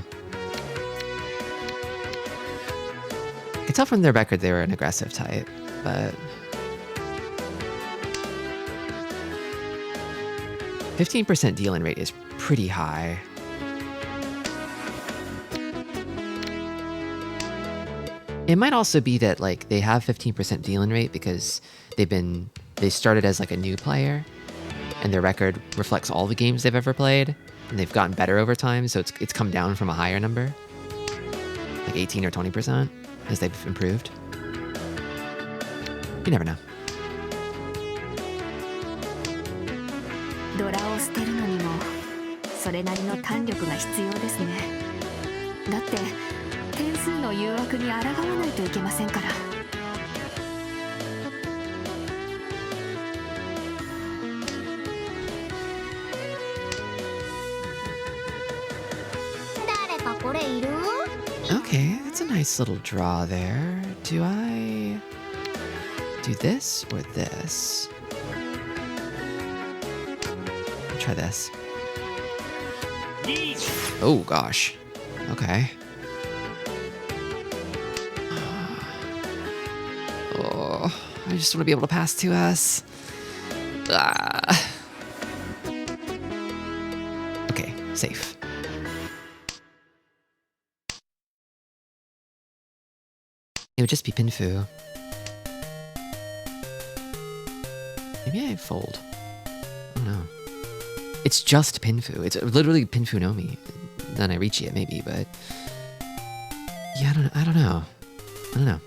I could tell from their record they were an aggressive type, but... 15% deal-in rate is pretty high. It might also be that like they have 15% deal-in rate because they started as like a new player, and their record reflects all the games they've ever played, and they've gotten better over time, so it's come down from a higher number, like 18 or 20% as they've improved. You never know. ドラを捨てるのにもそれなりの胆力が必要ですね。だって点数の誘惑に抗わないといけませんから。誰かこれいる？ Okay, that's a nice little draw there. Do I do this or this? Try this. Oh gosh. Okay. Oh, I just want to be able to pass to us. Okay, safe. It would just be Pinfu. Maybe I fold. I don't know. It's just Pinfu. It's literally Pinfu no Mi. Then I reach it maybe, but yeah, I don't know. I don't know.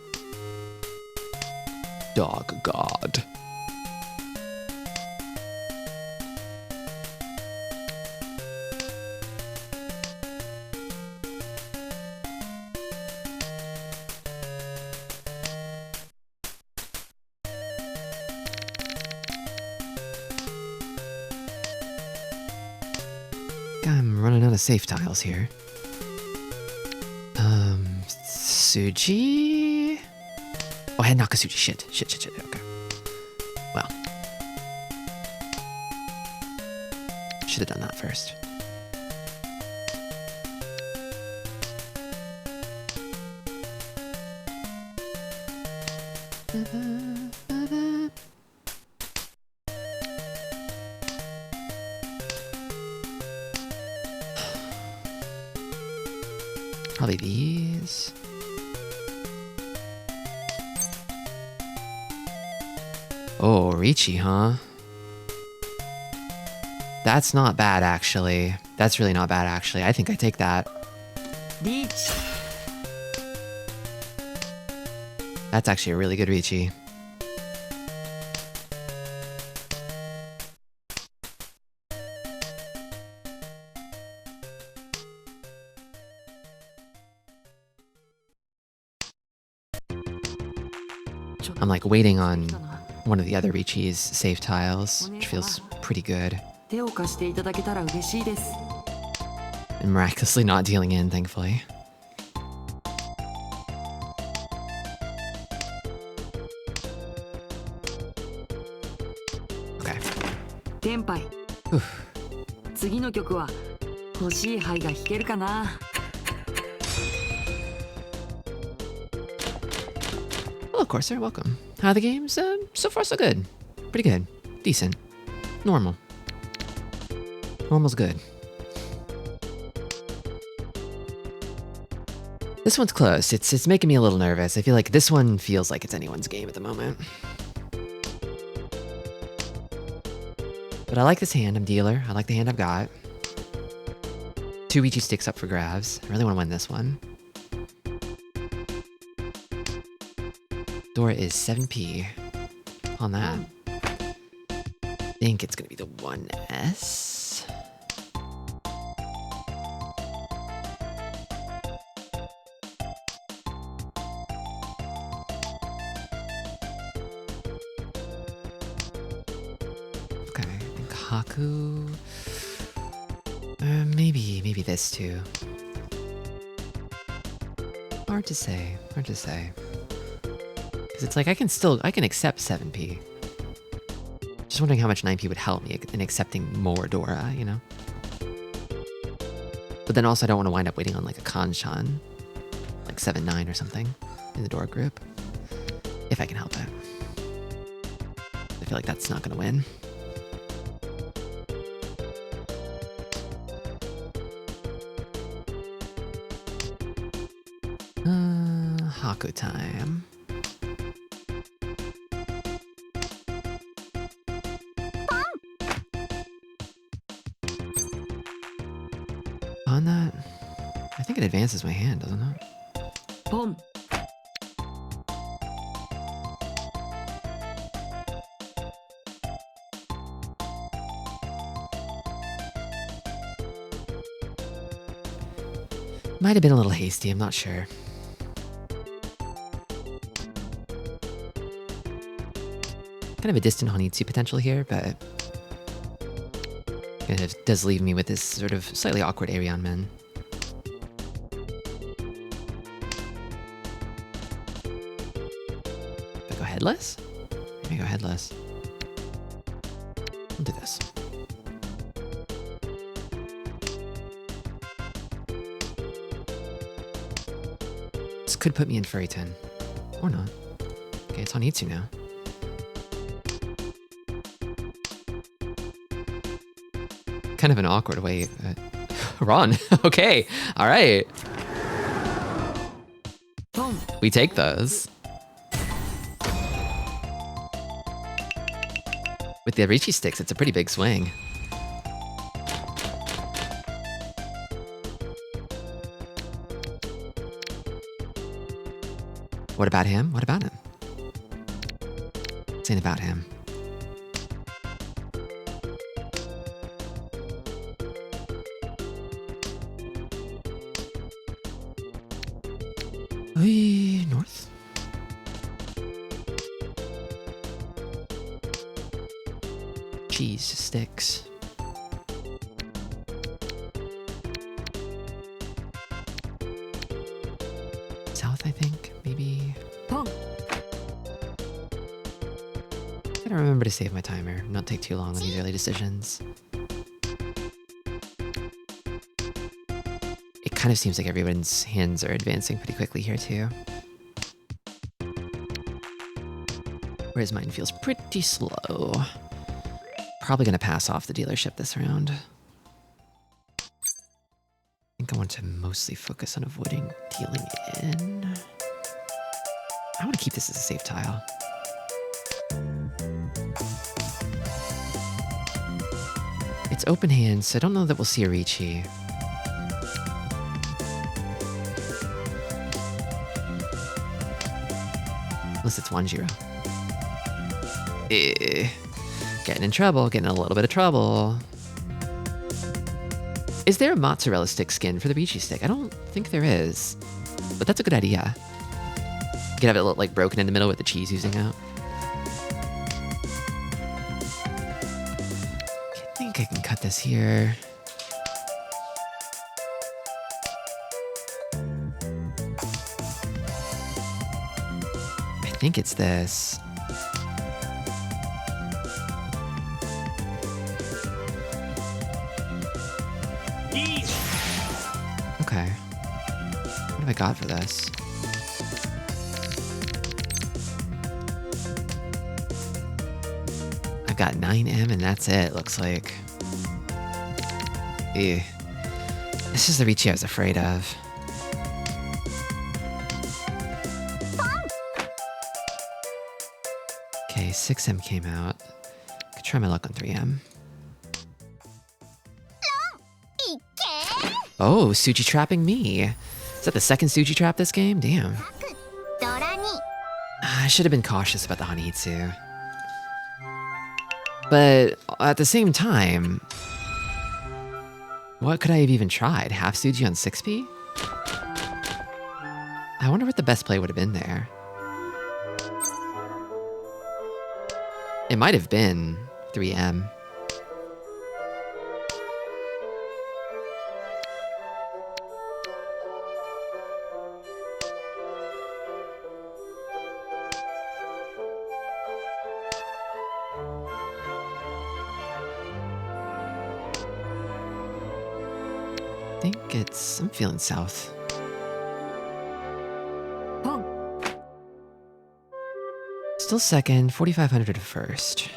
Dog God. I'm running out of safe tiles here. Suji? Oh, I had Nakasuji. Shit. Okay. Well. Should have done that first. Probably these. Oh, Ricci, huh? That's not bad, actually. That's really not bad, actually. I think I take that. リーチ That's actually a really good Ricci. I'm like waiting on one of the other Ricci's save tiles, which feels pretty good. 手を貸していただけたら嬉しいです And miraculously not dealing in, thankfully. Okay. テンパイ Oof. 次の曲は欲しい牌が弾けるかな Well, of course, they're welcome. How are the games? So far, so good. Pretty good. Decent. Normal. Normal's good. This one's close. It's making me a little nervous. I feel like this one feels like it's anyone's game at the moment. But I like this hand. I'm dealer. I like the hand I've got. 2 Ricci sticks up for grabs. I really want to win this one. Door is 7p on that. I think it's gonna be the 1S. Okay, and Haku. Maybe this too. Hard to say. Hard to say. Because it's like I can accept 7p. Just wondering how much 9p would help me in accepting more Dora, you know? But then also I don't want to wind up waiting on like a Kanshan, like 7-9 or something in the Dora group. If I can help it. I feel like that's not going to win. Haku time. On that, I think it advances my hand, doesn't it? ポン Might have been a little hasty, I'm not sure. Kind of a distant Honitsu potential here, but it does leave me with this sort of slightly awkward Arion men. I go headless? Maybe go headless. I'll do this. This could put me in Furry 10. Or not. Okay, it's Honitsu now. Kind of an awkward way. Ron. Okay. All right. ポン We take those. With the Ricci sticks, it's a pretty big swing. What about him? What about him? Saying about him. North. Cheese sticks. South, I think, maybe. ポン Gotta remember to save my timer, not take too long on these early decisions. It kind of seems like everyone's hands are advancing pretty quickly here too. Whereas mine feels pretty slow. Probably gonna pass off the dealership this round. I think I want to mostly focus on avoiding dealing in. I want to keep this as a safe tile. It's open hand, so I don't know that we'll see a Ricci. Unless it's 1-0. Getting in trouble, getting in a little bit of trouble. Is there a mozzarella stick skin for the Ricci stick? I don't think there is, but that's a good idea. You could have it like broken in the middle with the cheese oozing out. I think I can cut this here. I think it's this. Okay. What have I got for this? I've got 9M and that's it, looks like. Ew. This is the Ricci I was afraid of. Okay, 6M came out. Could try my luck on 3M. Oh, Suji trapping me. Is that the second Suji trap this game? Damn. I should have been cautious about the Hanitsu. But at the same time, what could I have even tried? Half Suji on 6P? I wonder what the best play would have been there. It might have been 3M. I think it's... I'm feeling south. Still second, 4,500 first.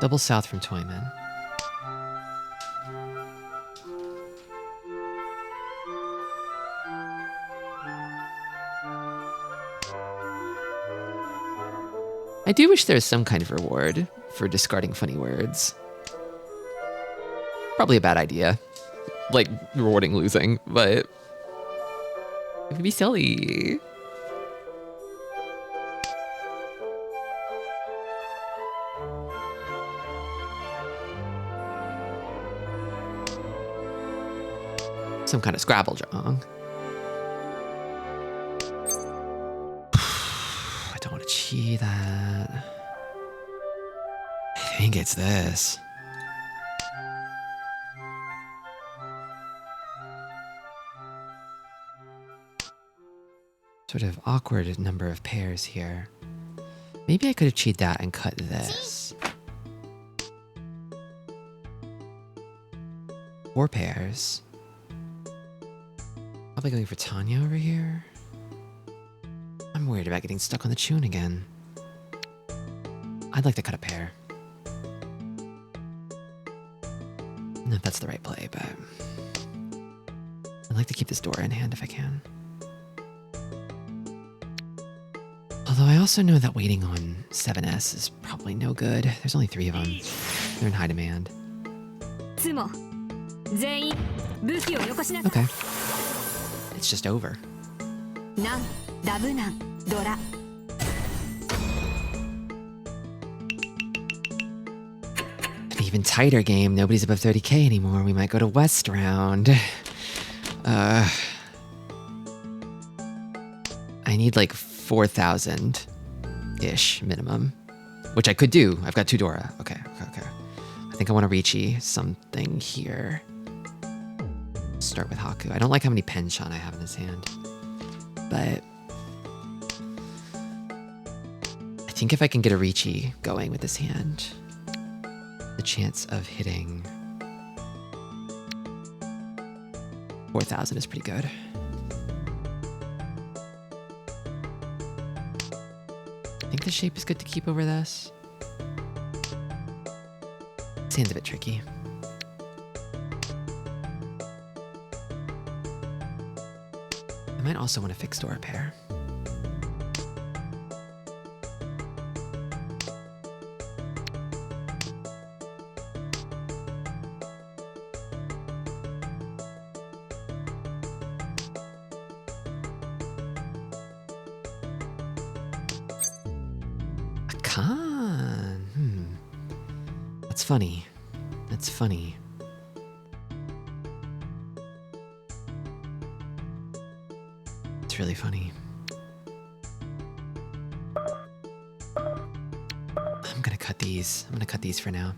Double south from Toyman. I do wish there was some kind of reward for discarding funny words. Probably a bad idea. Like, rewarding losing, but... it would be silly. Some kind of Scrabble jong. I don't want to cheat that. I think it's this. Sort of awkward number of pairs here. Maybe I could have cheated that and cut this. 4 pairs. Probably going for Tanya over here. I'm worried about getting stuck on the tune again. I'd like to cut a pair. Not if that's the right play, but I'd like to keep this door in hand if I can. Although I also know that waiting on 7S is probably no good. There's only 3 of them. They're in high demand. Okay. It's just over. An even tighter game. Nobody's above 30k anymore. We might go to West round. I need like 4,000-ish minimum, which I could do. I've got 2 Dora. Okay. I think I want to Ricci something here. Start with Haku. I don't like how many Penshan I have in his hand, but I think if I can get a Ricci going with this hand, the chance of hitting 4,000 is pretty good. I think the shape is good to keep over this. This hand's a bit tricky. I might also want to fix door pair. Khan. That's funny. That's funny. It's really funny. I'm gonna cut these. I'm gonna cut these for now.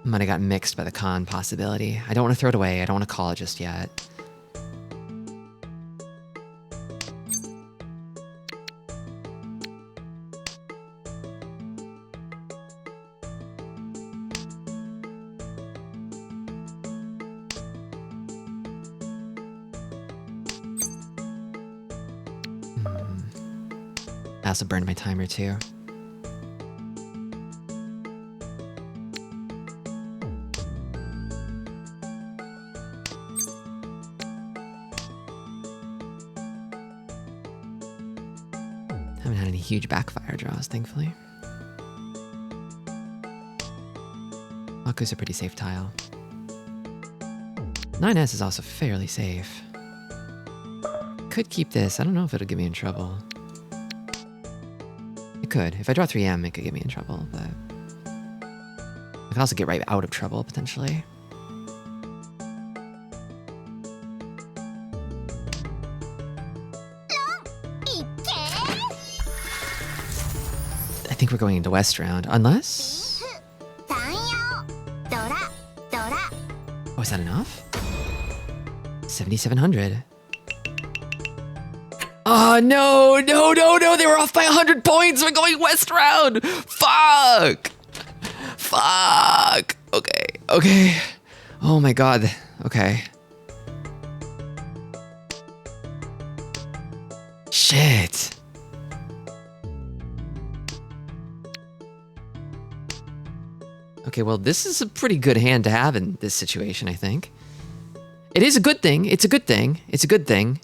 Might have gotten mixed by the Khan possibility. I don't want to throw it away. I don't want to call it just yet. I also burned my timer too. Haven't had any huge backfire draws, thankfully. Aku's a pretty safe tile. 9S is also fairly safe. Could keep this. I don't know if it'll get me in trouble. It could. If I draw 3M, it could get me in trouble, but I can also get right out of trouble, potentially. I think we're going into West round, unless... Oh, is that enough? 7,700. Oh, no, no, no, no, they were off by 100 points. We're going West round. Fuck. Fuck. Okay, okay. Oh my God, okay. Shit. Okay, well, this is a pretty good hand to have in this situation, I think. It is a good thing. It's a good thing. It's a good thing.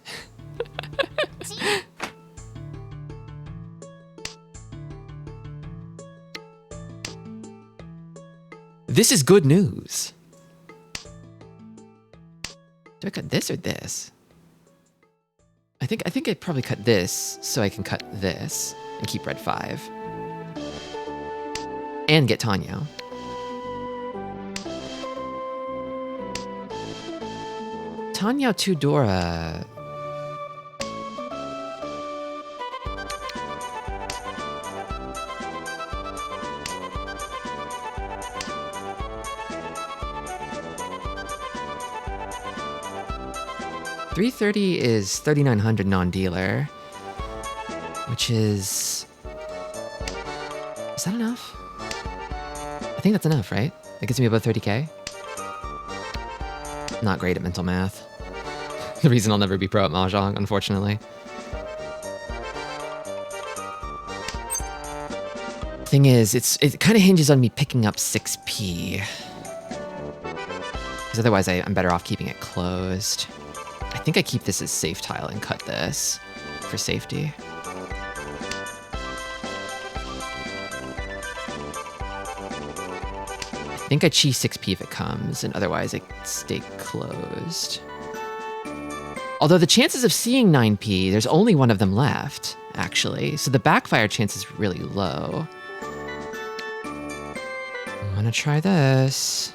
This is good news. Do I cut this or this? I think I'd probably cut this so I can cut this and keep red 5. And get Tanyo. Tanyo 2 Dora. $330 is 3,900 non-dealer, which is that enough? I think that's enough, right? That gets me above 30K. Not great at mental math. The reason I'll never be pro at Mahjong, unfortunately. Thing is, it kind of hinges on me picking up 6P. Because otherwise I'm better off keeping it closed. I think I keep this as safe tile and cut this for safety. I think I chi 6P if it comes, and otherwise I stay closed. Although the chances of seeing 9P, there's only one of them left, actually. So the backfire chance is really low. I'm gonna try this.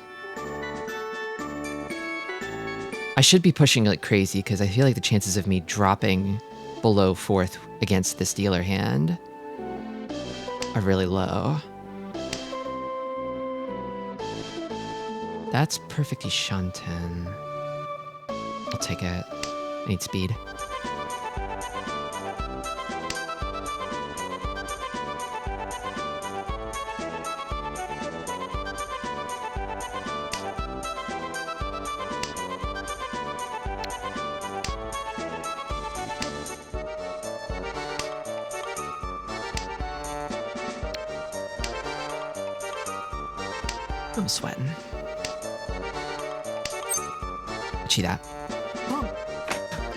I should be pushing like crazy because I feel like the chances of me dropping below 4th against this dealer hand are really low. That's perfectly Shanten. I'll take it. I need speed. I'm sweating. Chi that.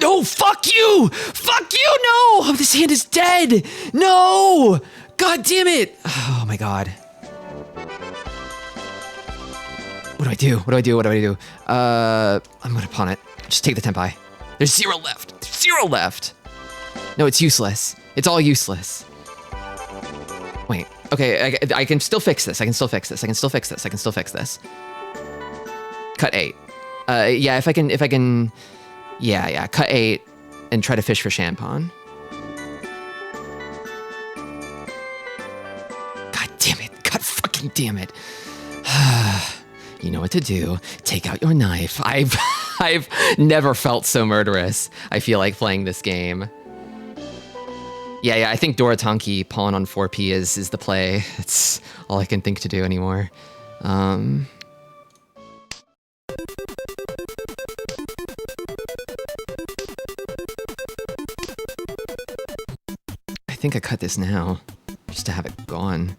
No, fuck you! Fuck you, no! Oh, this hand is dead! No! God damn it! Oh my God. What do I do? What do I do? What do I do? I'm gonna pawn it. Just take the Tenpai. There's 0 left. There's 0 left! No, it's useless. It's all useless. Okay, I can still fix this. I can still fix this. I can still fix this. I can still fix this. Cut 8. Yeah, if I can, yeah, cut 8 and try to fish for Champon. God damn it. God fucking damn it. You know what to do. Take out your knife. I've never felt so murderous. I feel like playing this game. Yeah, I think Dorotanki pawn on 4p is the play. It's all I can think to do anymore. I think I cut this now, just to have it gone.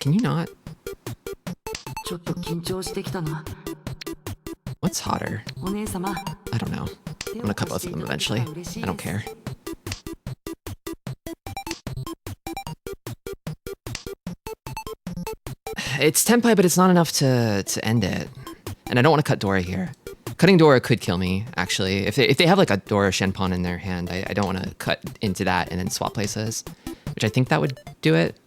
Can you not? ちょっと緊張してきたな。 What's hotter? お姉様。 I don't know. I'm gonna cut both of them eventually. I don't care. It's tenpai, but it's not enough to end it. And I don't want to cut Dora here. Cutting Dora could kill me, actually. If they have like a Dora Shenpon in their hand, I don't want to cut into that and then swap places. Which I think that would do it.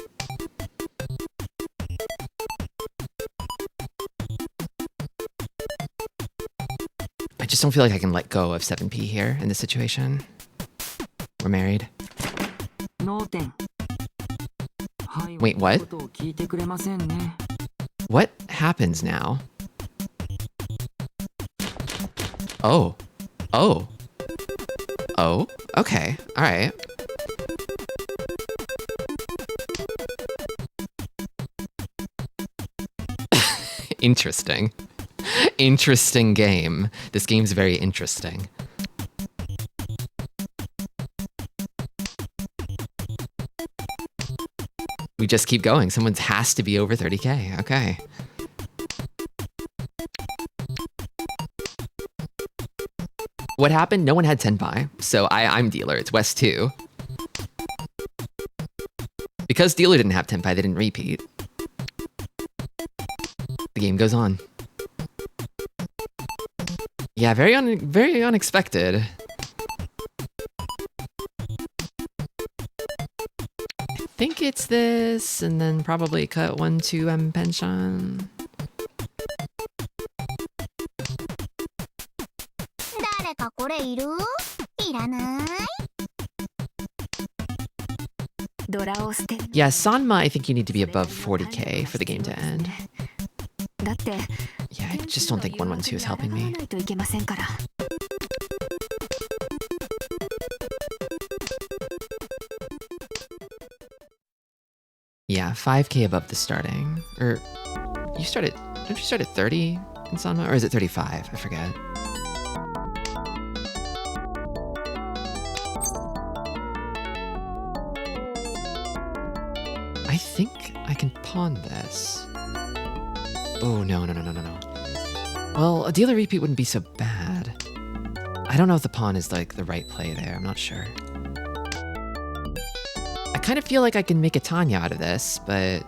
I just don't feel like I can let go of 7p here in this situation. We're married. 脳天。 Wait, what? ことを聞いてくれませんね。 What happens now? Oh. Oh. Oh? Okay. Alright. Interesting. Interesting game. This game's very interesting. We just keep going. Someone has to be over 30k. Okay. What happened? No one had tenpai, so I'm dealer. It's West 2. Because dealer didn't have tenpai, they didn't repeat. The game goes on. Yeah, very unexpected. I think it's this, and then probably cut 1, 2 M pension. 誰かこれいる？いらない？ Yeah, Sanma, I think you need to be above 40k for the game to end. Yeah, I just don't think 112 is helping me. Yeah, 5k above the starting. Or, don't you start at 30 in Sanma? Or is it 35? I forget. I think I can pawn this. Oh, no. Well, a dealer repeat wouldn't be so bad. I don't know if the pawn is like the right play there. I'm not sure. I kind of feel like I can make a Tanya out of this, but...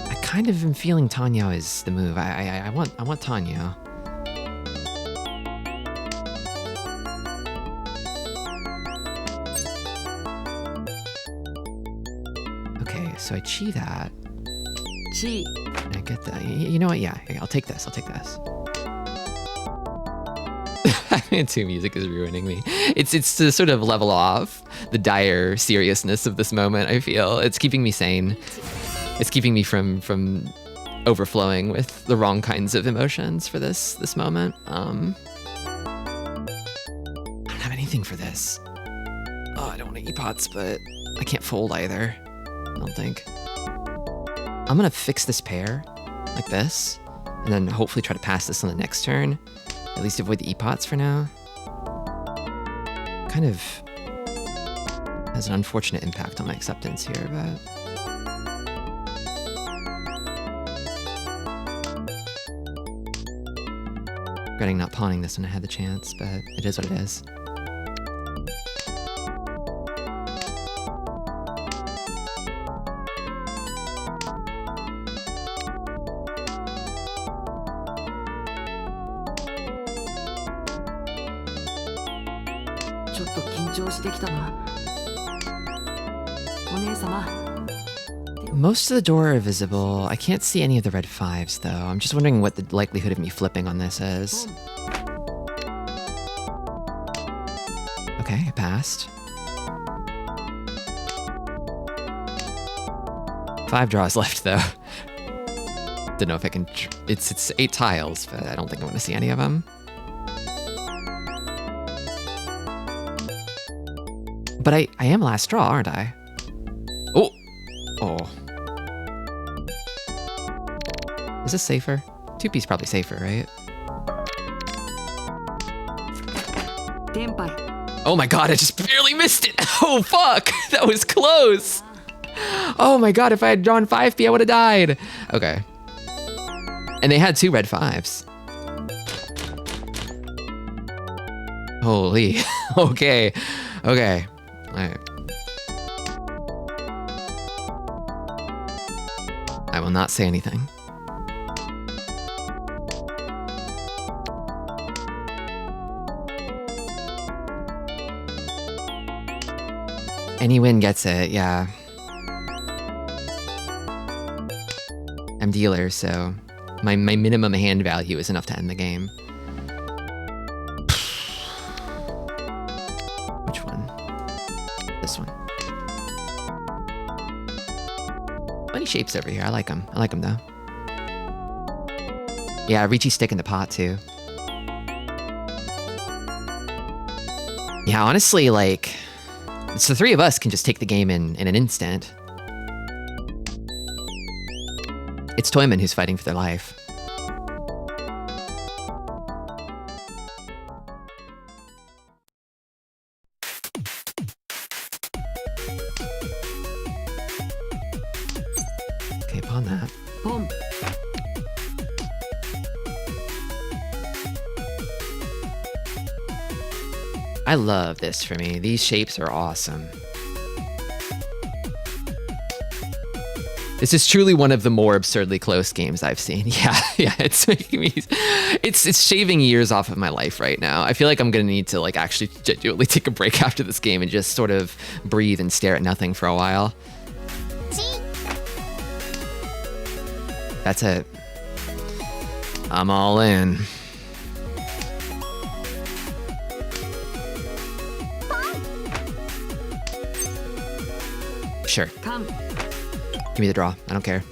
I kind of am feeling Tanya is the move. I want Tanya. Okay, so I chi that. Chi. I get that. You know what? Yeah, here, I'll take this. Two music is ruining me. It's to sort of level off the dire seriousness of this moment, I feel. It's keeping me sane. It's keeping me from overflowing with the wrong kinds of emotions for this moment. I don't have anything for this. Oh, I don't want to e-pots, but I can't fold either. I don't think. I'm gonna fix this pair like this, and then hopefully try to pass this on the next turn. At least avoid the e-pots for now. Kind of has an unfortunate impact on my acceptance here, but... Regretting not pawning this when I had the chance, but it is what it is. ちょっと緊張してきたな。お姉様。 Most of the door are visible. I can't see any of the red 5s, though. I'm just wondering what the likelihood of me flipping on this is. Okay, I passed. 5 draws left, though. Don't know if I can... It's 8 tiles, but I don't think I want to see any of them. But I am last draw, aren't I? Oh! Oh. Is this safer? 2P's probably safer, right? Oh my god, I just barely missed it! Oh fuck! That was close! Oh my god, if I had drawn 5P, I would have died! Okay. And they had 2 red 5s. Holy. Okay. Okay. Alright. I will not say anything. Any win gets it, yeah. I'm dealer, so my minimum hand value is enough to end the game. Which one? This one. Funny shapes over here. I like them. I like them though. Yeah, Ricci's stick in the pot too. Yeah, honestly, like, it's the 3 of us can just take the game in an instant. It's Toyman who's fighting for their life. Okay, pawn that. Boom. I love this for me. These shapes are awesome. This is truly one of the more absurdly close games I've seen. Yeah, it's making me... It's shaving years off of my life right now. I feel like I'm gonna need to like actually genuinely take a break after this game and just sort of breathe and stare at nothing for a while. That's it. I'm all in. Sure. Come. Give me the draw. I don't care.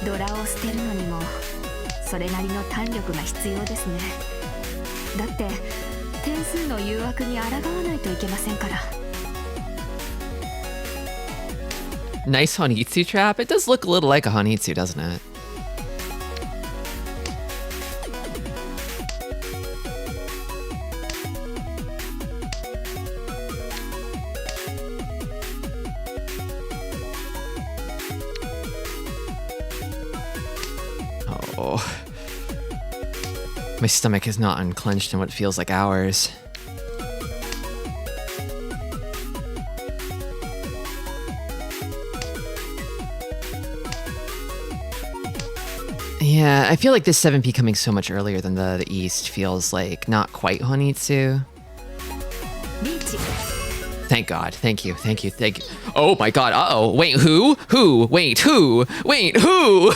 ドラを捨てるのにもそれなりの胆力が必要ですね。だって点数の誘惑に抗わないといけませんから。 Nice Honitsu trap. It does look a little like a Honitsu, doesn't it? Oh. My stomach is not unclenched in what feels like hours. Yeah, I feel like this 7P coming so much earlier than the East feels like not quite Honitsu. Thank God. Thank you. Thank you. Thank you. Oh my God. Uh-oh. Wait, who? Who? Wait, who? Wait, who?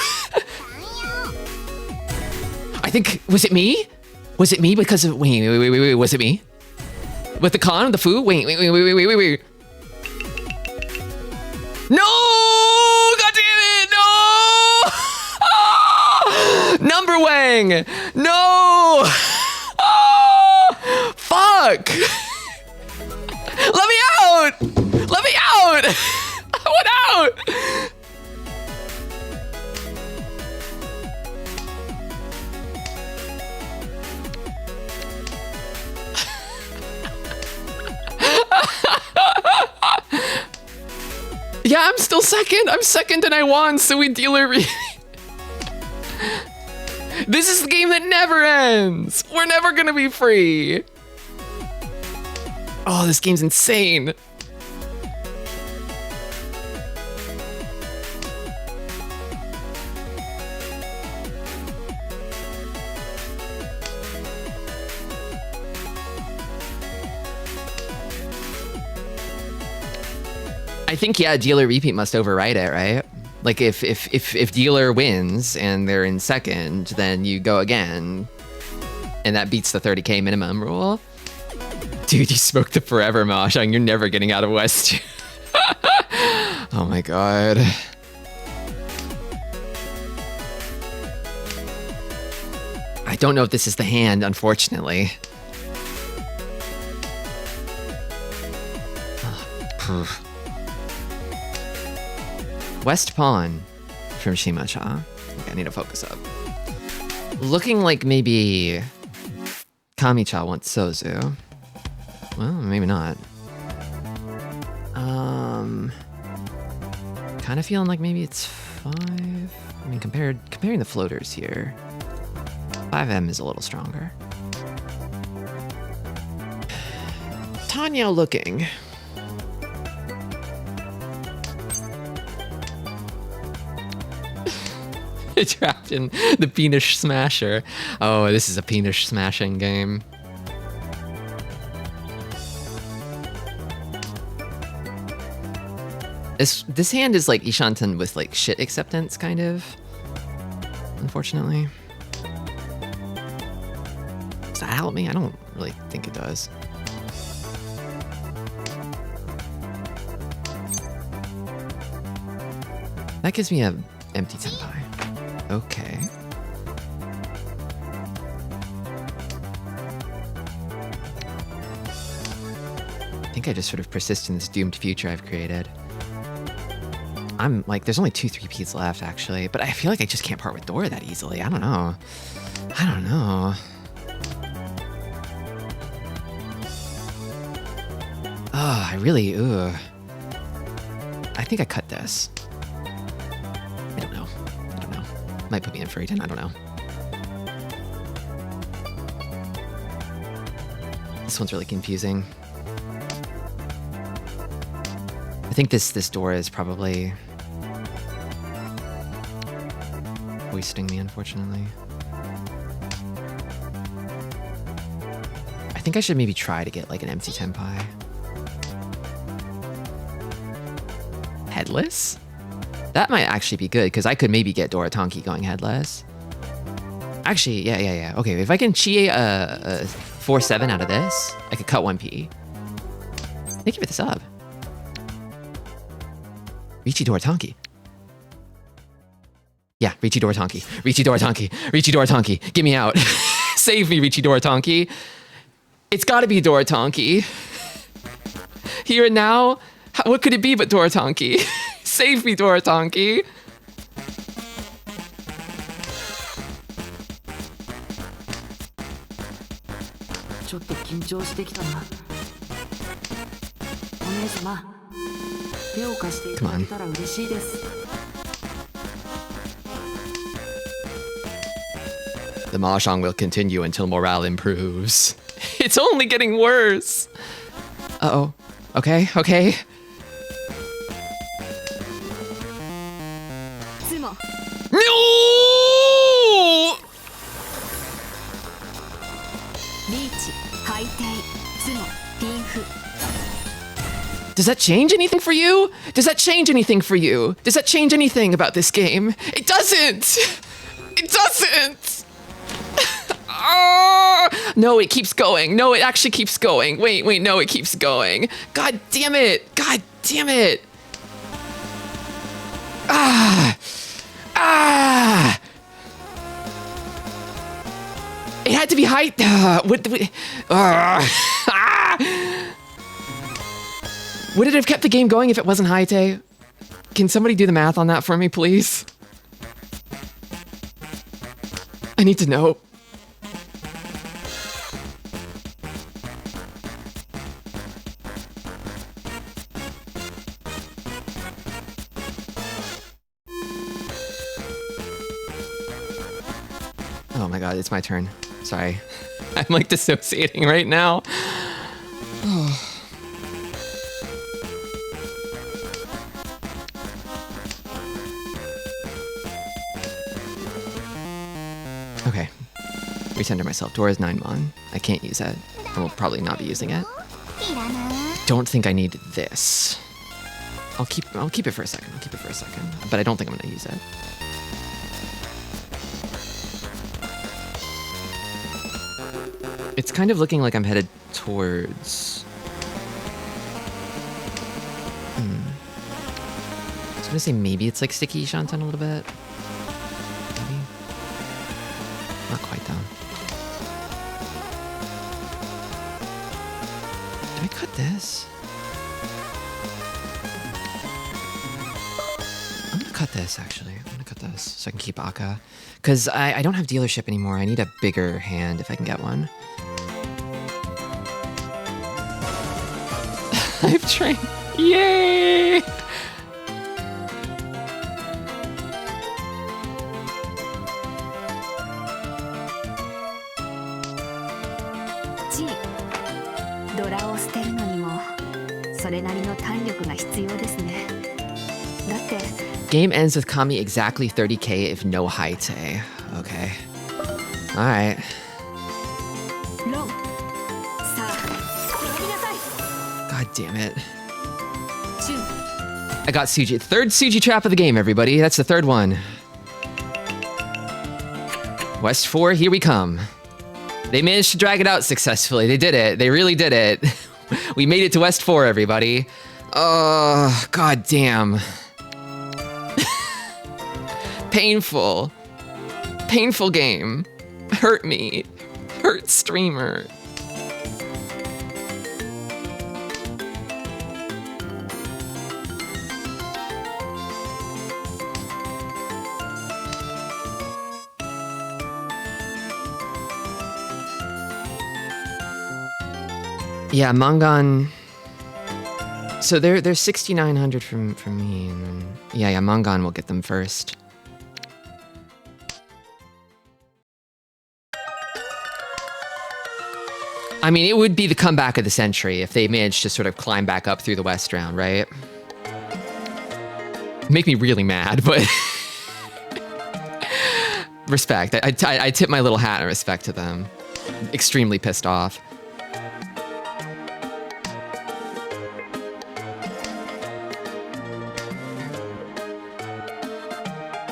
I think, was it me? Was it me because of, wait, was it me? With the con, the foo? Wait. No! God damn it! No! Ah! Number Wang! No! Ah! Fuck! Let me out! Let me out! I want out! still second? I'm second and I won, so we dealer repeat. This is the game that never ends. We're never gonna be free. Oh, this game's insane. I think, yeah, dealer repeat must override it, right? Like if dealer wins and they're in second, then you go again. And that beats the 30k minimum rule. Dude, you smoked it forever, Mahjong. You're never getting out of West. Oh my god. I don't know if this is the hand, unfortunately. Oh, West Pawn from Shimacha. Okay, I need to focus up. Looking like maybe Kamicha wants Sozu. Well, maybe not. Kind of feeling like maybe it's 5. I mean, comparing the floaters here, 5M is a little stronger. Tanya looking. Trapped in the penis smasher. Oh, this is a penis smashing game. This hand is like Ishanten with like shit acceptance, kind of. Unfortunately. Does that help me? I don't really think it does. That gives me a empty tenpai. Okay. I think I just sort of persist in this doomed future I've created. I'm like, there's only 2 3-peats left, actually, but I feel like I just can't part with Dora that easily. I don't know. I don't know. Oh, I really, I think I cut this. I don't know. Might put me in for 8-10, I don't know. This one's really confusing. I think this door is probably wasting me, unfortunately. I think I should maybe try to get like an empty tenpai. Headless? That might actually be good, because I could maybe get Dorotanki going headless. Actually, yeah. Okay, if I can Chie a 4-7 out of this, I could cut 1P. Thank you for the sub. Richi Dorotanki. Yeah, Richi Dorotanki. Richi Dorotanki. Richi Dorotanki. Get me out. Save me, Richi Dorotanki. It's gotta be Dorotanki. Here and now, what could it be but Dorotanki? Save me, Dorotanki. Come on. The Mahjong will continue until morale improves. It's only getting worse. Uh-oh. Okay. No! Does that change anything for you? Does that change anything for you? Does that change anything about this game? It doesn't! It doesn't! Oh! No, it keeps going. No, it actually keeps going. Wait, no, it keeps going. God damn it! God damn it! Ah! It had to be height. Would it have kept the game going if it wasn't Haite? Can somebody do the math on that for me, please? I need to know. Oh my god, it's my turn. Sorry. I'm like dissociating right now. Okay. Recenter myself. Dora's 9 mon. I can't use that. I will probably not be using it. Don't think I need this. I'll keep it for a second. I'll keep it for a second. But I don't think I'm gonna use it. It's kind of looking like I'm headed towards... I was gonna say maybe it's like Sticky Shantan a little bit. Maybe. Not quite though. Did I cut this? I'm gonna cut this actually. I'm gonna cut this so I can keep Akka. Because I don't have dealership anymore. I need a bigger hand if I can get one. I've trained. Yay! G ドラを捨てるのにもそれなりの胆力が必要ですね。だって Game ends with Kami exactly 30k if no Haite. Okay. Alright. ロンさあ転びなさい。 God damn it. チュン I got Suji. Third Suji trap of the game, everybody. That's the third one. West 4, here we come. They managed to drag it out successfully. They did it. They really did it. We made it to West 4, everybody. Oh, god damn. Painful. Painful game. Hurt me. Hurt streamer. Yeah, Mangan. So they're 6,900 from me, and then yeah, Mangan will get them first. I mean, it would be the comeback of the century if they managed to sort of climb back up through the West round, right? Make me really mad, but respect. I tip my little hat in respect to them. Extremely pissed off.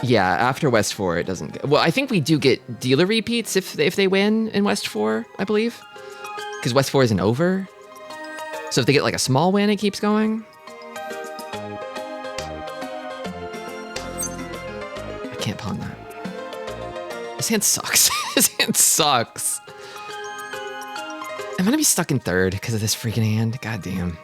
Yeah, after West 4, it doesn't get... Well, I think we do get dealer repeats if they win in West 4, I believe. Because West 4 isn't over. So if they get like a small win, it keeps going. I can't pawn that. This hand sucks. This hand sucks. I'm gonna be stuck in third because of this freaking hand. God damn.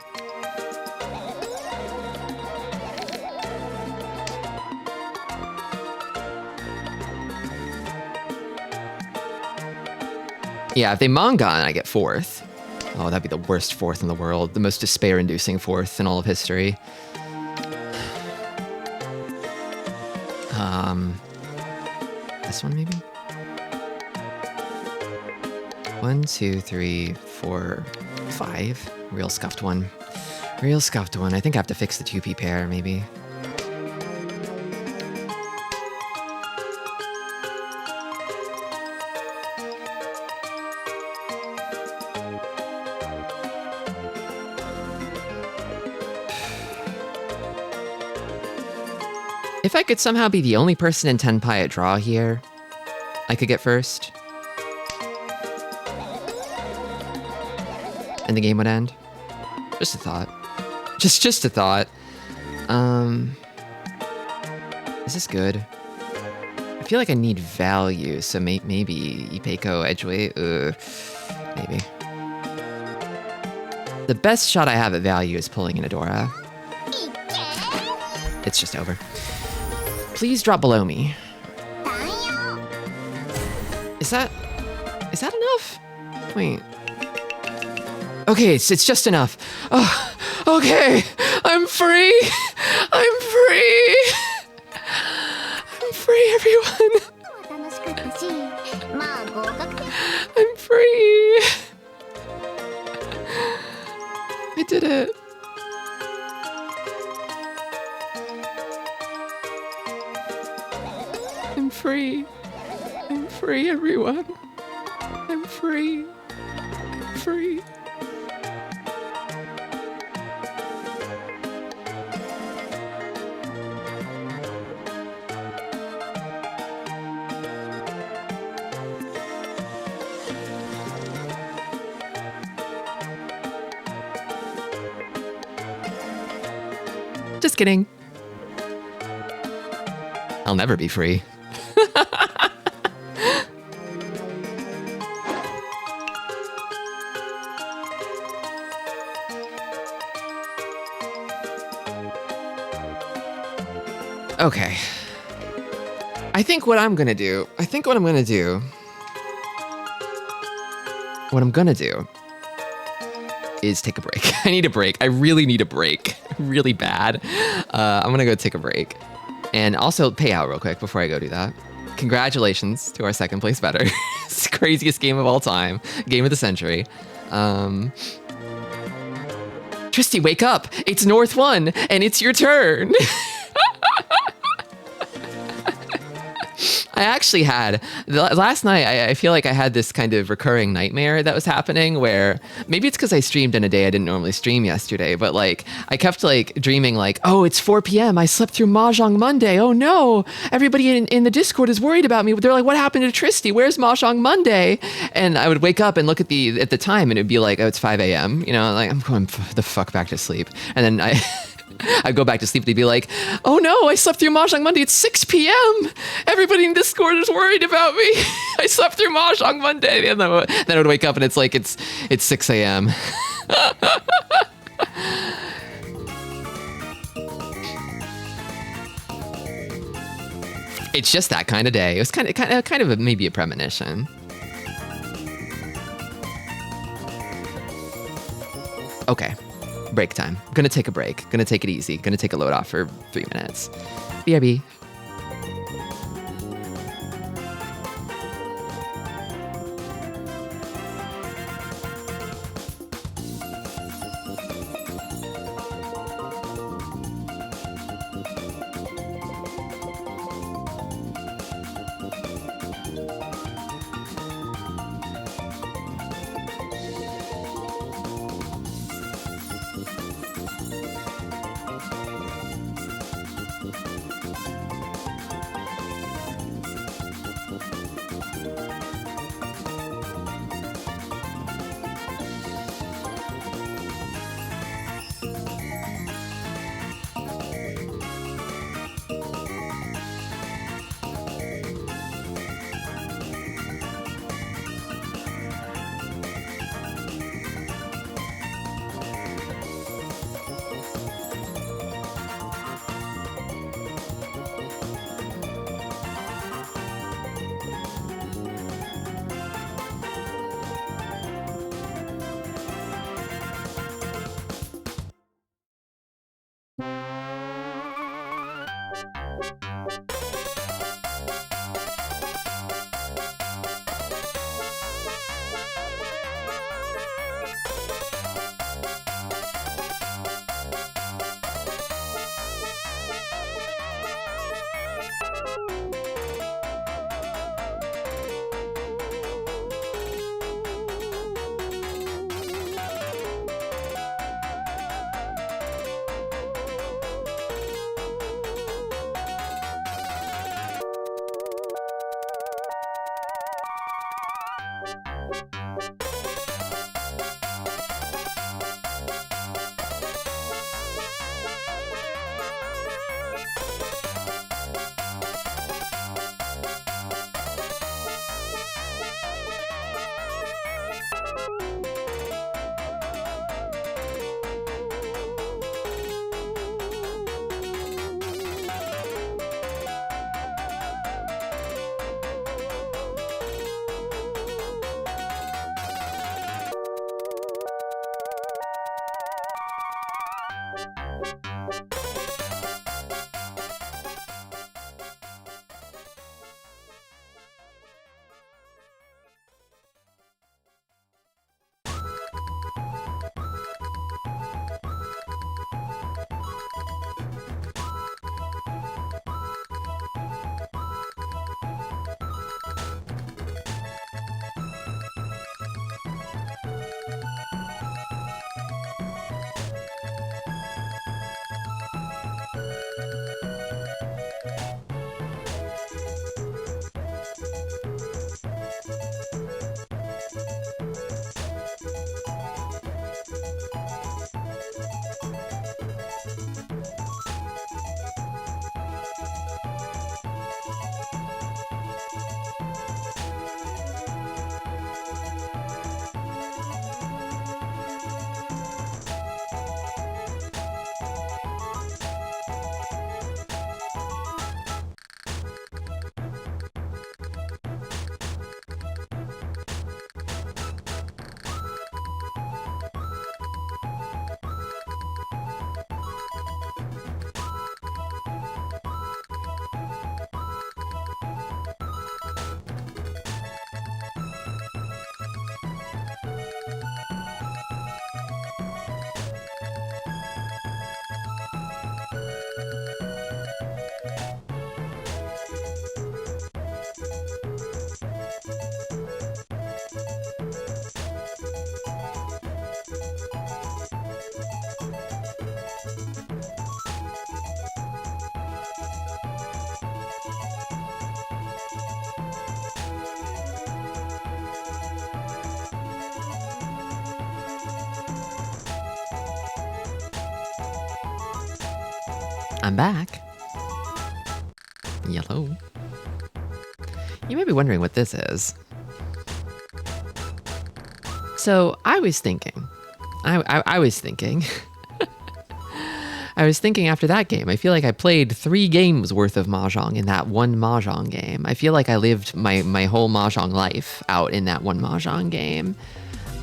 Yeah, if they Mangan, I get fourth. Oh, that'd be the worst fourth in the world. The most despair-inducing fourth in all of history. This one maybe? 1, 2, 3, 4, 5. Real scuffed one. Real scuffed one. I think I have to fix the 2P pair, maybe. If I could somehow be the only person in Tenpai at draw here, I could get first. And the game would end. Just a thought. Just a thought. Is this good? I feel like I need value, so maybe Ipeiko Edgeway. Maybe. The best shot I have at value is pulling in Adora. It's just over. Please drop below me. Is that enough? Wait. Okay, it's just enough. Oh, okay. I'm free. I'm free. I'm free, everyone. I did it. I'm free. I'm free, everyone. I'm free. Free. Just kidding. I'll never be free. Okay. I think what I'm gonna do is take a break. I need a break. I really need a break. Really bad. I'm gonna go take a break. And also pay out real quick before I go do that. Congratulations to our second place better. It's the craziest game of all time. Game of the century. Tristi, wake up! It's North 1, and it's your turn! I actually had, last night, I feel like I had this kind of recurring nightmare that was happening where, maybe it's because I streamed in a day I didn't normally stream yesterday, but like, I kept like dreaming like, oh, it's 4 p.m. I slept through Mahjong Monday. Oh no, everybody in the Discord is worried about me. They're like, what happened to Tristi? Where's Mahjong Monday? And I would wake up and look at the time and it'd be like, oh, it's 5 a.m. You know, like I'm going the fuck back to sleep. And then I'd go back to sleep. They'd be like, oh no, I slept through Mahjong Monday. It's 6 p.m. Everybody in Discord is worried about me. I slept through Mahjong Monday. And then I would wake up and it's like, it's 6 a.m. It's just that kind of day. It was kind of maybe a premonition. Okay. Break time. Gonna take a break. Gonna take it easy. Gonna take a load off for 3 minutes. BRB. I'm back. Yellow. You may be wondering what this is. So I was thinking, I was thinking, I was thinking after that game, I feel like I played 3 games worth of Mahjong in that one Mahjong game. I feel like I lived my whole Mahjong life out in that one Mahjong game.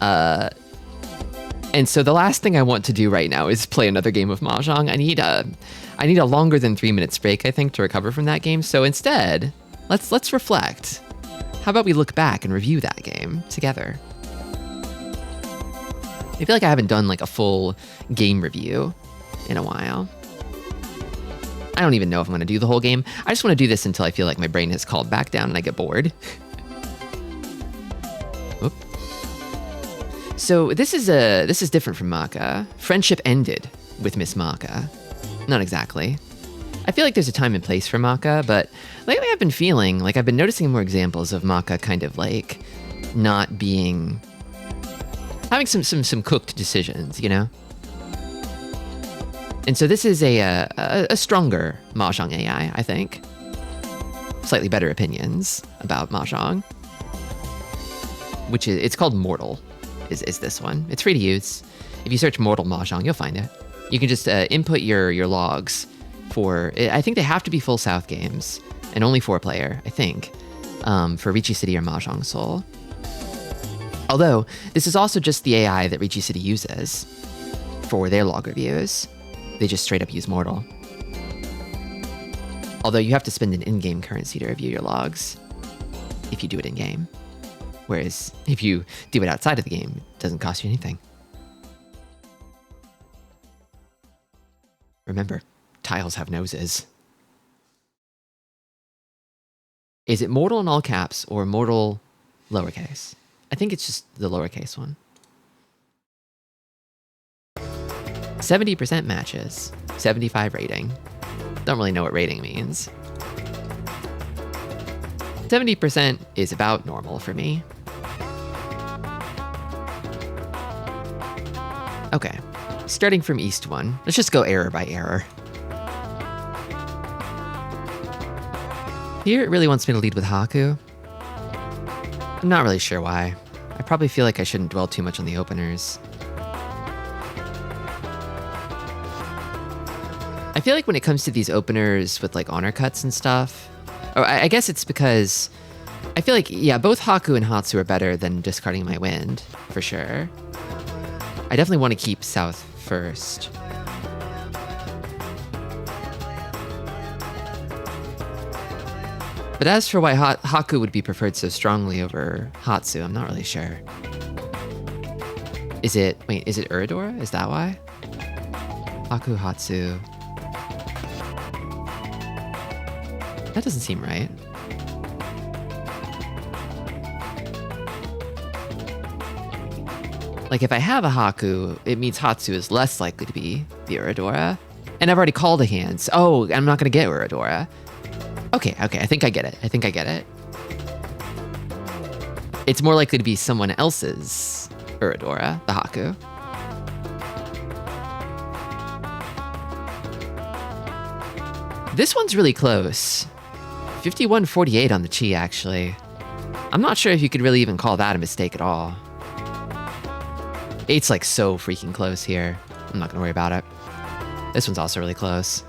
And so the last thing I want to do right now is play another game of Mahjong. I need a longer than 3 minutes break, I think, to recover from that game. So instead, let's reflect. How about we look back and review that game together? I feel like I haven't done like a full game review in a while. I don't even know if I'm going to do the whole game. I just want to do this until I feel like my brain has calmed back down and I get bored. Oop. So this is different from Maka. Friendship ended with Miss Maka. Not exactly. I feel like there's a time and place for Maka, but lately I've been feeling like I've been noticing more examples of Maka kind of like not being... having some cooked decisions, you know? And so this is a stronger Mahjong AI, I think. Slightly better opinions about Mahjong. Which is, it's called Mortal, is this one. It's free to use. If you search Mortal Mahjong, you'll find it. You can just input your logs for, I think they have to be full South games, and only 4-player, I think, for Ricci City or Mahjong Soul. Although, this is also just the AI that Ricci City uses for their log reviews. They just straight up use Mortal. Although you have to spend an in-game currency to review your logs if you do it in-game. Whereas if you do it outside of the game, it doesn't cost you anything. Remember, tiles have noses. Is it Mortal in all caps or Mortal lowercase? I think it's just the lowercase one. 70% matches, 75 rating. Don't really know what rating means. 70% is about normal for me. Okay, starting from East 1. Let's just go error by error. Here it really wants me to lead with Haku. I'm not really sure why. I probably feel like I shouldn't dwell too much on the openers. I feel like when it comes to these openers with like honor cuts and stuff, or I guess it's because I feel like, yeah, both Haku and Hatsu are better than discarding my wind, for sure. I definitely want to keep South first. But as for why Haku would be preferred so strongly over Hatsu, I'm not really sure. Is it Uridora? Is that why? Haku, Hatsu. That doesn't seem right. Like if I have a Haku, it means Hatsu is less likely to be the Uridora. And I've already called a hand. So, oh, I'm not gonna get Uridora. Okay, I think I get it. It's more likely to be someone else's Uridora, the Haku. This one's really close. 51-48 on the Chi, actually. I'm not sure if you could really even call that a mistake at all. 8's like so freaking close here. I'm not gonna worry about it. This one's also really close.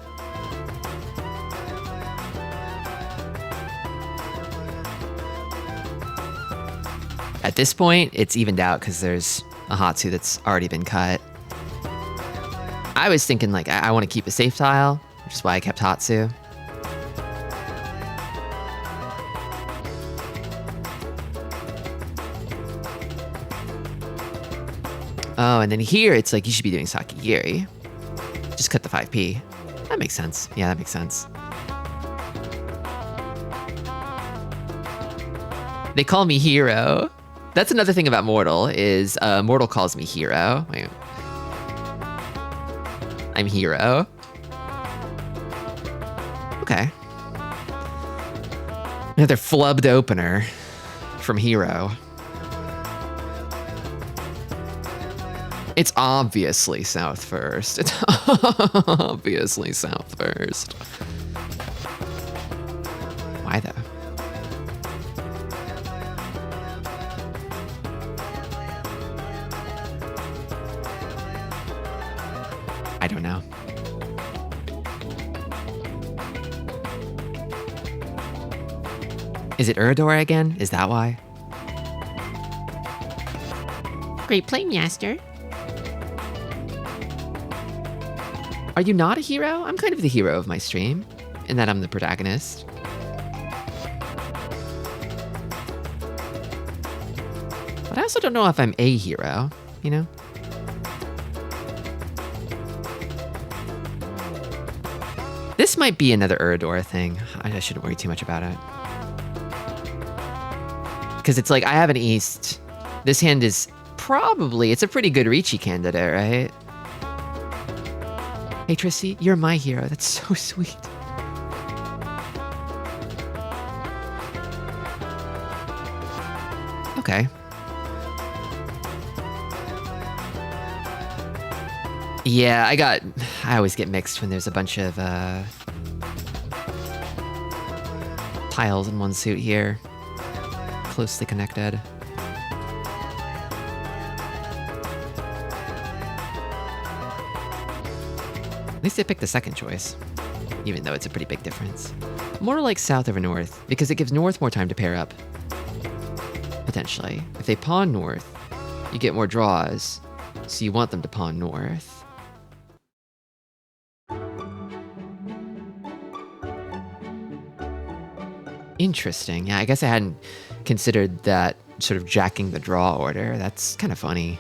At this point, it's evened out because there's a Hatsu that's already been cut. I was thinking like I want to keep a safe tile, which is why I kept Hatsu. Oh, and then here it's like you should be doing Sakigiri. Just cut the 5p. That makes sense. Yeah, that makes sense. They call me Hero. That's another thing about Mortal, is Mortal calls me Hero. Wait. I'm Hero. Okay. Another flubbed opener from Hero. It's obviously south first. It's obviously south first. Why though? I don't know. Is it Uradora again? Is that why? Great play, Master. Are you not a hero? I'm kind of the hero of my stream, in that I'm the protagonist. But I also don't know if I'm a hero, you know? This might be another Uradora thing. I shouldn't worry too much about it. Because it's like, I have an East. This hand is probably, it's a pretty good Ricci candidate, right? Hey, Tristi, you're my hero. That's so sweet. Okay. Yeah, I always get mixed when there's a bunch of tiles in one suit here. Closely connected. At least I picked the second choice, even though it's a pretty big difference. More like south over north, because it gives north more time to pair up. Potentially. If they pawn north, you get more draws, so you want them to pawn north. Interesting. Yeah, I guess I hadn't considered that sort of jacking the draw order. That's kind of funny.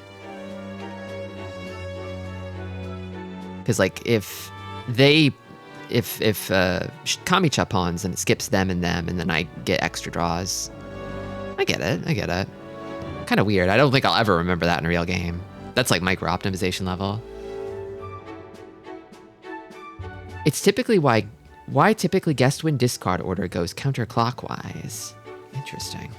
Because like if Kamicha pawns and it skips them, and then I get extra draws. I get it. Kind of weird. I don't think I'll ever remember that in a real game. That's like micro optimization level. It's typically why typically guest win discard order goes counterclockwise. Interesting.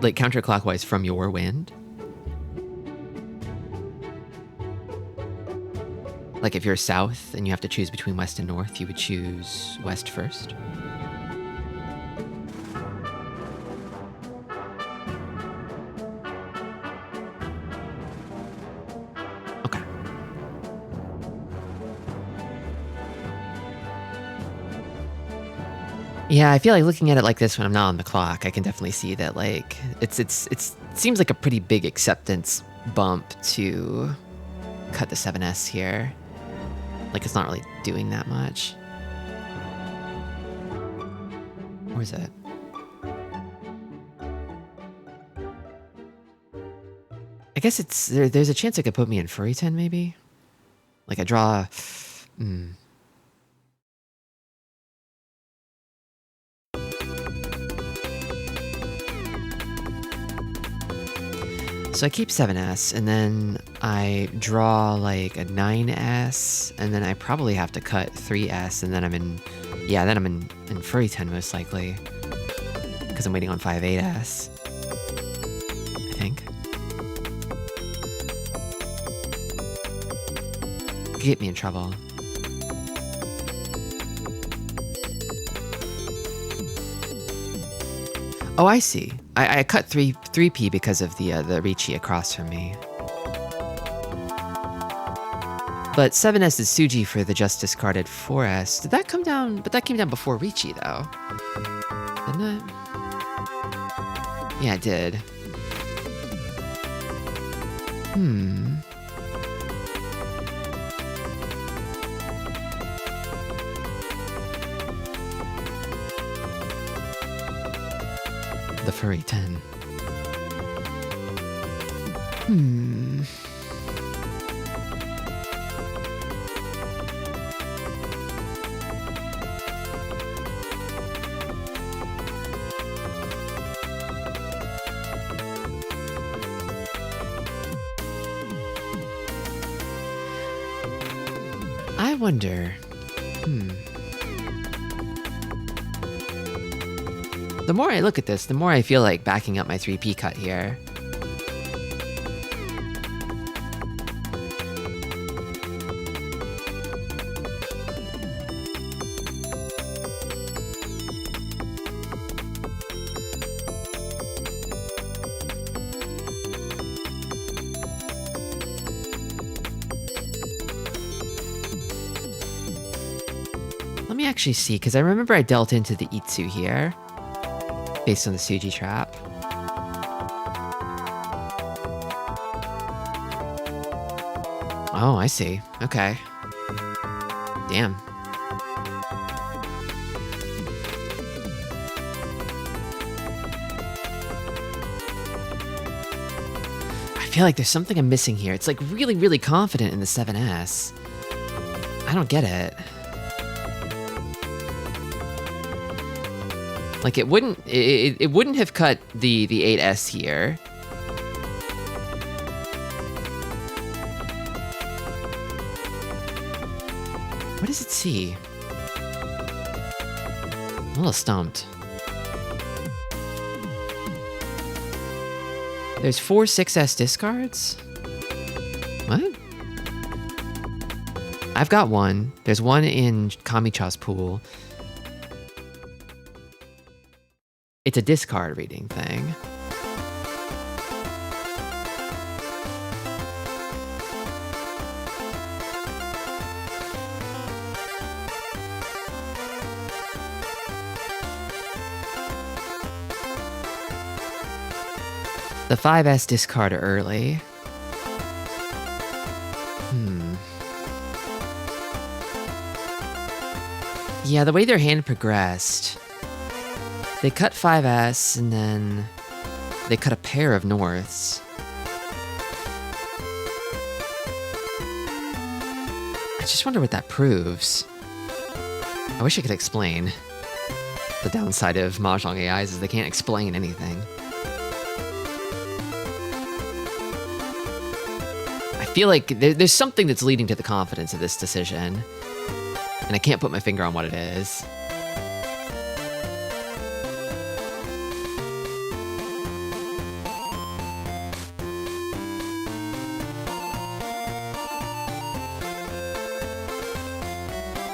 Like counterclockwise from your wind? Like if you're south and you have to choose between west and north, you would choose west first? Okay. Yeah, I feel like looking at it like this when I'm not on the clock, I can definitely see that like it seems like a pretty big acceptance bump to cut the 7S here. Like it's not really doing that much. Where is it? I guess it's there's a chance it could put me in Furry 10 maybe? Like I draw So I keep 7S, and then I draw like a 9S, and then I probably have to cut 3S, and then I'm in Furry 10 most likely. Because I'm waiting on 5-8S. I think. Could get me in trouble. Oh, I see. I cut 3P because of the Ricci across from me. But 7S is Suji for the just discarded 4S. Did that come down? But that came down before Ricci, though. Didn't it? Yeah, it did. The Furry 10. I wonder. The more I look at this, the more I feel like backing up my 3P cut here. Let me actually see, because I remember I dealt into the Itsu here, based on the Suji trap. Oh, I see. Okay. Damn. I feel like there's something I'm missing here. It's like really, really confident in the 7S. I don't get it. Like it wouldn't have cut the 8S here. What does it see? I'm a little stumped. There's 4 6S discards? What? I've got one. There's one in Kamicha's pool. It's a discard reading thing. The 5S discard early. Yeah, the way their hand progressed, they cut 5S and then they cut a pair of norths. I just wonder what that proves. I wish I could explain. The downside of Mahjong AIs is they can't explain anything. I feel like there's something that's leading to the confidence of this decision, and I can't put my finger on what it is.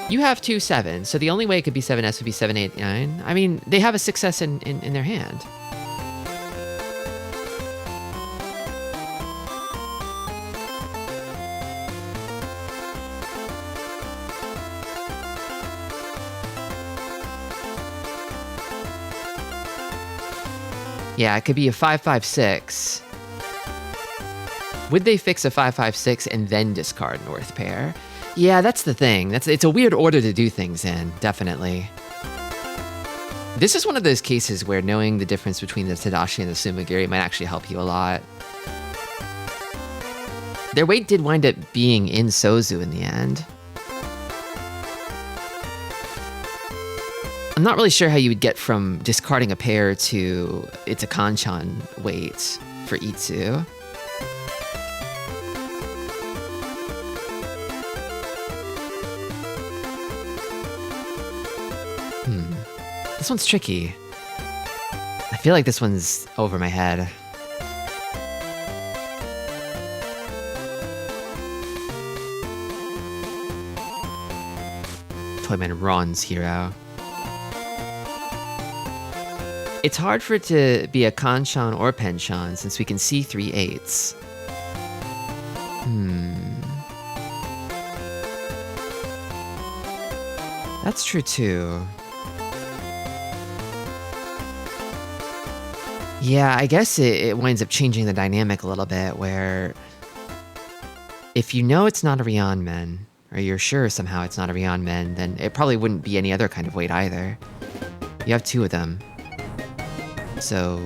You have 2 7s, so the only way it could be 7S would be 7, 8, 9. I mean, they have a 6S in their hand. Yeah, it could be a 5, 5, 6. Would they fix a 5, 5, 6 and then discard north pair? Yeah, that's the thing. It's a weird order to do things in, definitely. This is one of those cases where knowing the difference between the Tadashi and the Sumagiri might actually help you a lot. Their weight did wind up being in Sozu in the end. I'm not really sure how you would get from discarding a pair to it's a Kanchan weight for Itsu. This one's tricky. I feel like this one's over my head. Toyman Ron's hero. It's hard for it to be a Kanchan or Penshan since we can see 3 8s. That's true too. Yeah, I guess it winds up changing the dynamic a little bit where if you know it's not a Ryanmen, or you're sure somehow it's not a Ryanmen, then it probably wouldn't be any other kind of weight either. You have 2 of them. So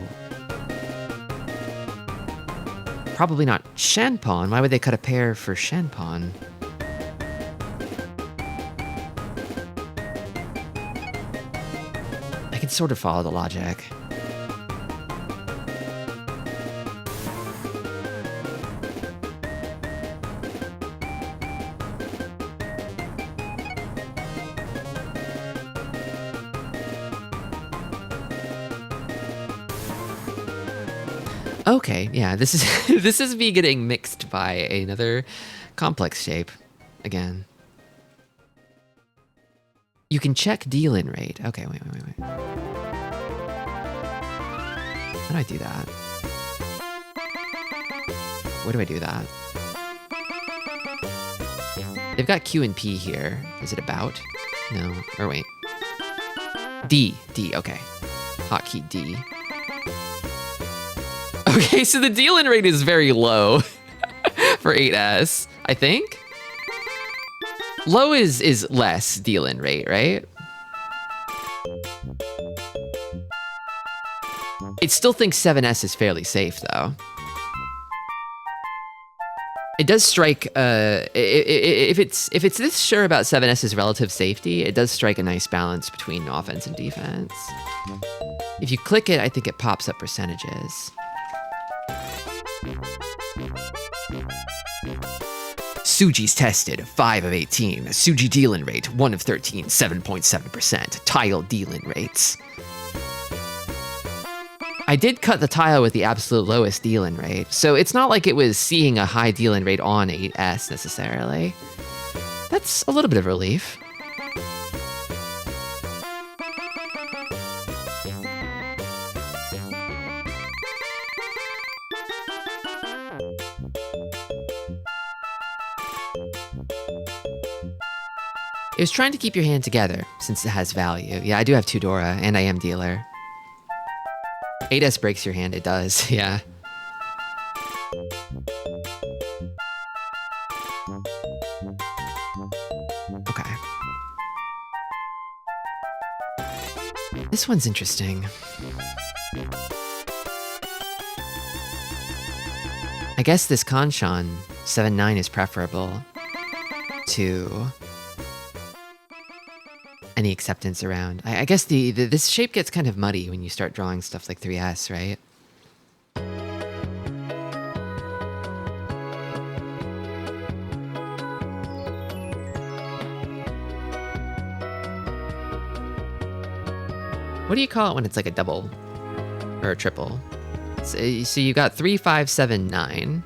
probably not Shanpon. Why would they cut a pair for Shanpon? I can sort of follow the logic. Okay, yeah, this is this is me getting mixed by another complex shape again. You can check deal-in rate. Okay, wait. How do I do that? Where do I do that? They've got Q and P here. Is it about? No, or wait. D, okay. Hotkey D. Okay, so the deal-in rate is very low for 8S, I think. Low is less deal-in rate, right? It still thinks 7S is fairly safe, though. It does strike, if it's this sure about 7S's relative safety, it does strike a nice balance between offense and defense. If you click it, I think it pops up percentages. Suji's tested, 5 of 18. Suji deal-in rate, 1 of 13, 7.7%. Tile deal-in rates. I did cut the tile with the absolute lowest deal-in rate, so it's not like it was seeing a high deal-in rate on 8S necessarily. That's a little bit of relief. It was trying to keep your hand together, since it has value. Yeah, I do have 2 Dora, and I am dealer. 8S breaks your hand, it does, yeah. Okay. This one's interesting. I guess this Kanshan 7-9 is preferable to any acceptance around. I guess this shape gets kind of muddy when you start drawing stuff like 3S, right? What do you call it when it's like a double or a triple? So you got 3, 5, 7, 9.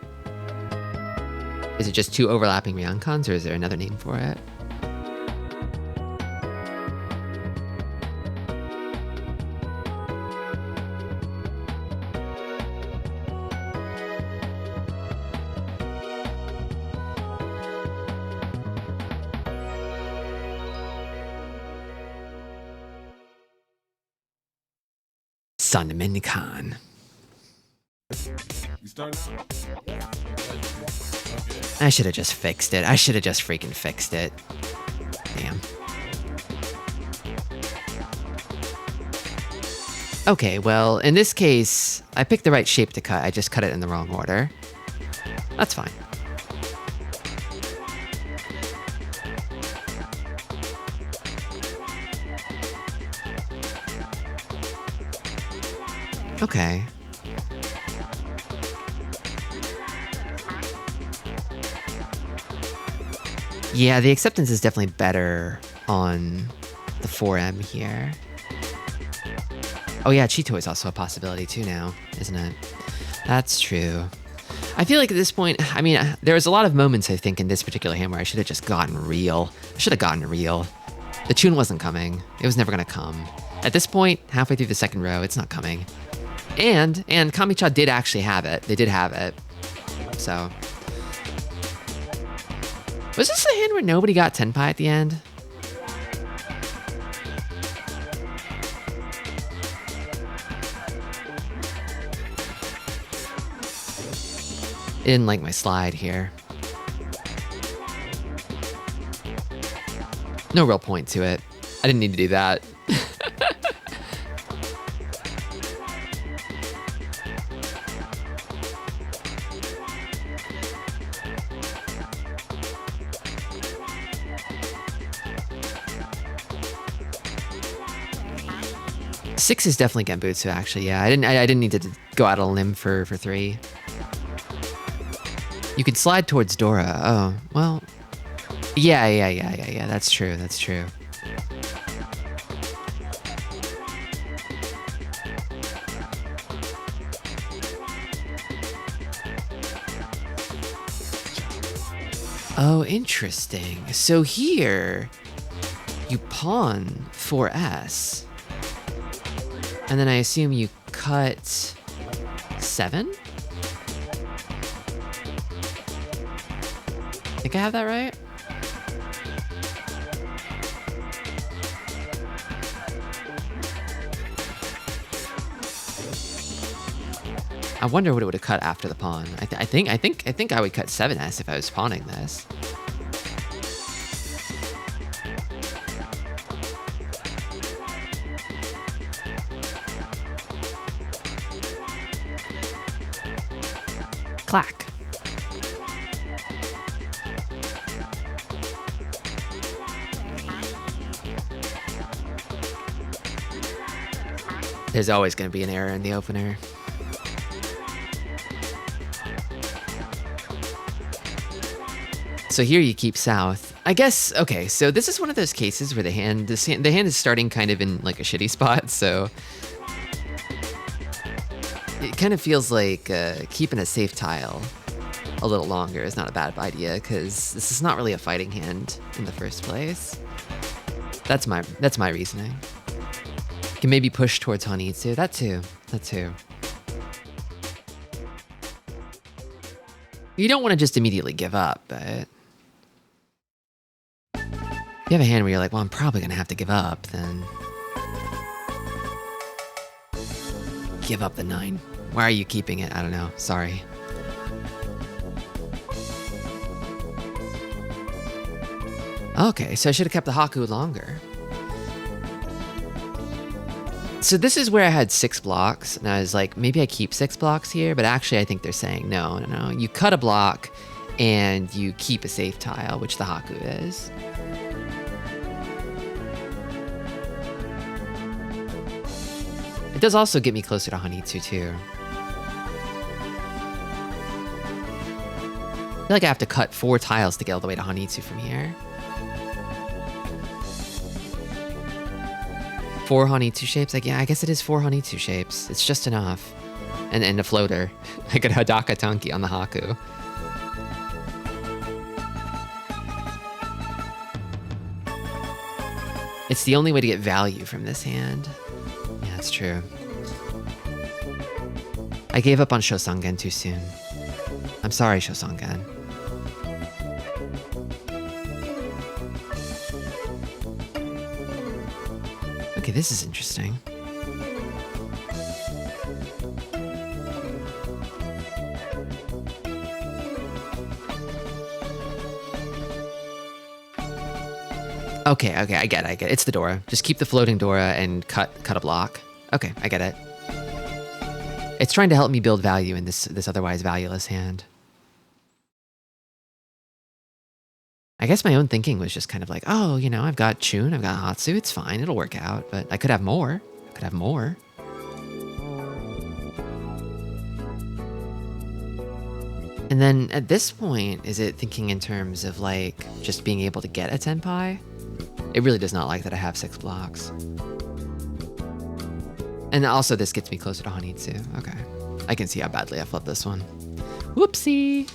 Is it just 2 overlapping Ryonkons, or is there another name for it? Sunman Khan. I should have just fixed it. I should have just freaking fixed it. Damn. Okay, well, in this case, I picked the right shape to cut. I just cut it in the wrong order. That's fine. Okay. Yeah, the acceptance is definitely better on the 4M here. Oh yeah, Cheeto is also a possibility too now, isn't it? That's true. I feel like at this point, I mean, there was a lot of moments, I think, in this particular hand where I should have just gotten real. I should have gotten real. The tune wasn't coming. It was never gonna come. At this point, halfway through the second row, it's not coming. And Kamicha did actually have it. They did have it. So. Was this the hand where nobody got Tenpai at the end? I didn't like my slide here. No real point to it. I didn't need to do that. Six is definitely Genbutsu, actually. Yeah, I didn't need to go out on a limb for 3. You could slide towards Dora. Oh, well. Yeah. That's true. That's true. Oh, interesting. So here, you pawn 4s. And then I assume you cut 7? Think I have that right? I wonder what it would have cut after the pawn. I think I would cut 7s if I was pawning this. Clack. There's always going to be an error in the opener. So here you keep south. I guess, okay, so this is one of those cases where the hand is starting kind of in like a shitty spot, so it kind of feels like keeping a safe tile a little longer is not a bad idea, because this is not really a fighting hand in the first place. That's my reasoning. Can maybe push towards Hanitsu. That too. You don't want to just immediately give up, but if you have a hand where you're like, well, I'm probably going to have to give up, then give up the 9. Why are you keeping it? I don't know. Sorry. Okay, so I should have kept the Haku longer. So this is where I had 6 blocks, and I was like, maybe I keep 6 blocks here, but actually I think they're saying, no. You cut a block, and you keep a safe tile, which the Haku is. It does also get me closer to Hanitsu, too. I feel like I have to cut 4 tiles to get all the way to Hanitsu from here. 4 Hanitsu shapes? Like, yeah, I guess it is 4 Hanitsu shapes. It's just enough. And a floater. I could Hadaka Tanki on the Haku. It's the only way to get value from this hand. Yeah, that's true. I gave up on Shosangen too soon. I'm sorry, Shosangen. Okay, this is interesting. Okay, I get it. It's the Dora. Just keep the floating Dora and cut a block. Okay, I get it. It's trying to help me build value in this otherwise valueless hand. I guess my own thinking was just kind of like, oh, I've got Chun, I've got Hatsu, it's fine, it'll work out, but I could have more. And then at this point, is it thinking in terms of like just being able to get a Tenpai? It really does not like that I have 6 blocks. And also this gets me closer to Hanitsu. Okay. I can see how badly I flipped this one. Whoopsie!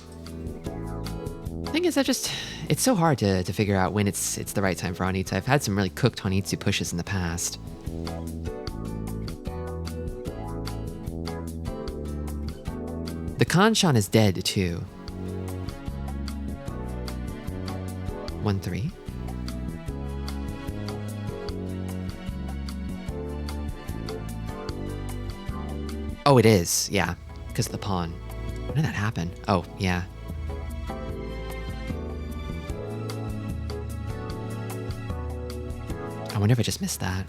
Thing is, it's so hard to figure out when it's the right time for Hanitsu. I've had some really cooked Hanitsu pushes in the past. The Kanshan is dead too. 1-3. Oh, it is. Yeah, because of the pawn. When did that happen? Oh, yeah. I wonder if I just missed that.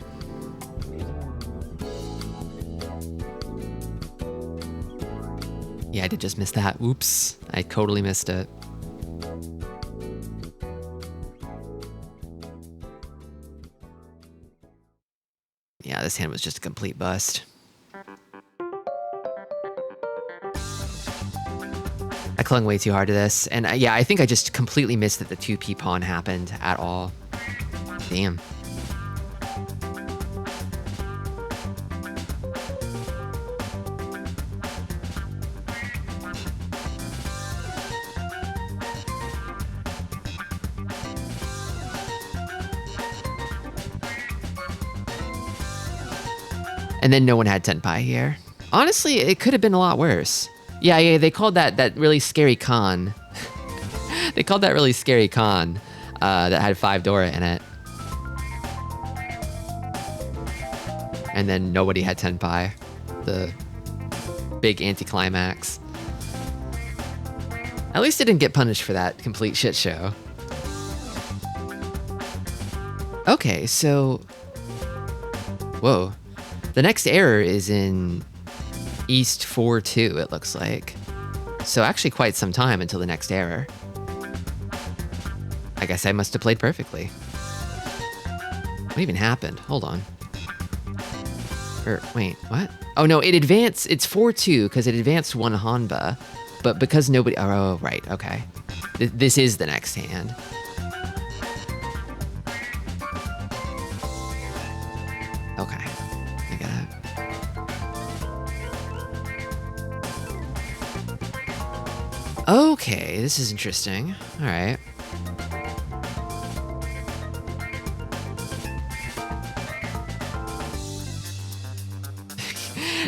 Yeah, I did just miss that. Oops. I totally missed it. Yeah, this hand was just a complete bust. I clung way too hard to this, and yeah, I think I just completely missed that the 2p pawn happened at all. Damn. And then no one had tenpai here. Honestly, it could have been a lot worse. Yeah, they called that really scary con. They called that really scary con that had 5 Dora in it. And then nobody had tenpai. The big anticlimax. At least I didn't get punished for that complete shit show. Okay, so... Whoa. The next error is in East 4-2, it looks like. So actually quite some time until the next error. I guess I must have played perfectly. What even happened? Hold on. Wait, what? Oh no, it advanced, it's 4-2 because it advanced 1 Hanba, but because nobody, oh, right, okay. This is the next hand. Okay, I get it. Okay, this is interesting. All right.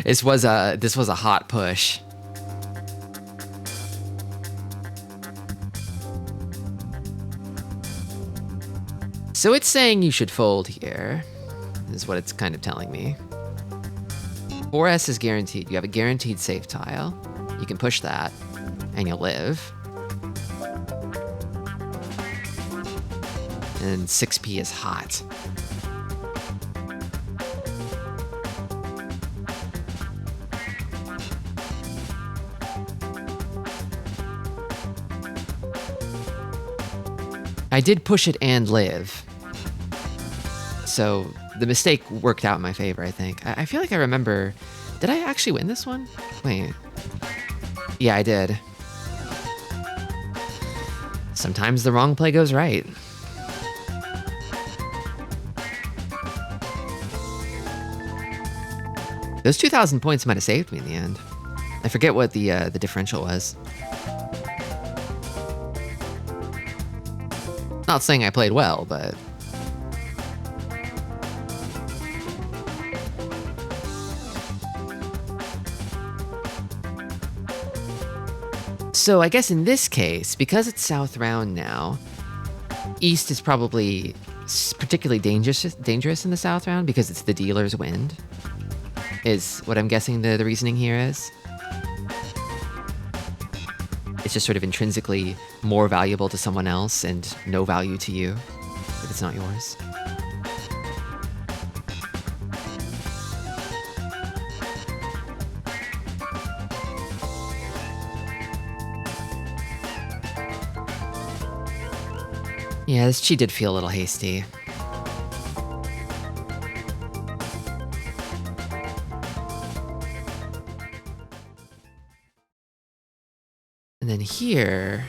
This was a hot push. So it's saying you should fold here, is what it's kind of telling me. 4S is guaranteed. You have a guaranteed safe tile. You can push that, and you'll live. And 6P is hot. I did push it and live. So the mistake worked out in my favor, I think. I feel like I remember... Did I actually win this one? Wait. Yeah, I did. Sometimes the wrong play goes right. Those 2,000 points might have saved me in the end. I forget what the differential was. Not saying I played well, but... So I guess in this case, because it's South Round now, East is probably particularly dangerous in the South Round because it's the dealer's wind, is what I'm guessing the reasoning here is. It's just sort of intrinsically more valuable to someone else and no value to you if it's not yours. Yeah, this cheat did feel a little hasty. And then here...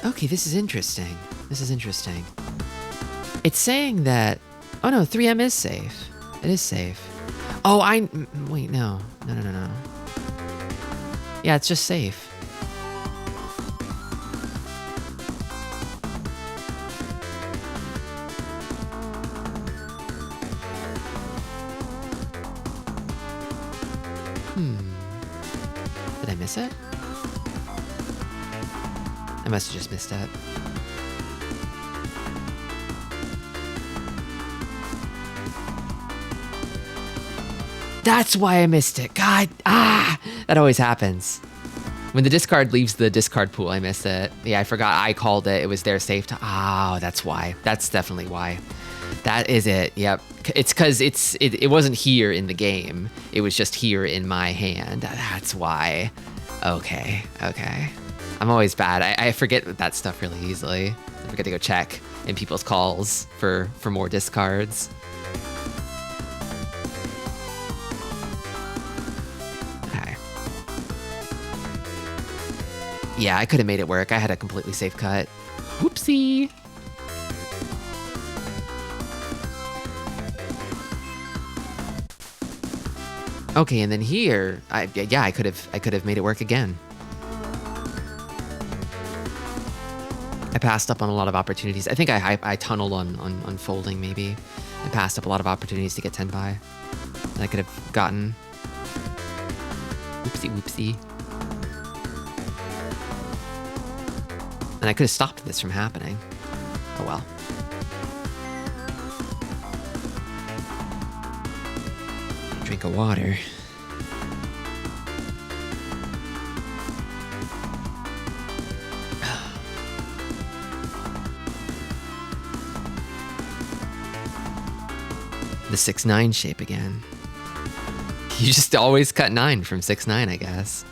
Okay, this is interesting. This is interesting. It's saying that... Oh no, 3M is safe. It is safe. Oh, wait, no. No. Yeah, it's just safe. Did I miss it? I must have just missed it. That's why I missed it. God, that always happens. When the discard leaves the discard pool, I miss it. Yeah, I forgot I called it. It was their safe to... Oh, that's why. That's definitely why. That is it. Yep. It's because it wasn't here in the game. It was just here in my hand. That's why. Okay. I'm always bad. I forget that stuff really easily. I forget to go check in people's calls for more discards. Okay. Yeah, I could have made it work. I had a completely safe cut. Whoopsie. Okay, and then here, I could have made it work again. I passed up on a lot of opportunities. I think I tunneled on folding maybe. I passed up a lot of opportunities to get tenpai. I could have gotten. Whoopsie whoopsie. And I could have stopped this from happening. Oh well. Drink of water. The 6-9 shape again. You just always cut 9 from 6-9, I guess.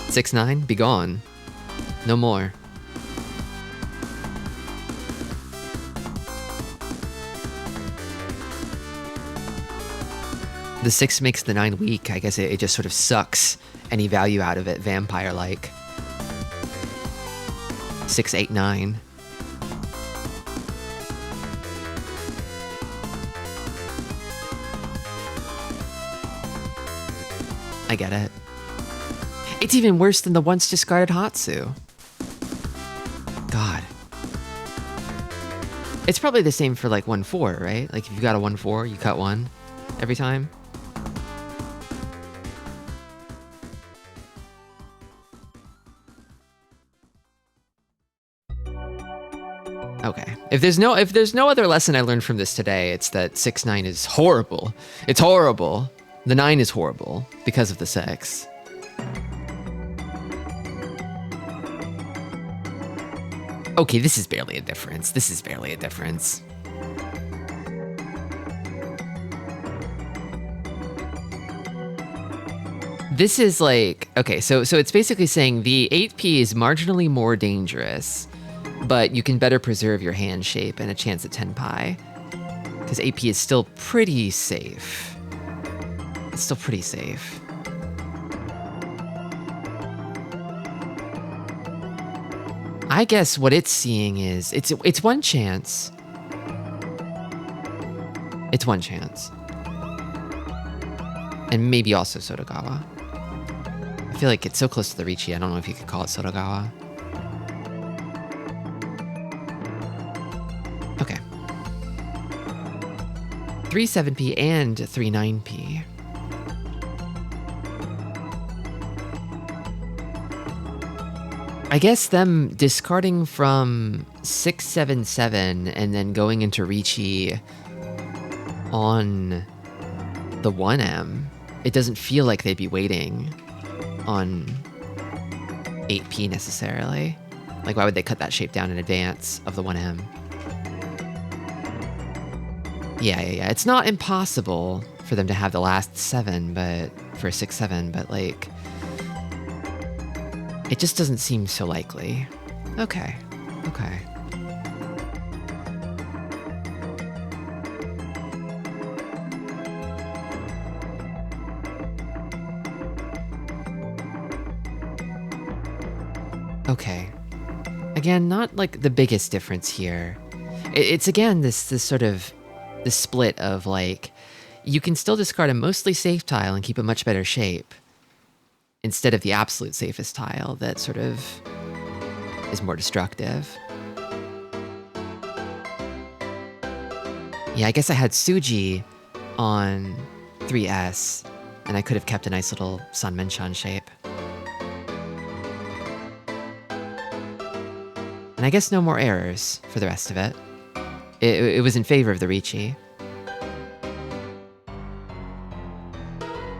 6-9, be gone. No more. The 6 makes the 9 weak. I guess it just sort of sucks any value out of it, vampire-like. 6, 8, 9. I get it. It's even worse than the once discarded Hatsu. God. It's probably the same for like 1-4, right? Like if you've got a 1-4, you cut 1 every time. Okay. If there's no other lesson I learned from this today, it's that 6-9 is horrible. It's horrible. The 9 is horrible because of the 6. Okay, this is barely a difference. This is barely a difference. This is like, okay, so it's basically saying the 8p is marginally more dangerous, but you can better preserve your hand shape and a chance at 10 pi. Because 8p is still pretty safe. It's still pretty safe. I guess what it's seeing is it's one chance. It's one chance. And maybe also Sotogawa. I feel like it's so close to the Ricci, I don't know if you could call it Sotogawa. Okay. 3 7p and 3 9p. I guess them discarding from 6 7 7 and then going into Ricci on the 1M, it doesn't feel like they'd be waiting on 8p necessarily. Like, why would they cut that shape down in advance of the 1M? Yeah. It's not impossible for them to have the last 7, but for 6 7, but like, it just doesn't seem so likely. Okay. Okay. Again, not like the biggest difference here. It's again this sort of this split of like, you can still discard a mostly safe tile and keep a much better shape, instead of the absolute safest tile that sort of is more destructive. Yeah, I guess I had Suji on 3S, and I could have kept a nice little Sanmenchan shape. And I guess no more errors for the rest of it. It was in favor of the Ricci.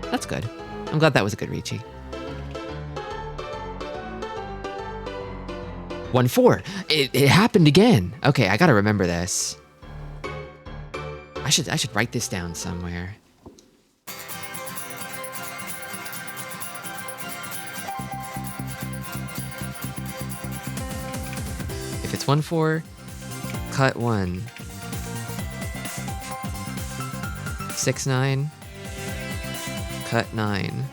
That's good. I'm glad that was a good Ricci. 1-4. It happened again. Okay, I gotta remember this. I should write this down somewhere. If it's 1-4, cut 1. 6-9, cut 9.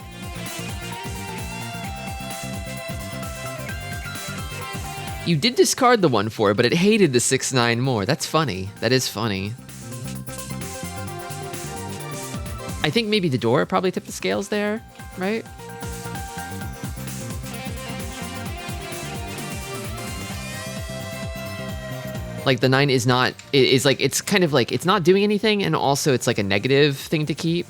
You did discard the 1-4, but it hated the 6-9 more. That's funny. That is funny. I think maybe the door probably tipped the scales there, right? Like the 9 is not, is like, it's kind of like, it's not doing anything, and also it's like a negative thing to keep.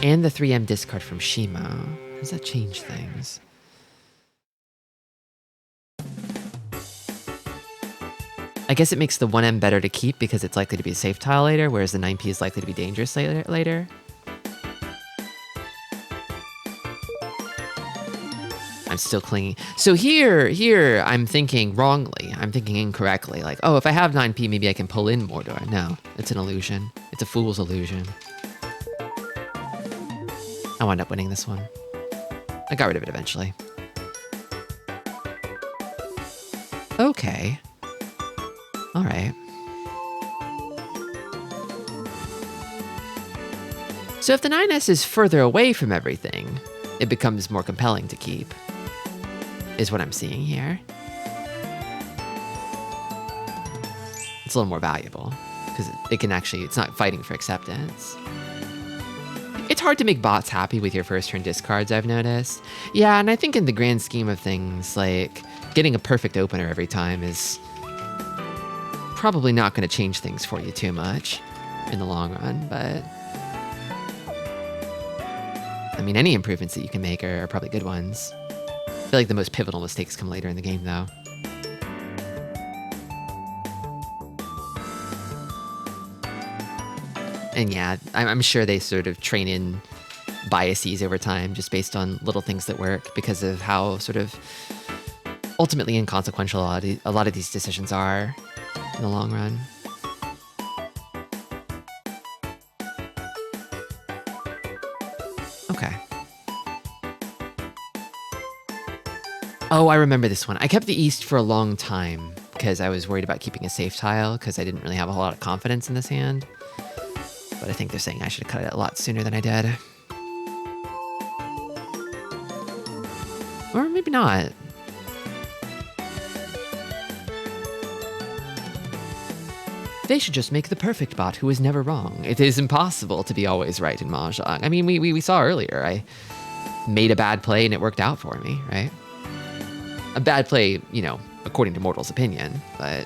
And the 3M discard from Shimo. How does that change things? I guess it makes the 1M better to keep because it's likely to be a safe tile later, whereas the 9P is likely to be dangerous later. I'm still clinging. So here, I'm thinking wrongly. I'm thinking incorrectly. Like, oh, if I have 9P, maybe I can pull in Mordor. No, it's an illusion. It's a fool's illusion. I wound up winning this one. I got rid of it eventually. Okay. All right. So if the 9S is further away from everything, it becomes more compelling to keep, is what I'm seeing here. It's a little more valuable because it can actually, it's not fighting for acceptance. It's hard to make bots happy with your first turn discards, I've noticed. Yeah, and I think in the grand scheme of things, like, getting a perfect opener every time is probably not going to change things for you too much in the long run, but I mean, any improvements that you can make are probably good ones. I feel like the most pivotal mistakes come later in the game, though. And yeah, I'm sure they sort of train in biases over time just based on little things that work because of how sort of ultimately inconsequential a lot of these decisions are in the long run. Okay. Oh, I remember this one. I kept the East for a long time because I was worried about keeping a safe tile because I didn't really have a whole lot of confidence in this hand. But I think they're saying I should have cut it a lot sooner than I did. Or maybe not. They should just make the perfect bot who is never wrong. It is impossible to be always right in Mahjong. I mean, we saw earlier, I made a bad play and it worked out for me, right? A bad play, you know, according to mortal's opinion, but...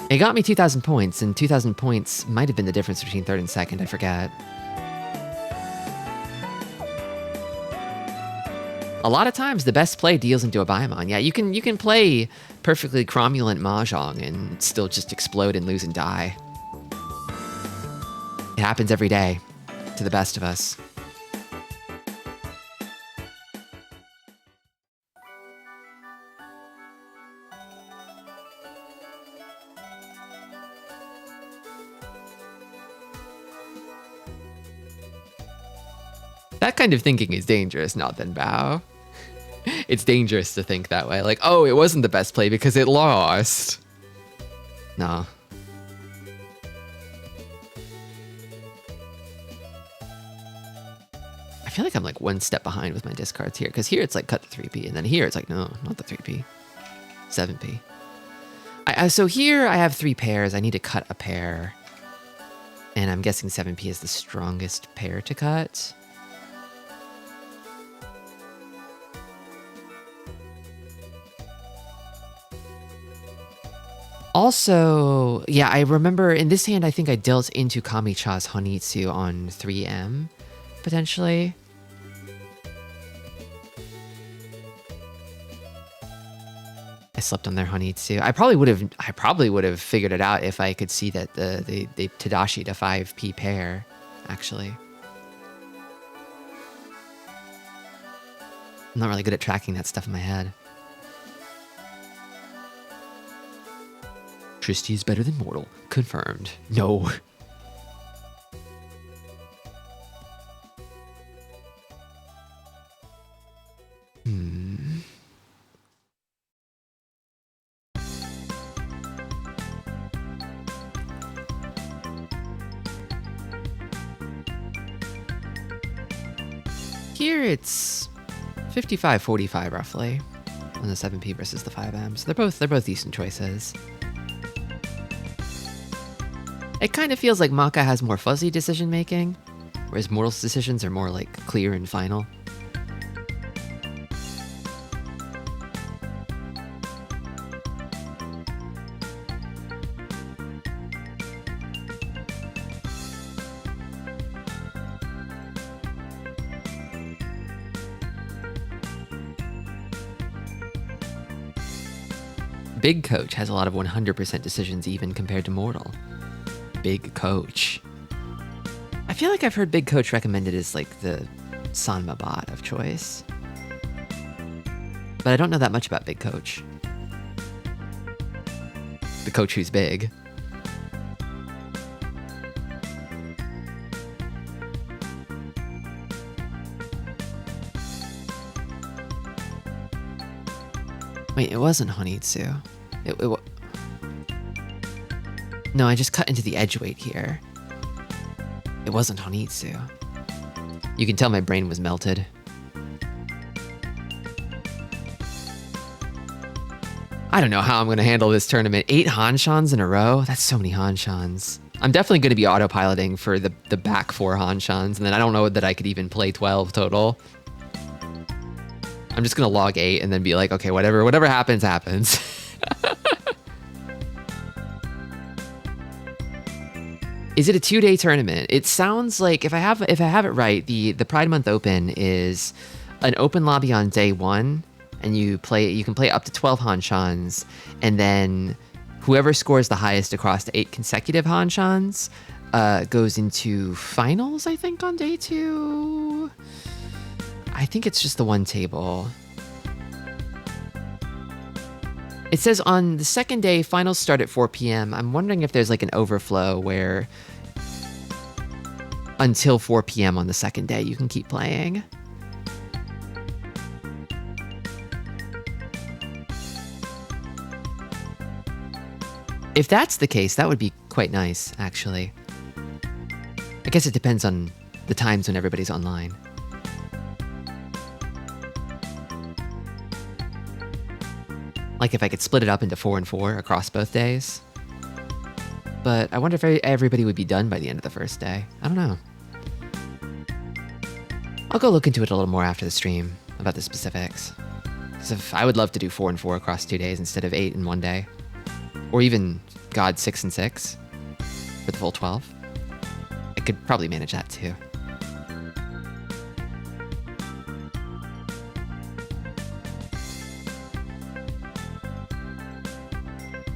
It got me 2,000 points, and 2,000 points might have been the difference between third and second, I forget. A lot of times, the best play deals into a Baimon. Yeah, you can play perfectly cromulent Mahjong and still just explode and lose and die. It happens every day, to the best of us. That kind of thinking is dangerous, not then Bao. It's dangerous to think that way. Like, oh, it wasn't the best play because it lost. No. I feel like I'm like one step behind with my discards here. Because here it's like cut the 3P. And then here it's like, no, not the 3P. 7P. So here I have 3 pairs. I need to cut a pair. And I'm guessing 7P is the strongest pair to cut. Also, yeah, I remember in this hand, I think I dealt into Kami-cha's Honitsu on 3M, potentially. I slept on their Honitsu. I probably would have figured it out if I could see that they Tadashi'd a 5P pair, actually. I'm not really good at tracking that stuff in my head. Tristi is better than mortal. Confirmed. No. Here it's 55-45 roughly. and the 7P versus the 5M. So they're both decent choices. It kind of feels like Maka has more fuzzy decision making, whereas Mortal's decisions are more like clear and final. Big Coach has a lot of 100% decisions even compared to Mortal. Big Coach. I feel like I've heard Big Coach recommended as like the Sanma bot of choice. But I don't know that much about Big Coach. The coach who's big. Wait, it wasn't Honitsu. No, I just cut into the edge weight here. It wasn't Honitsu. You can tell my brain was melted. I don't know how I'm going to handle this tournament. 8 Hanshans in a row? That's so many Hanshans. I'm definitely going to be autopiloting for the back 4 Hanshans, and then I don't know that I could even play 12 total. I'm just going to log 8 and then be like, okay, whatever happens, happens. Is it a 2-day tournament? It sounds like, if I have it right, the Pride Month Open is an open lobby on day 1, and you can play up to 12 Hanshans, and then whoever scores the highest across the 8 consecutive Hanshans goes into finals, I think, on day 2. I think it's just the one table. It says on the second day, finals start at 4 p.m. I'm wondering if there's like an overflow where until 4 p.m. on the second day, you can keep playing. If that's the case, that would be quite nice, actually. I guess it depends on the times when everybody's online. Like if I could split it up into 4 and 4 across both days. But I wonder if everybody would be done by the end of the first day. I don't know. I'll go look into it a little more after the stream about the specifics. Because I would love to do 4 and 4 across 2 days instead of 8 in 1 day. Or even, God, 6 and 6 for the full 12. I could probably manage that too.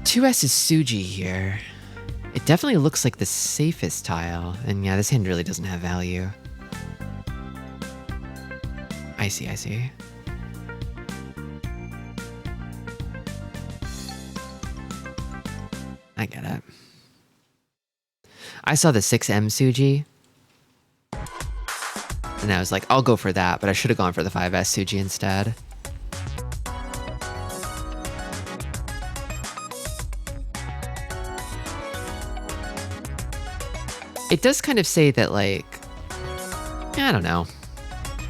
$2S is Suji here. It definitely looks like the safest tile. And yeah, this hand really doesn't have value. I see. I get it. I saw the 6M Suji. And I was like, I'll go for that, but I should have gone for the 5S Suji instead. It does kind of say that, like, I don't know.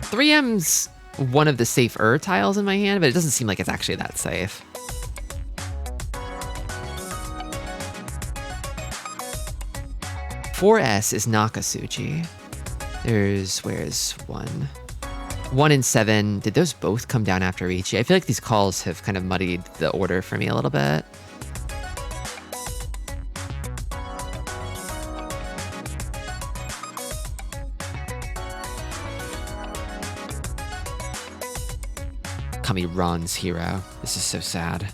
3M's one of the safer tiles in my hand, but it doesn't seem like it's actually that safe. $4S is Nakasuji. Where's 1? 1 and 7. Did those both come down after Ichi? I feel like these calls have kind of muddied the order for me a little bit. Kami runs hero. This is so sad.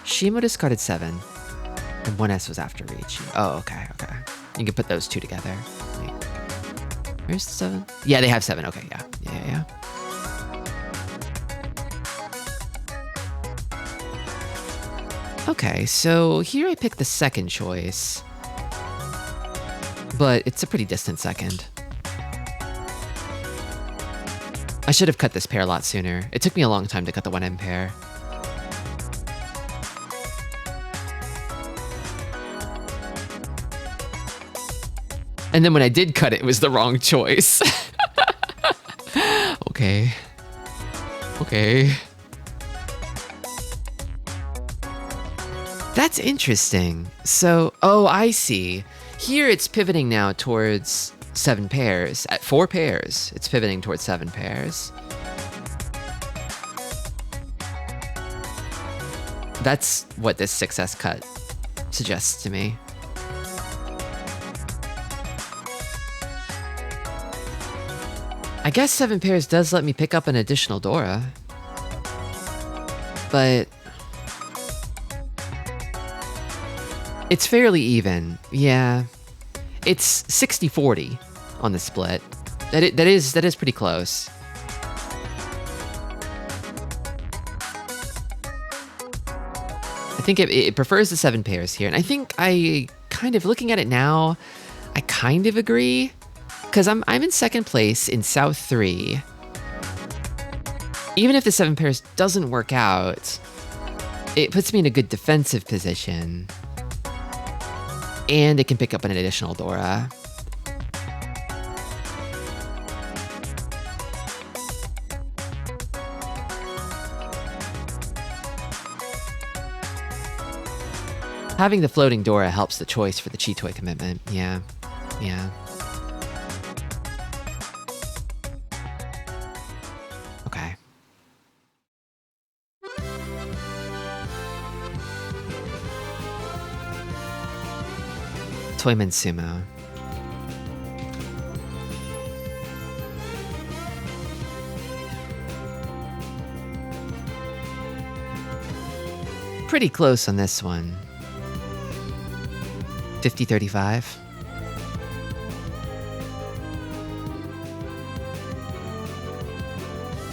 Shimo discarded 7, and 1S was after Ichi. Oh, okay. You can put those two together. Wait. Where's the 7? Yeah, they have 7. Okay, yeah. Okay, so here I pick the second choice. But it's a pretty distant second. I should have cut this pair a lot sooner. It took me a long time to cut the 1M pair. And then when I did cut it, it was the wrong choice. Okay. Okay. That's interesting. So, oh, I see. Here it's pivoting now towards 7 pairs. At 4 pairs, it's pivoting towards 7 pairs. That's what this 6S cut suggests to me. I guess 7 pairs does let me pick up an additional Dora. But it's fairly even. Yeah. It's 60-40 on the split. That is pretty close. I think it prefers the 7 pairs here. And I think I kind of, looking at it now, I kind of agree. Because I'm in 2nd place in South 3. Even if the 7 pairs doesn't work out, it puts me in a good defensive position. And it can pick up an additional Dora. Having the floating Dora helps the choice for the Chi Toy commitment. Yeah. Yeah. Okay. Toyman Sumo. Pretty close on this one. 50-35.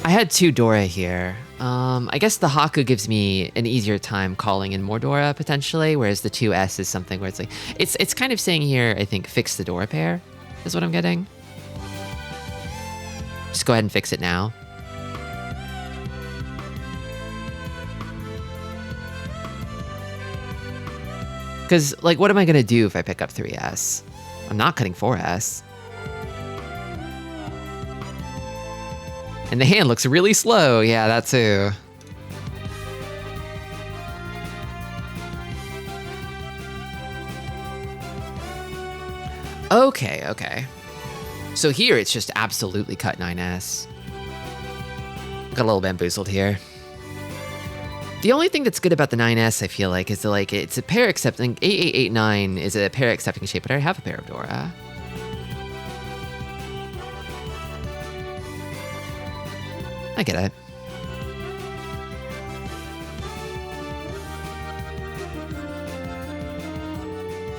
I had 2 Dora here. I guess the Haku gives me an easier time calling in more Dora potentially, whereas the 2S is something where it's like, it's kind of saying here, I think, fix the Dora pair is what I'm getting. Just go ahead and fix it now. Because, like, what am I going to do if I pick up 3S? I'm not cutting 4S. And the hand looks really slow. Yeah, that too. Okay, okay. So here it's just absolutely cut 9S. Got a little bamboozled here. The only thing that's good about the 9S, I feel like, is that, like, it's a pair accepting. 8889 is a pair accepting shape, but I have a pair of Dora. I get it.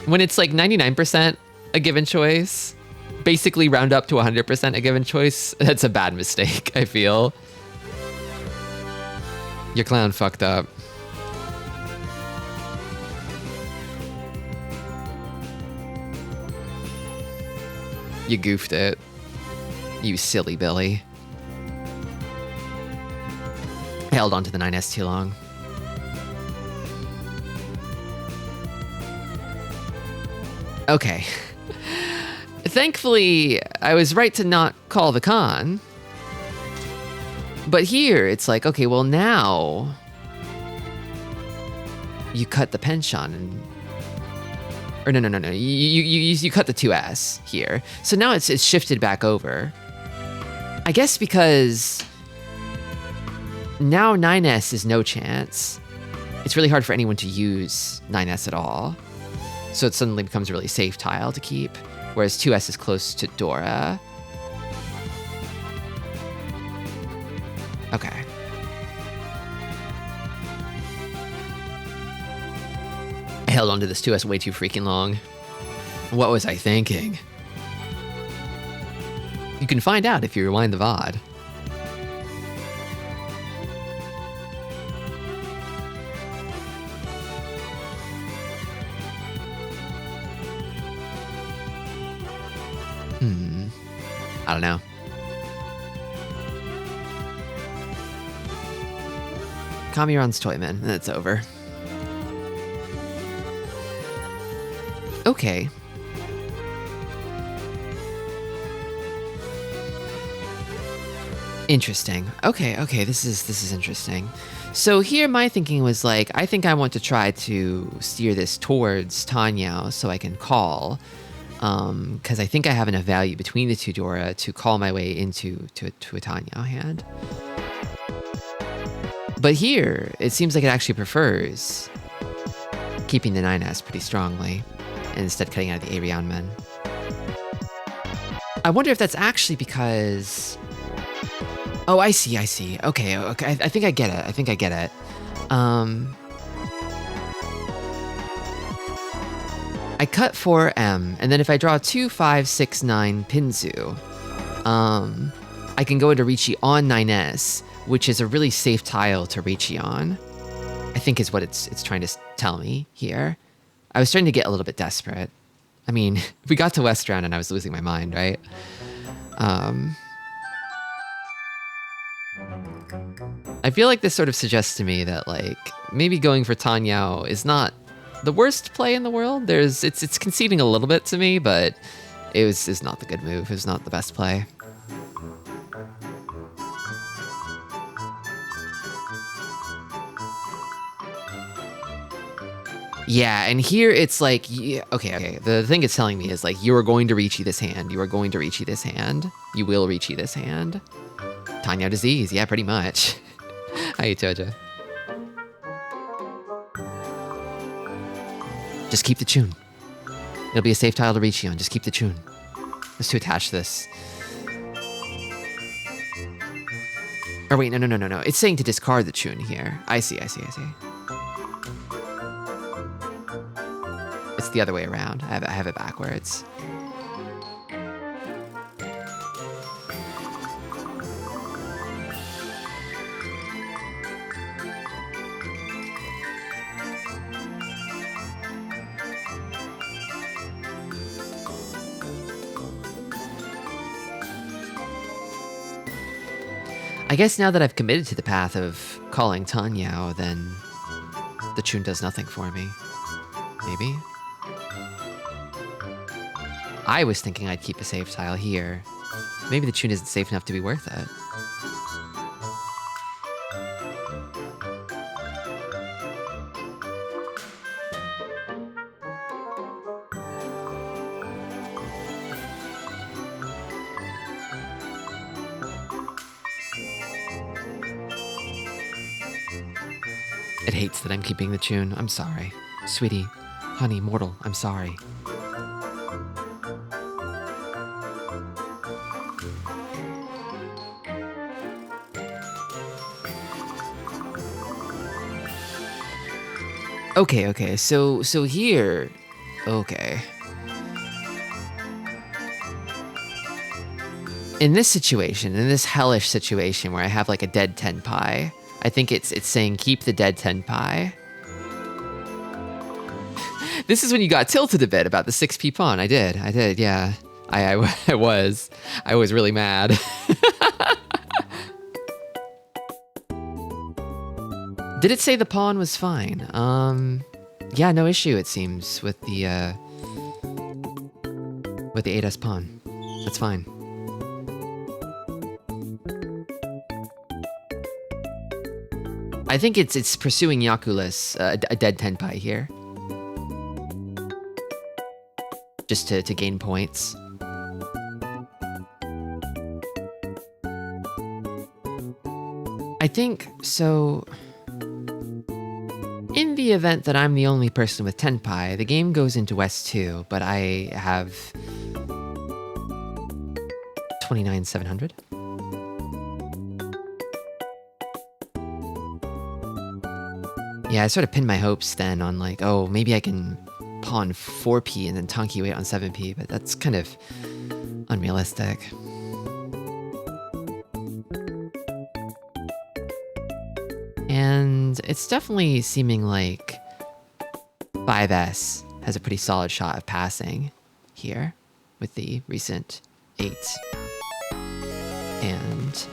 When it's like 99% a given choice, basically round up to 100% a given choice, that's a bad mistake, I feel. Your clown fucked up. You goofed it. You silly Billy. I held on to the 9S too long. Okay. Thankfully, I was right to not call the con. But here, it's like, okay, well now you cut the penchant and, or no. You cut the 2S here. So now it's shifted back over. I guess because now 9S is no chance. It's really hard for anyone to use 9S at all. So it suddenly becomes a really safe tile to keep, whereas 2S is close to Dora. Okay. I held onto this 2S way too freaking long. What was I thinking? You can find out if you rewind the VOD. I don't know. Kamiron's Toyman, and it's over. Okay. Interesting. Okay, this is interesting. So here my thinking was like, I think I want to try to steer this towards Tanyao so I can call. Because I think I have enough value between the two Dora to call my way into a Tanyao hand. But here, it seems like it actually prefers keeping the 9S pretty strongly, and instead cutting out the Arian men. I wonder if that's actually because... Oh, I see. Okay. I think I get it. I cut 4M, and then if I draw 2, 5, 6, 9 Pinzu, I can go into Ricci on 9S, which is a really safe tile to Ricci on. I think is what it's trying to tell me here. I was starting to get a little bit desperate. I mean, we got to West Round and I was losing my mind, right? I feel like this sort of suggests to me that, like, maybe going for Tanyao is not the worst play in the world. It's conceding a little bit to me, but it's not the good move. It's not the best play. Yeah, and here it's like, yeah, okay. The thing it's telling me is like, you are going to Ricci this hand. You are going to Ricci this hand. You will Ricci this hand. Tanyao disease, yeah, pretty much. Hi, Toja. Just keep the tune. It'll be a safe tile to Ricci on. Just keep the tune. Just to attach this. Or wait, no. It's saying to discard the tune here. I see. It's the other way around. I have it backwards. I guess now that I've committed to the path of calling Tanyao, then the tune does nothing for me. Maybe? I was thinking I'd keep a safe tile here. Maybe the tune isn't safe enough to be worth it. It hates that I'm keeping the tune. I'm sorry. Sweetie, honey, mortal, I'm sorry. Okay, so here... Okay. In this situation, in this hellish situation where I have like a dead tenpai, I think it's saying keep the dead tenpai. This is when you got tilted a bit about the 6p pawn. I did, yeah. I was really mad. Did it say the pawn was fine? Yeah, no issue it seems with the 8s pawn. That's fine. I think it's pursuing Yakulas, a dead tenpai here. Just to gain points. I think, so... In the event that I'm the only person with tenpai, the game goes into West 2, but I have... 29,700. Yeah, I sort of pinned my hopes then on like, oh, maybe I can pawn 4p and then Tonki wait on 7p, but that's kind of unrealistic. And it's definitely seeming like 5S has a pretty solid shot of passing here with the recent 8 and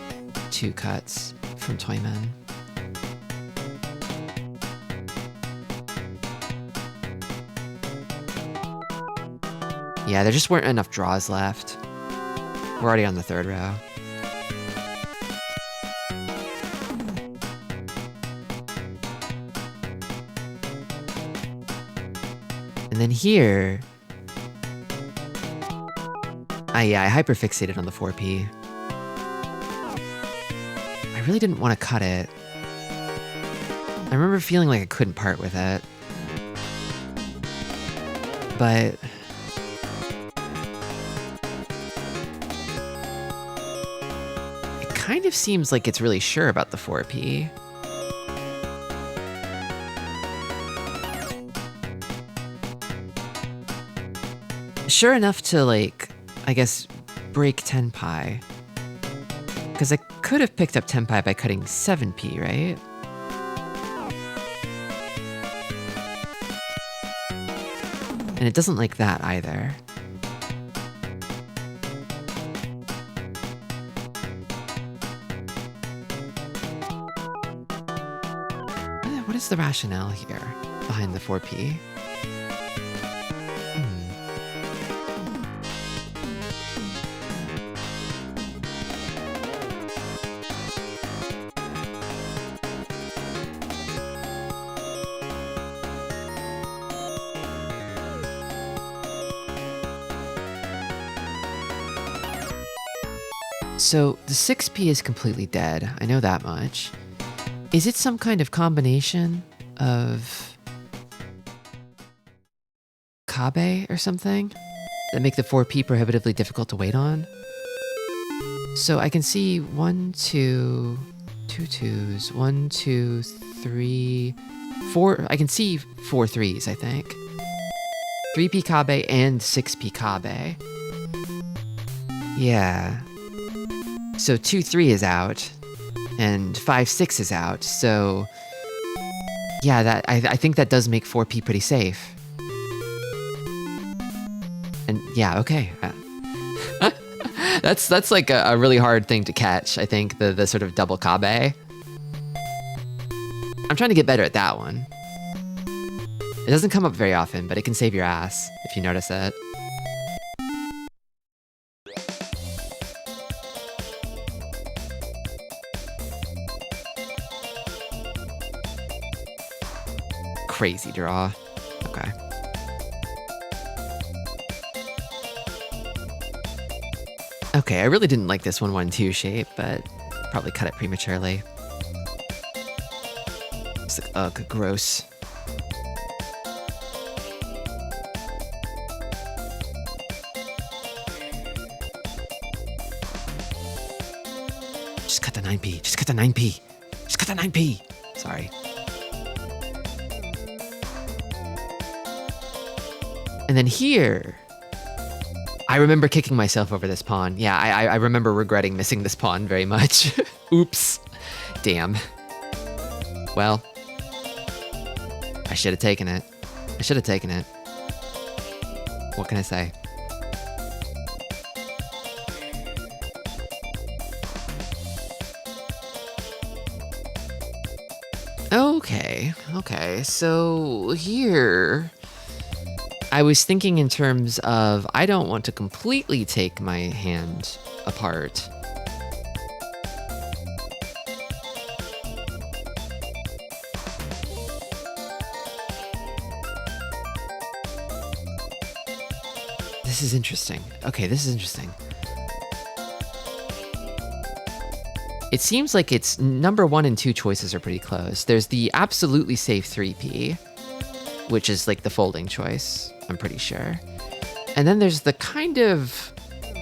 2 cuts from Toyman. Yeah, there just weren't enough draws left. We're already on the 3rd row. And then here... yeah, I hyperfixated on the 4p. I really didn't want to cut it. I remember feeling like I couldn't part with it. But... it kind of seems like it's really sure about the 4p. Sure enough to, like, I guess, break 10pi. Because I could have picked up 10pi by cutting 7p, right? And it doesn't like that either. What is the rationale here behind the 4p? So, the 6p is completely dead, I know that much. Is it some kind of combination of... Kabe or something? That make the 4p prohibitively difficult to wait on? So I can see 1, 2, 2 twos, 1, 2, 3, 4... I can see 4 threes, I think. 3p Kabe and 6p Kabe. Yeah. So 2-3 is out, and 5-6 is out, so... yeah, that I think that does make 4p pretty safe. And yeah, okay. That's like a really hard thing to catch, I think, the sort of double Kabe. I'm trying to get better at that one. It doesn't come up very often, but it can save your ass, if you notice it. Crazy draw. Okay. Okay, I really didn't like this 1-1-2 shape, but probably cut it prematurely. It's like, ugh, gross. Just cut the 9p. Just cut the 9p. Just cut the 9p. Sorry. And then here, I remember kicking myself over this pawn. Yeah, I remember regretting missing this pawn very much. Oops. Damn. Well, I should have taken it. I should have taken it. What can I say? Okay, so here... I was thinking in terms of, I don't want to completely take my hand apart. This is interesting. Okay, this is interesting. It seems like it's number 1 and 2 choices are pretty close. There's the absolutely safe 3p, which is like the folding choice, I'm pretty sure. And then there's the kind of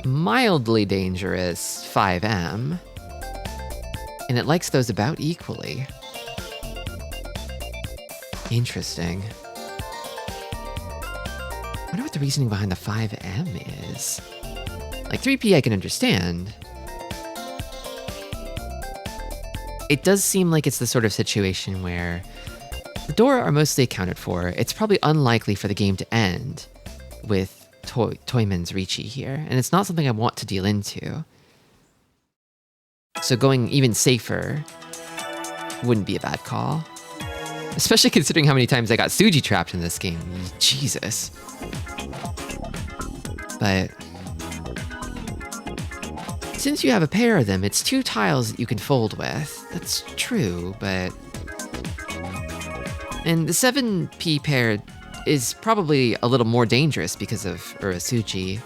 mildly dangerous 5m, and it likes those about equally. Interesting. I wonder what the reasoning behind the 5m is. Like 3p I can understand. It does seem like it's the sort of situation where the Dora are mostly accounted for. It's probably unlikely for the game to end with Toyman's Ricci here, and it's not something I want to deal into. So going even safer wouldn't be a bad call. Especially considering how many times I got Suji trapped in this game. Jesus. But since you have a pair of them, it's 2 tiles that you can fold with. That's true, but... And the 7p pair is probably a little more dangerous because of Urasuchi.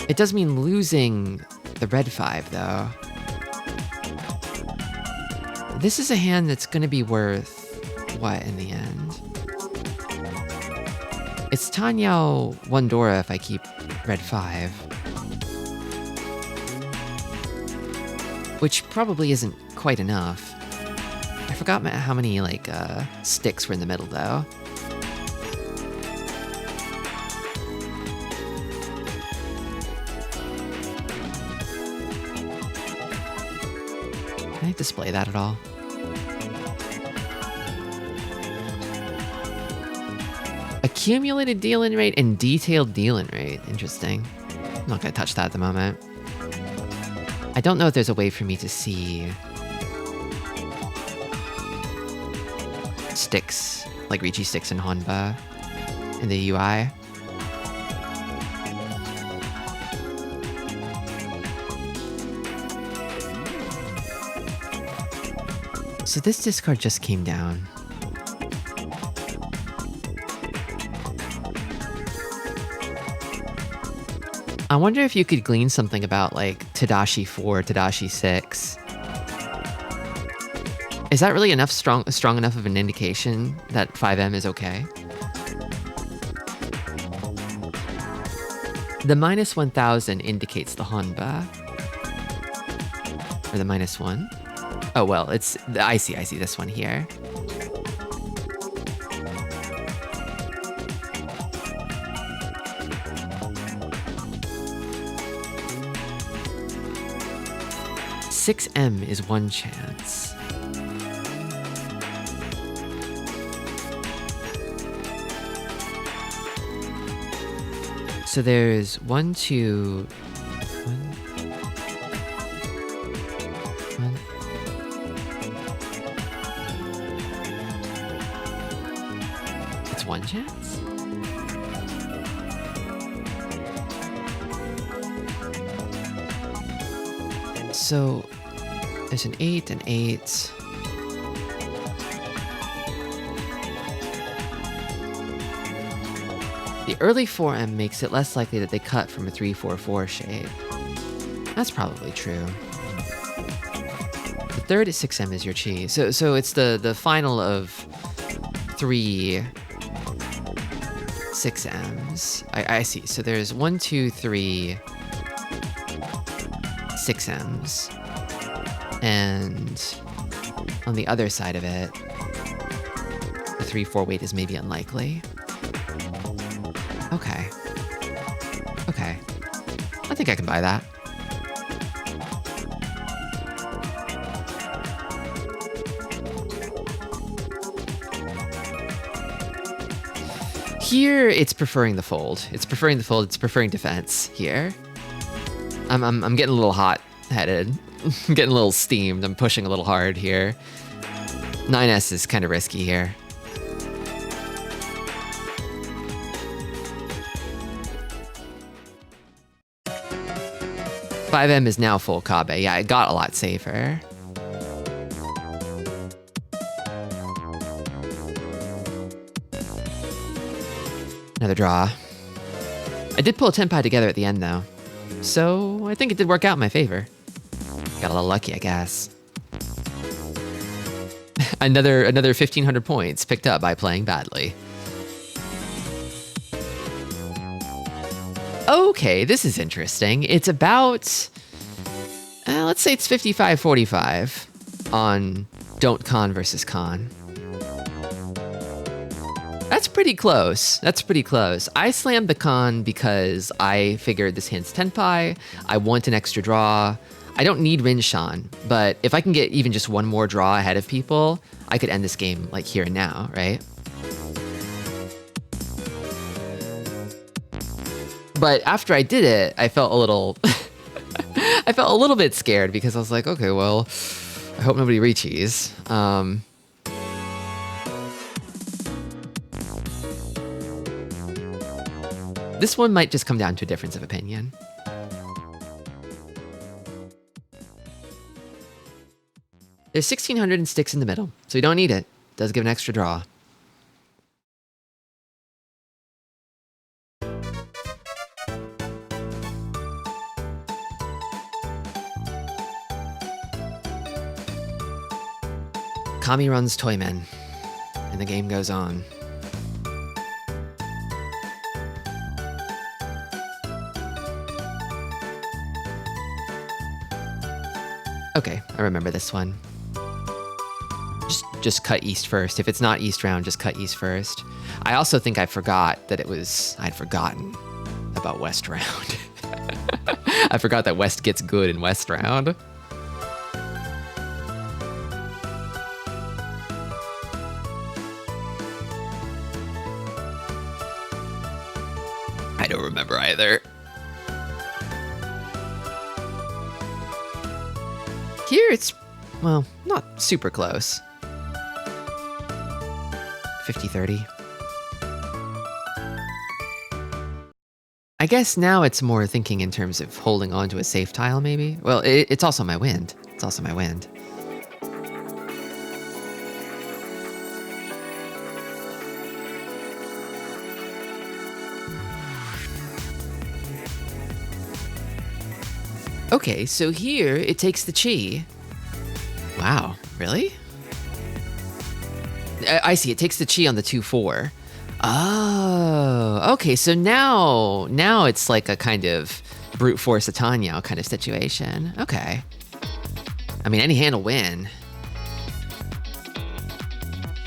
It does mean losing the red 5, though. This is a hand that's going to be worth what in the end? It's Tanyao Wondora if I keep red 5. Which probably isn't quite enough. I forgot how many, like, sticks were in the middle, though. Can I display that at all? Accumulated deal-in rate and detailed deal-in rate. Interesting. I'm not gonna touch that at the moment. I don't know if there's a way for me to see sticks, like Ricci sticks and Honba in the UI. So this discard just came down. I wonder if you could glean something about like Tadashi 4, Tadashi 6. Is that really enough strong enough of an indication that 5M is okay? The minus 1000 indicates the Honba. Or the minus 1. Oh, well, it's... I see this one here. $6M is one chance. So there's 1, 2... It's one chance? So there's an 8, an 8. The early 4M makes it less likely that they cut from a 3-4-4 shape. That's probably true. The third at 6M is your chi. So it's the final of 3 6Ms. I see. So there's 1, 2, 3 6Ms. And on the other side of it, the 3-4 weight is maybe unlikely. Okay. Okay. I think I can buy that. Here, it's preferring the fold. It's preferring the fold. It's preferring defense here. I'm getting a little hot-headed. I'm getting a little steamed. I'm pushing a little hard here. 9S is kind of risky here. $5M is now full Kabe. Yeah, it got a lot safer. Another draw. I did pull a Tenpai together at the end, though. So I think it did work out in my favor. Got a little lucky, I guess. another 1,500 points picked up by playing badly. Okay, this is interesting. It's about... let's say it's 55-45 on don't con versus con. That's pretty close. That's pretty close. I slammed the con because I figured this hand's Tenpai. I want an extra draw. I don't need Rinshan, but if I can get even just one more draw ahead of people, I could end this game like here and now, right? But after I did it, I felt a little... I felt a little bit scared because I was like, okay, well, I hope nobody reaches. This one might just come down to a difference of opinion. There's 1600 and sticks in the middle, so you don't need it. Does give an extra draw. Kami runs Toymen, and the game goes on. Okay, I remember this one. Just cut east first. If it's not east round, just cut east first. I also think I forgot that I'd forgotten about west round. I forgot that west gets good in west round. I don't remember either. Here it's, well, not super close. 50-30. I guess now it's more thinking in terms of holding on to a safe tile, maybe? Well, it's also my wind. It's also my wind. Okay, so here it takes the chi. Wow, really? I see, it takes the chi on the 2-4. Oh, okay, so now it's like a kind of brute force Atanya kind of situation. Okay. I mean, any hand will win.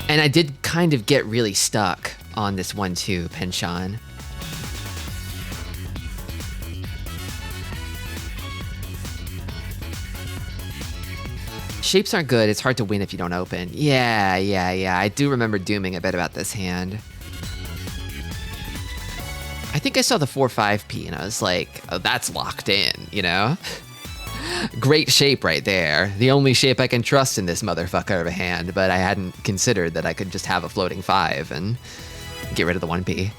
And I did kind of get really stuck on this 1-2 Penshan. Shapes aren't good. It's hard to win if you don't open. Yeah. I do remember dooming a bit about this hand. I think I saw the 4-5p and I was like, oh, that's locked in, you know? Great shape right there. The only shape I can trust in this motherfucker of a hand, but I hadn't considered that I could just have a floating 5 and get rid of the 1p.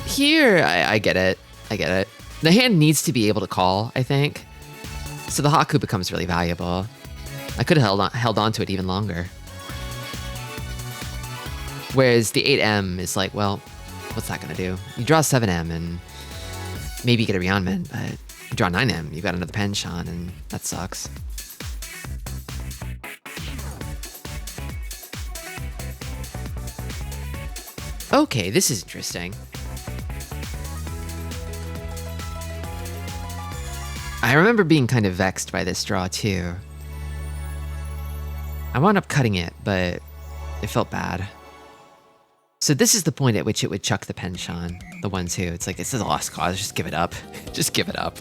Here, I get it. I get it. The hand needs to be able to call, I think. So the Haku becomes really valuable. I could have held on to it even longer. Whereas the 8M is like, well, what's that gonna do? You draw 7M and maybe you get a Ryeonman, but you draw 9M, you've got another Penshan, and that sucks. Okay, this is interesting. I remember being kind of vexed by this draw too. I wound up cutting it, but it felt bad. So this is the point at which it would chuck the Penshan, the 1-2. It's like, this is a lost cause, just give it up. Just give it up.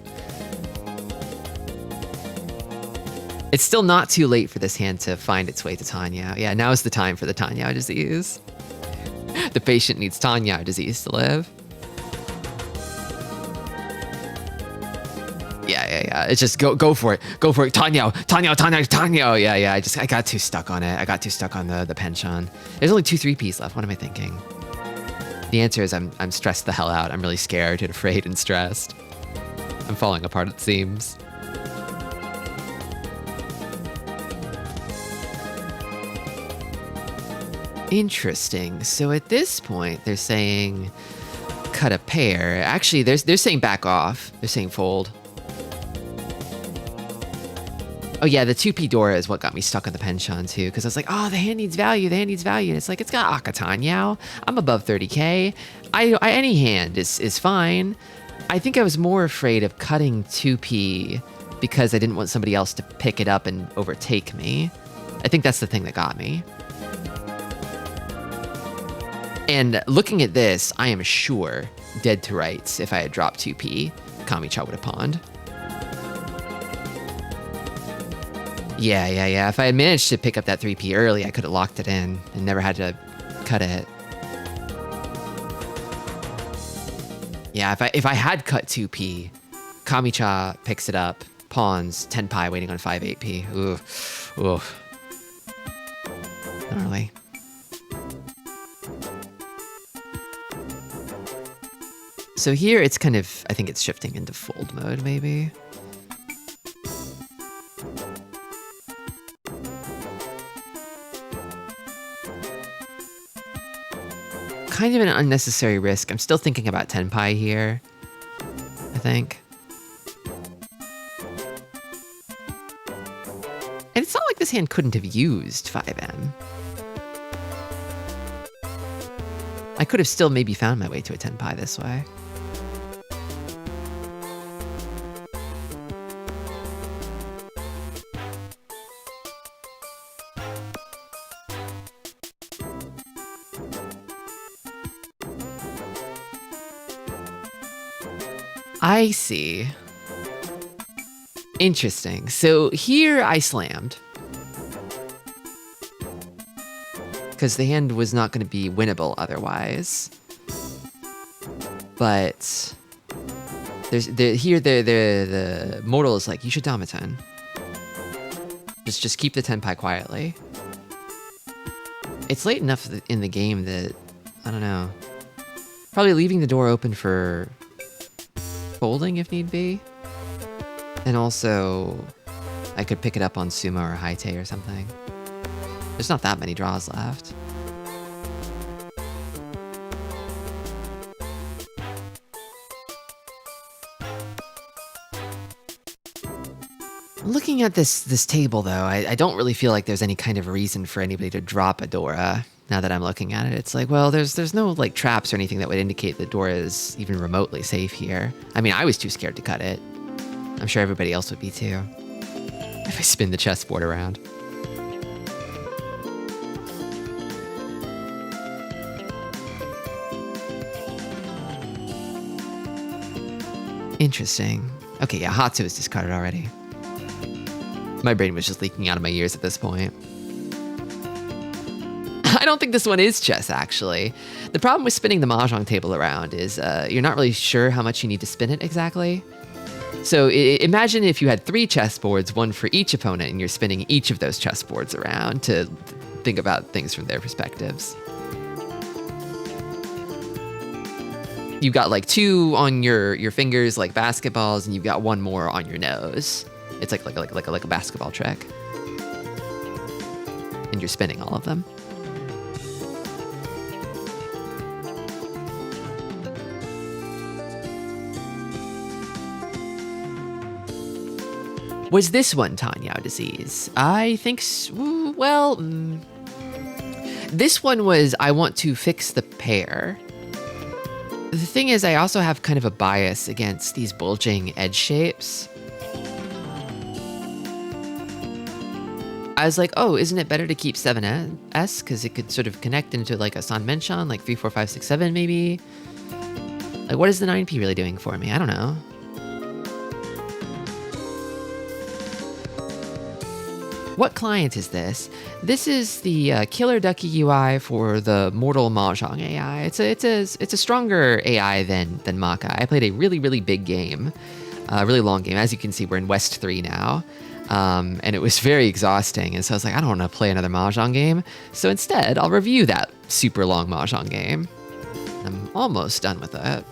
It's still not too late for this hand to find its way to Tanya. Yeah, now is the time for the Tanya disease. The patient needs Tanya disease to live. Yeah. It's just go for it. Go for it. Tanya. Yeah. I got too stuck on it. I got too stuck on the Penshan. There's only 2 3Ps left. What am I thinking? The answer is I'm stressed the hell out. I'm really scared and afraid and stressed. I'm falling apart at the seams. Interesting. So at this point, they're saying cut a pair. Actually, they're saying back off. They're saying fold. Oh yeah, the 2P Dora is what got me stuck on the Penshan too, because I was like, oh, the hand needs value, And it's like, it's got Akatanyao. I'm above 30k. Any hand is fine. I think I was more afraid of cutting 2P because I didn't want somebody else to pick it up and overtake me. I think that's the thing that got me. And looking at this, I am sure, dead to rights, if I had dropped 2P, Kami-cha would have pawned. Yeah. If I had managed to pick up that 3P early, I could have locked it in and never had to cut it. Yeah, if I had cut 2P, Kami-cha picks it up, pawns, 10 pi waiting on 5-8P. Ooh. Gnarly. So here it's kind of, I think it's shifting into fold mode maybe. Kind of an unnecessary risk. I'm still thinking about tenpai here, I think. And it's not like this hand couldn't have used 5M. I could have still maybe found my way to a tenpai this way. I see. Interesting. So here I slammed. Because the hand was not going to be winnable otherwise. But the mortal is like, you should Damaten. Just keep the tenpai quietly. It's late enough in the game that, I don't know. Probably leaving the door open for folding if need be. And also, I could pick it up on sumo or haite or something. There's not that many draws left. Looking at this table, though, I don't really feel like there's any kind of reason for anybody to drop a Dora. Now that I'm looking at it, it's like, well, there's no like traps or anything that would indicate that Dora is even remotely safe here. I mean, I was too scared to cut it. I'm sure everybody else would be too. If I spin the chessboard around. Interesting. Okay, yeah, Hatsu is discarded already. My brain was just leaking out of my ears at this point. I don't think this one is chess, actually. The problem with spinning the Mahjong table around is you're not really sure how much you need to spin it exactly. So imagine if you had 3 chessboards, one for each opponent, and you're spinning each of those chessboards around to think about things from their perspectives. You've got like 2 on your fingers like basketballs, and you've got 1 more on your nose. It's like a basketball trick. And you're spinning all of them. Was this one Tanyao disease? I think, well, this one was, I want to fix the pair. The thing is, I also have kind of a bias against these bulging edge shapes. I was like, oh, isn't it better to keep 7S? Because it could sort of connect into like a Sanmenshan, like 3, 4, 5, 6, 7 maybe. Like, what is the 9P really doing for me? I don't know. What client is this? This is the Killer Ducky UI for the Mortal Mahjong AI. It's a stronger AI than Maka. I played a really big game, a really long game. As you can see, we're in West 3 now. And it was very exhausting. And so I was like, I don't want to play another Mahjong game. So instead, I'll review that super long Mahjong game. I'm almost done with it.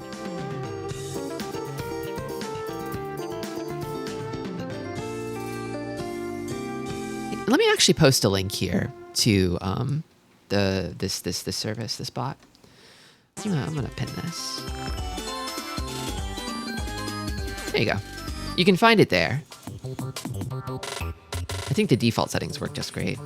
Let me actually post a link here to this service, this bot. I'm gonna pin this. There you go. You can find it there. I think the default settings work just great.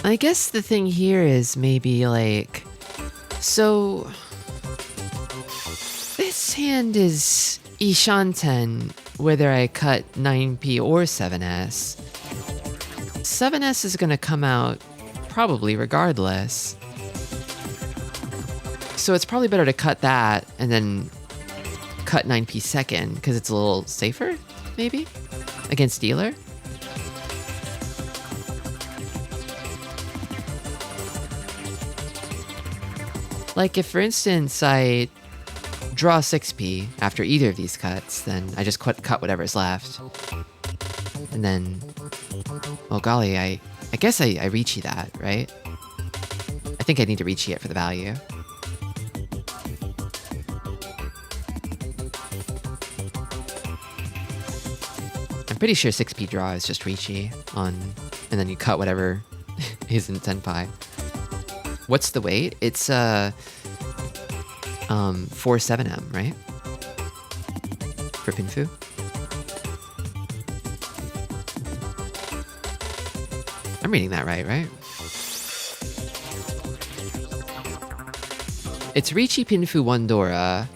I guess the thing here is maybe like, so this hand is Ishanten whether I cut 9P or 7S. 7S is gonna come out probably regardless. So it's probably better to cut that and then cut 9P second because it's a little safer, maybe? against dealer? Like, if, for instance, I draw 6p after either of these cuts, then I just cut whatever's left. And then, well, golly, I guess I reachy that, right? I think I need to reachy it for the value. I'm pretty sure 6p draw is just reachy on, and then you cut whatever isn't 10 pi. What's the weight? It's 47M, right? For Pinfu. I'm reading that right? It's Riichi Pinfu 1 Dora.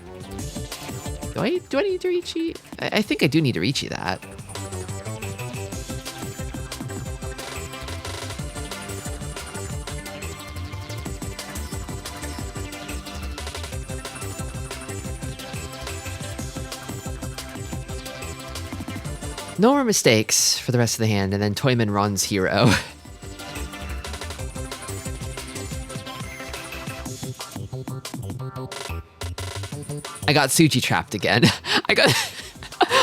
Do I need to Riichi? I think I do need to Riichi that. No more mistakes for the rest of the hand, and then Toyman runs hero. I got Suji trapped again. I got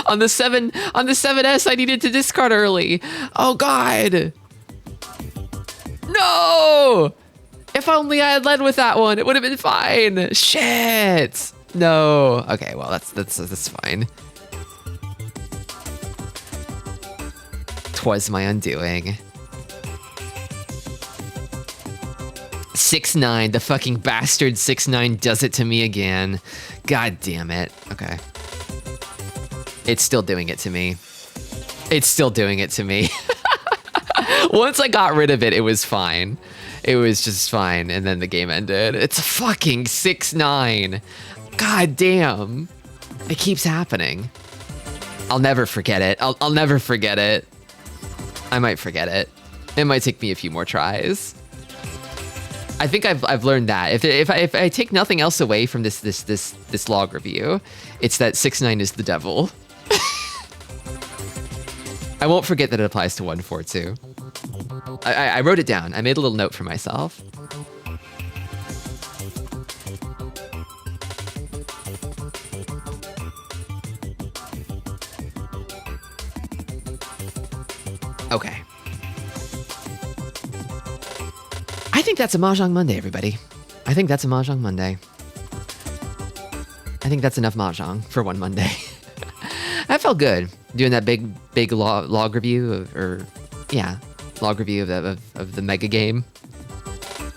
on the 7S I needed to discard early. Oh god. No! If only I had led with that one, it would have been fine. Shit. No. Okay, well that's fine. 'Twas my undoing. 6-9, the fucking bastard 6-9 does it to me again. God damn it. Okay. It's still doing it to me. It's still doing it to me. Once I got rid of it, it was fine. It was just fine, and then the game ended. It's a fucking 6-9. God damn. It keeps happening. I'll never forget it. I'll never forget it. I might forget it. It might take me a few more tries. I think I've learned that if I take nothing else away from this log review, it's that 6-9 is the devil. I won't forget that it applies to 1-4 too. I wrote it down. I made a little note for myself. Okay. I think that's a Mahjong Monday, everybody. I think that's a Mahjong Monday. I think that's enough Mahjong for one Monday. That felt good, doing that big log review log review of the mega game.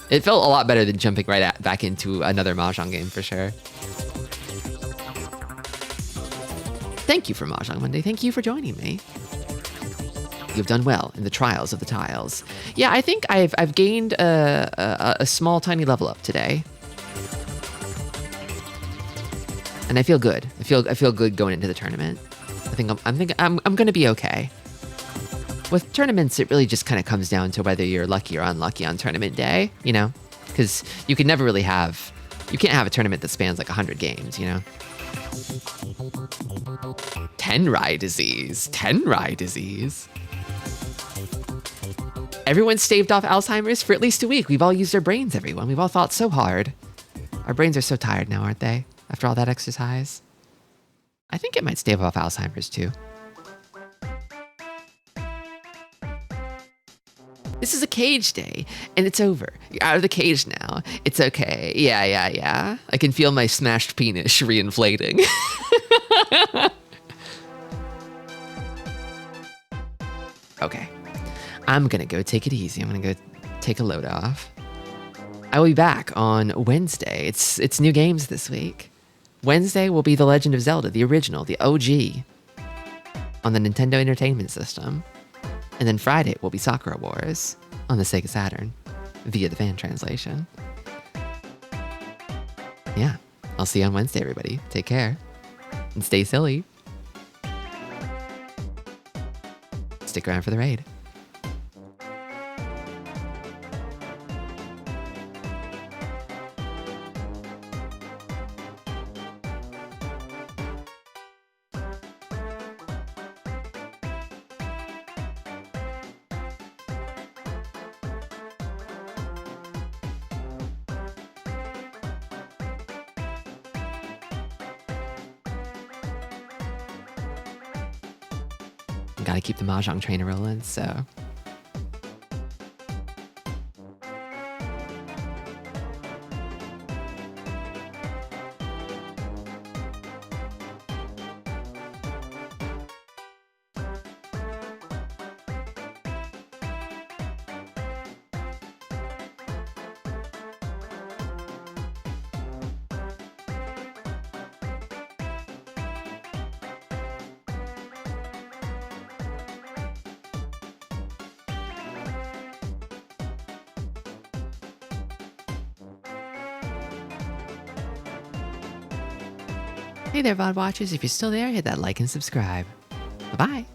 It felt a lot better than jumping back into another Mahjong game for sure. Thank you for Mahjong Monday. Thank you for joining me. You've done well in the trials of the tiles. Yeah, I think I've gained a small, tiny level up today, and I feel good. I feel good going into the tournament. I'm gonna be okay. With tournaments, it really just kind of comes down to whether you're lucky or unlucky on tournament day, you know, because you can't have a tournament that spans like 100 games, you know. Tenrai disease. Everyone staved off Alzheimer's for at least a week. We've all used our brains, everyone. We've all thought so hard. Our brains are so tired now, aren't they? After all that exercise. I think it might stave off Alzheimer's too. This is a cage day, and it's over. You're out of the cage now. It's okay. Yeah. I can feel my smashed penis reinflating. Okay. I'm gonna go take it easy. I'm gonna go take a load off. I will be back on Wednesday. It's new games this week. Wednesday will be The Legend of Zelda, the original, the OG, on the Nintendo Entertainment System. And then Friday will be Sakura Wars on the Sega Saturn via the fan translation. Yeah, I'll see you on Wednesday, everybody. Take care and stay silly. Stick around for the raid. Gotta keep the Mahjong train rolling, so. Hey there, VOD watchers. If you're still there, hit that like and subscribe. Bye-bye.